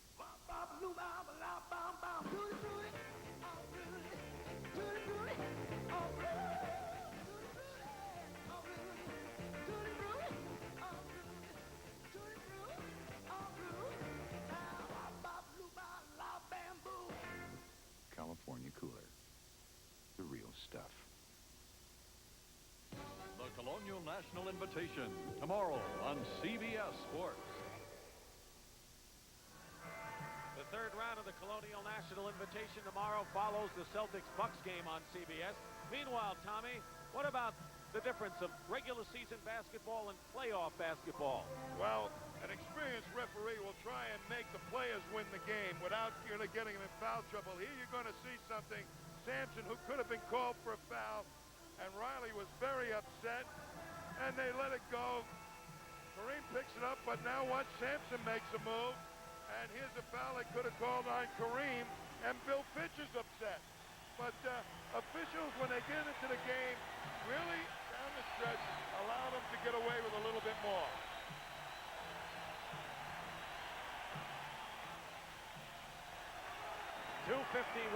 California Cooler. The real stuff. The Colonial National Invitation, tomorrow on CBS Sports. The third round of the Colonial National Invitation tomorrow follows the Celtics-Bucks game on CBS. Meanwhile, Tommy, what about the difference of regular season basketball and playoff basketball? Well, an experienced referee will try and make the players win the game without really getting them in foul trouble. Here you're going to see something. Sampson, who could have been called for a foul, and Riley was very upset, and they let it go. Kareem picks it up, but now watch Sampson makes a move, and here's a foul they could have called on Kareem, and Bill Fitch is upset. But officials, when they get into the game, really, down the stretch, allow them to get away with a little bit more. .251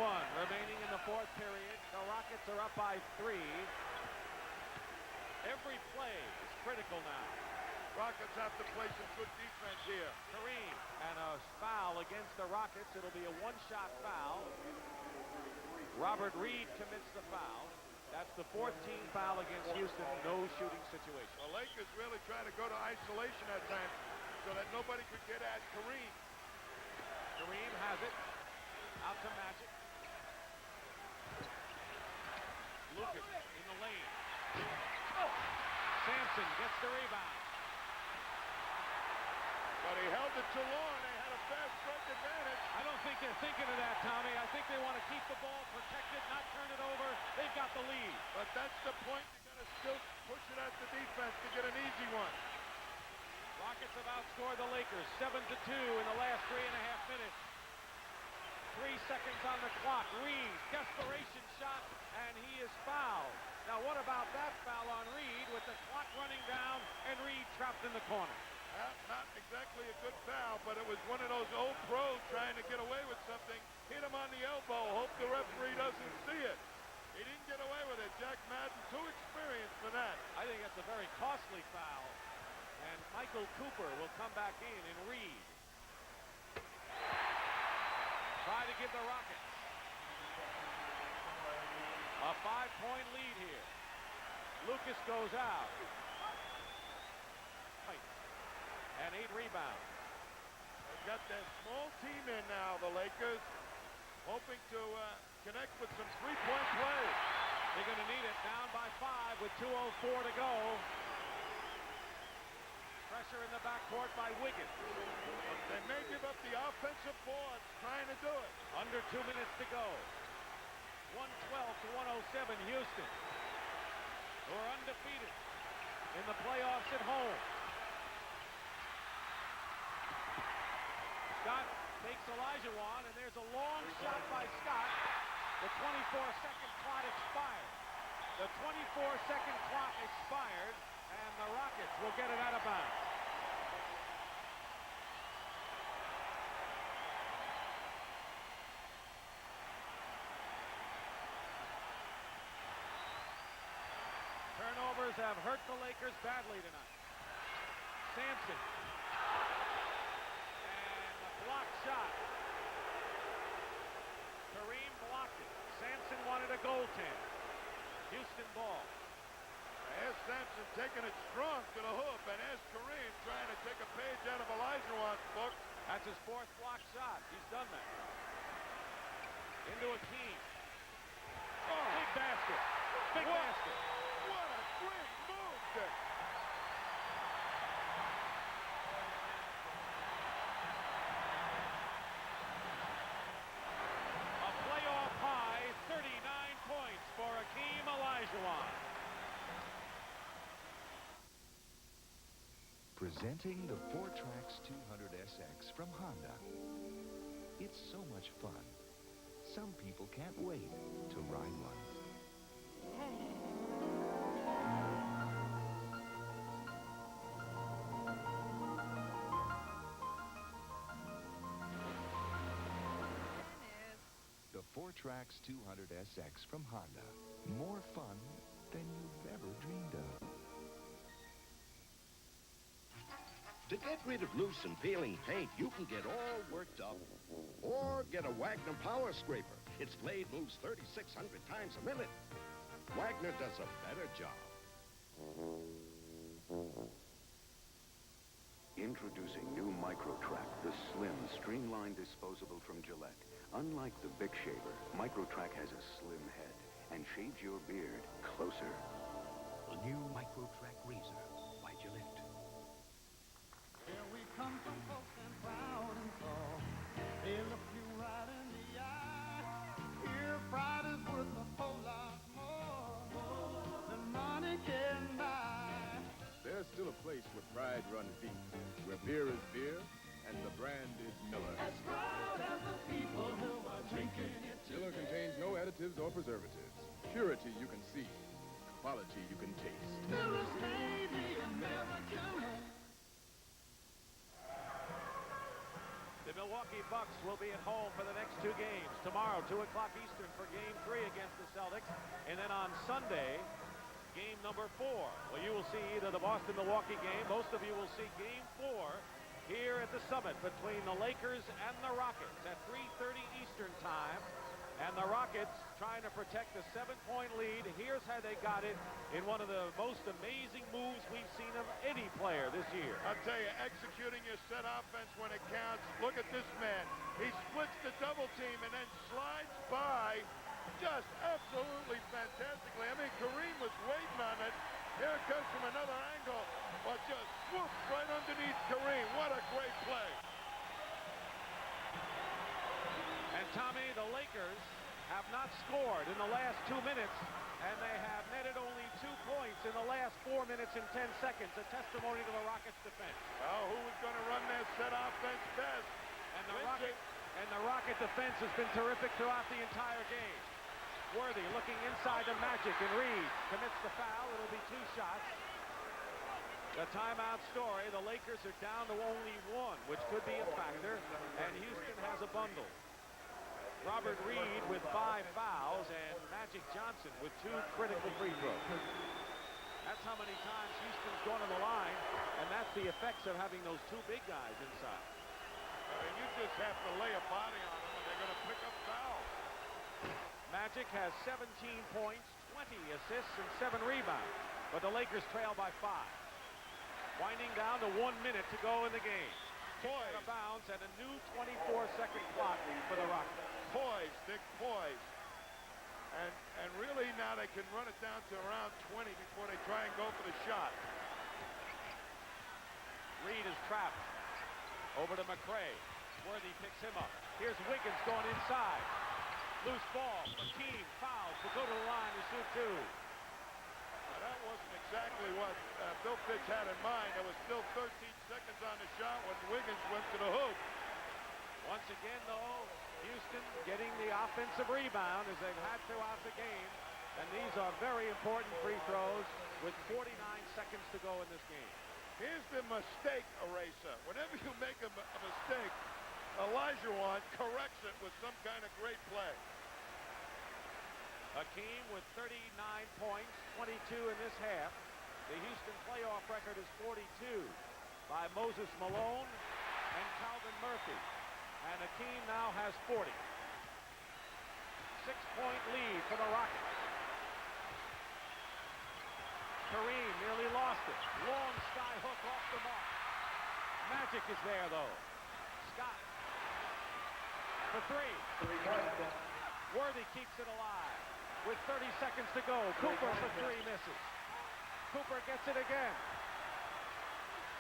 remaining in the fourth period. The Rockets are up by 3. Every play is critical now. Rockets have to play some good defense here. Kareem, and a foul against the Rockets. It'll be a one-shot foul. Robert Reed commits the foul. That's the 14th foul against Houston. No shooting situation. The Lakers really try to go to isolation at times so that nobody could get at Kareem. Kareem has it. Out to Magic. Lucas in the lane. Sampson gets the rebound. But he held it too long. They had a fast break advantage. I don't think they're thinking of that, Tommy. I think they want to keep the ball protected, not turn it over. They've got the lead. But that's the point. You got to still push it at the defense to get an easy one. Rockets have outscored the Lakers 7-2 in the last 3.5 minutes. 3 seconds on the clock. Reed, desperation shot, and he is fouled. Now, what about that foul on Reed with the clock running down and Reed trapped in the corner? Not exactly a good foul, but it was one of those old pros trying to get away with something. Hit him on the elbow. Hope the referee doesn't see it. He didn't get away with it. Jack Madden, too experienced for that. I think that's a very costly foul. And Michael Cooper will come back in and Reed. Try to give the Rockets a 5-point lead here. Lucas goes out. And 8 rebounds. They've got their small team in now, the Lakers, hoping to connect with some three-point play. They're going to need it. Down by 5 with 2:04 to go. Pressure in the backcourt by Wiggins. They may give up the offensive board trying to do it. Under 2 minutes to go. 112-107 Houston, who are undefeated in the playoffs at home. Scott takes Olajuwon, and there's a long shot by Scott. The 24-second clock expired. The 24-second clock expired, and the Rockets will get it out of bounds. Turnovers have hurt the Lakers badly tonight. Sampson. And a block shot. Kareem blocked it. Sampson wanted a goaltend. Houston ball. There's Sampson taking it strong to the hoop, and there's Kareem trying to take a page out of Olajuwon's book. That's his 4th block shot. He's done that. Into Hakeem. Oh, big basket. Big basket. What a great move, Dick. A playoff high 39 points for Hakeem Olajuwon. Presenting the 4Trax 200SX from Honda. It's so much fun. Some people can't wait to ride one. The 4Trax 200SX from Honda. More fun than you've ever dreamed of. To get rid of loose and peeling paint, you can get all worked up. Or get a Wagner Power Scraper. Its blade moves 3,600 times a minute. Wagner does a better job. Introducing new MicroTrack, the slim, streamlined disposable from Gillette. Unlike the Bic shaver, MicroTrack has a slim head and shaves your beard closer. The new MicroTrack razor by Gillette. Here we come from folks and proud and tall. They look you right in the eye. Here pride is worth a whole lot more. Beer is beer, and the brand is Miller. As proud as the people who are drinking it. Miller contains no additives or preservatives. Purity you can see. Quality you can taste. Miller's made the American way. The Milwaukee Bucks will be at home for the next 2 games. Tomorrow, 2 o'clock Eastern for Game 3 against the Celtics. And then on Sunday, game number 4. Well, you will see either the Boston-Milwaukee game. Most of you will see Game 4 here at the Summit between the Lakers and the Rockets at 3:30 Eastern time. And the Rockets trying to protect a 7-point lead. Here's how they got it in one of the most amazing moves we've seen of any player this year. I'll tell you, executing your set offense when it counts. Look at this man. He splits the double team and then slides by just absolutely fantastically. I mean, Kareem was waiting on it. Here it comes from another angle, but just swoops right underneath Kareem. What a great play. And Tommy, the Lakers have not scored in the last 2 minutes, and they have netted only 2 points in the last 4 minutes and 10 seconds, a testimony to the Rockets' defense. Well, who was going to run their set offense best? And the Rocket defense has been terrific throughout the entire game. Worthy looking inside the Magic, and Reed commits the foul. It'll be 2 shots. The timeout story, the Lakers are down to only 1, which could be a factor, and Houston has a bundle. Robert Reed with 5 fouls, and Magic Johnson with 2 critical free throws. That's how many times Houston's gone to the line, and that's the effects of having those 2 big guys inside. You just have to lay a body on them, and they're going to pick up fouls. Magic has 17 points, 20 assists, and 7 rebounds, but the Lakers trail by 5. Winding down to 1 minute to go in the game. Out of bounds and a new 24-second clock for the Rockets. Poised, Dick, poised. And really now they can run it down to around 20 before they try and go for the shot. Reed is trapped. Over to McRae. Worthy picks him up. Here's Wiggins going inside. Loose ball. Hakeem fouls to go to the line to shoot 2. Now, that wasn't exactly what Bill Fitch had in mind. There was still 13 seconds on the shot when Wiggins went to the hoop. Once again, though, Houston getting the offensive rebound as they've had throughout the game. And these are very important free throws with 49 seconds to go in this game. Here's the mistake eraser. Whenever you make a mistake, Olajuwon corrects it with some kind of great play. Hakeem with 39 points, 22 in this half. The Houston playoff record is 42 by Moses Malone and Calvin Murphy. And Hakeem now has 40. 6-point lead for the Rockets. Kareem nearly lost it. Long sky hook off the mark. Magic is there, though. Scott for 3. Worthy keeps it alive with 30 seconds to go. Cooper for 3 misses. Cooper gets it again.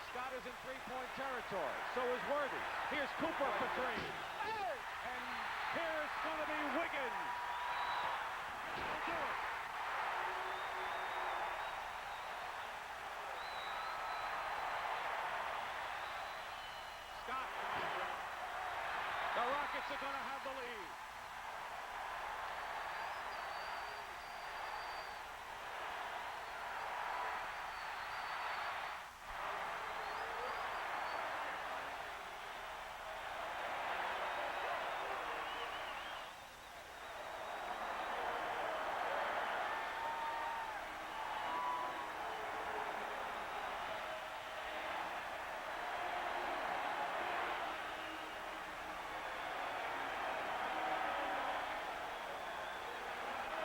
Scott is in 3-point territory. So is Worthy. Here's Cooper for 3. And here's going to be Wiggins. They'll do it. Scott. The Rockets are going to have the lead.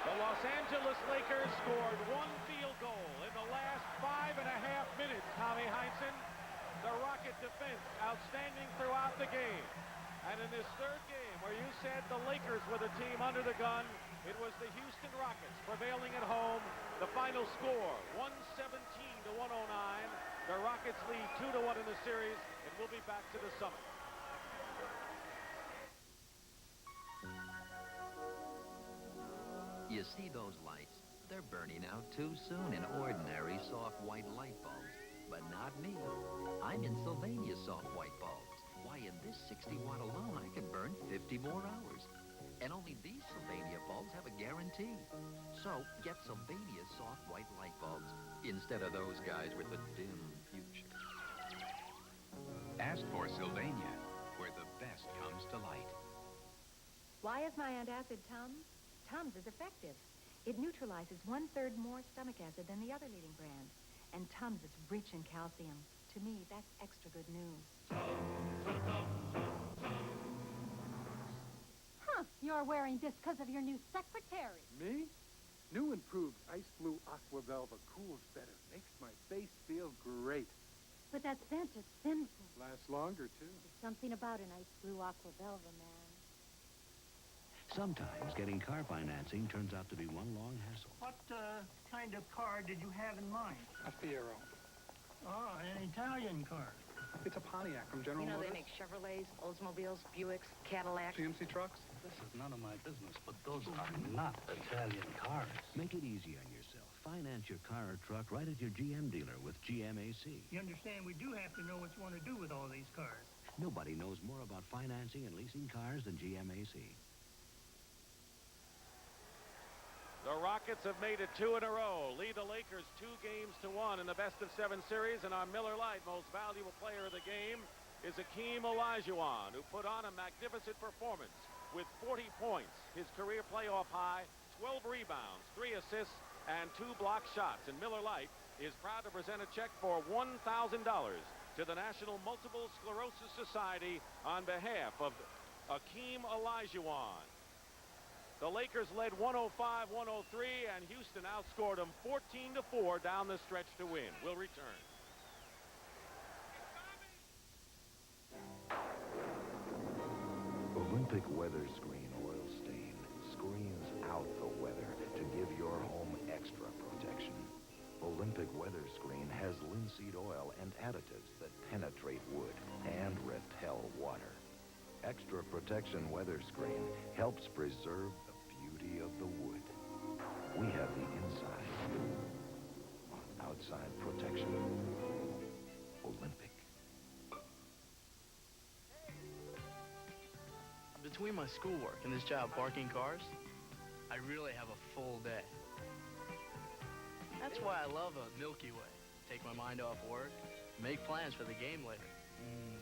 The Los Angeles Lakers scored 1 field goal in the last 5.5 minutes, Tommy Heinsohn. The Rocket defense outstanding throughout the game. And in this 3rd game, where you said the Lakers were the team under the gun, it was the Houston Rockets prevailing at home. The final score, 117-109. The Rockets lead 2-1 in the series, and we'll be back to the Summit. You see those lights? They're burning out too soon in ordinary soft white light bulbs. But not me. I'm in Sylvania soft white bulbs. Why, in this 60 watt alone, I can burn 50 more hours. And only these Sylvania bulbs have a guarantee. So, get Sylvania soft white light bulbs instead of those guys with the dim future. Ask for Sylvania, where the best comes to light. Why is my antacid Tums? Tums is effective. It neutralizes 1/3 more stomach acid than the other leading brands. And Tums is rich in calcium. To me, that's extra good news. Huh, you're wearing this because of your new secretary. Me? New improved Ice Blue Aqua Velva cools better. Makes my face feel great. But that scent is sinful. Lasts longer, too. There's something about an Ice Blue Aqua Velva, man. Sometimes getting car financing turns out to be one long hassle. What kind of car did you have in mind? A Fiero. Oh, an Italian car. It's a Pontiac from General You know, Motors. they make Chevrolets, Oldsmobiles, Buicks, Cadillacs. GMC trucks. This is none of my business, but those are not Italian cars. Make it easy on yourself. Finance your car or truck right at your GM dealer with GMAC. You understand, we do have to know what you want to do with all these cars. Nobody knows more about financing and leasing cars than GMAC. The Rockets have made it 2 in a row, lead the Lakers 2-1 in the best-of-7 series, and our Miller Lite most valuable player of the game is Hakeem Olajuwon, who put on a magnificent performance with 40 points, his career playoff high, 12 rebounds, 3 assists, and 2 block shots. And Miller Lite is proud to present a check for $1,000 to the National Multiple Sclerosis Society on behalf of Hakeem Olajuwon. The Lakers led 105-103, and Houston outscored them 14-4 down the stretch to win. We'll return. Olympic Weather Screen Oil Stain screens out the weather to give your home extra protection. Olympic Weather Screen has linseed oil and additives that penetrate wood and repel water. Extra Protection Weather Screen helps preserve the beauty of the wood. We have the inside on outside protection. Olympic. Between my schoolwork and this job parking cars, I really have a full day. That's why I love a Milky Way. Take my mind off work, make plans for the game later.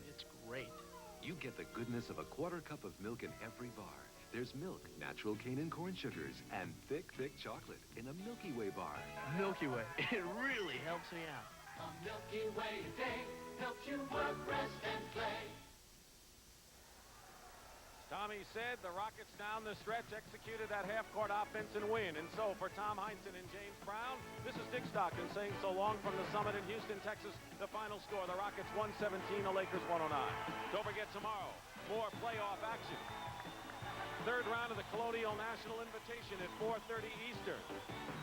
It's great. You get the goodness of a quarter cup of milk in every bar. There's milk, natural cane and corn sugars, and thick, thick chocolate in a Milky Way bar. Milky Way, it really helps me out. A Milky Way day helps you work, rest, and play. Tommy said the Rockets down the stretch executed that half-court offense and win. And so for Tom Heinsohn and James Brown, this is Dick Stockton saying so long from the summit in Houston, Texas. The final score, the Rockets 117, the Lakers 109. Don't forget tomorrow, more playoff action. Third round of the Colonial National Invitation at 4:30 Eastern.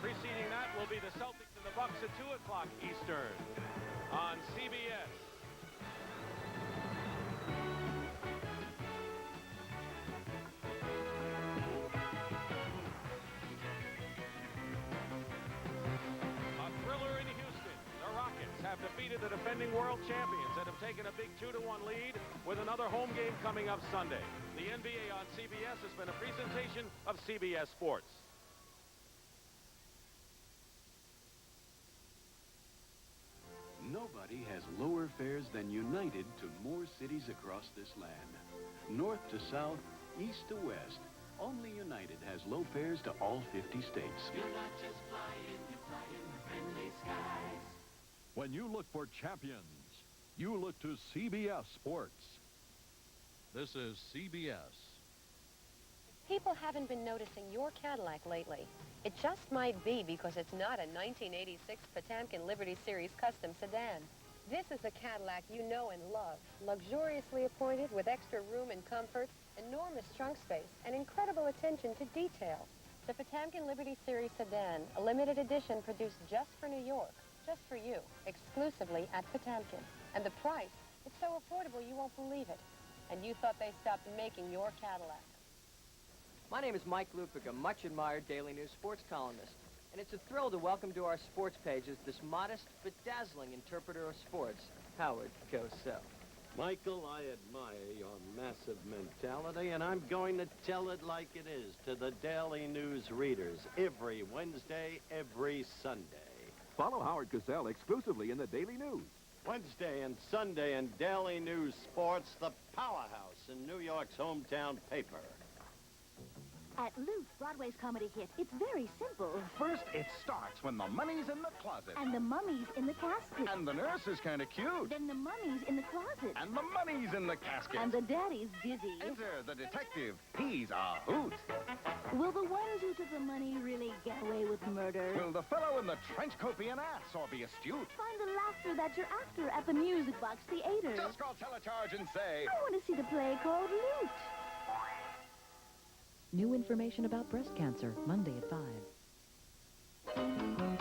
Preceding that will be the Celtics and the Bucks at 2 o'clock Eastern on CBS. Have defeated the defending world champions and have taken a big 2-1 lead with another home game coming up Sunday. The NBA on CBS has been a presentation of CBS Sports. Nobody has lower fares than United to more cities across this land. North to south, east to west, only United has low fares to all 50 states. You're not just flying, you're flying friendly skies. When you look for champions, you look to CBS Sports. This is CBS. People haven't been noticing your Cadillac lately. It just might be because it's not a 1986 Potemkin Liberty Series custom sedan. This is the Cadillac you know and love. Luxuriously appointed with extra room and comfort, enormous trunk space, and incredible attention to detail. The Potemkin Liberty Series sedan, a limited edition produced just for New York. Just for you, exclusively at Potemkin. And the price, it's so affordable you won't believe it. And you thought they stopped making your Cadillac. My name is Mike Lupick, a much-admired Daily News sports columnist. And it's a thrill to welcome to our sports pages this modest but dazzling interpreter of sports, Howard Cosell. Michael, I admire your massive mentality, and I'm going to tell it like it is to the Daily News readers every Wednesday, every Sunday. Follow Howard Cosell exclusively in the Daily News. Wednesday and Sunday in Daily News Sports, the powerhouse in New York's hometown paper. At Loot, Broadway's comedy hit, it's very simple. First, it starts when the money's in the closet. And the mummy's in the casket. And the nurse is kind of cute. Then the mummy's in the closet. And the money's in the casket. And the daddy's dizzy. Enter the detective. He's a hoot. Will the ones who took the money really get away with murder? Will the fellow in the trench coat be an ass or be astute? Find the laughter that you're after at the Music Box Theater. Just call Telecharge and say, I want to see the play called Loot. New information about breast cancer, Monday at 5.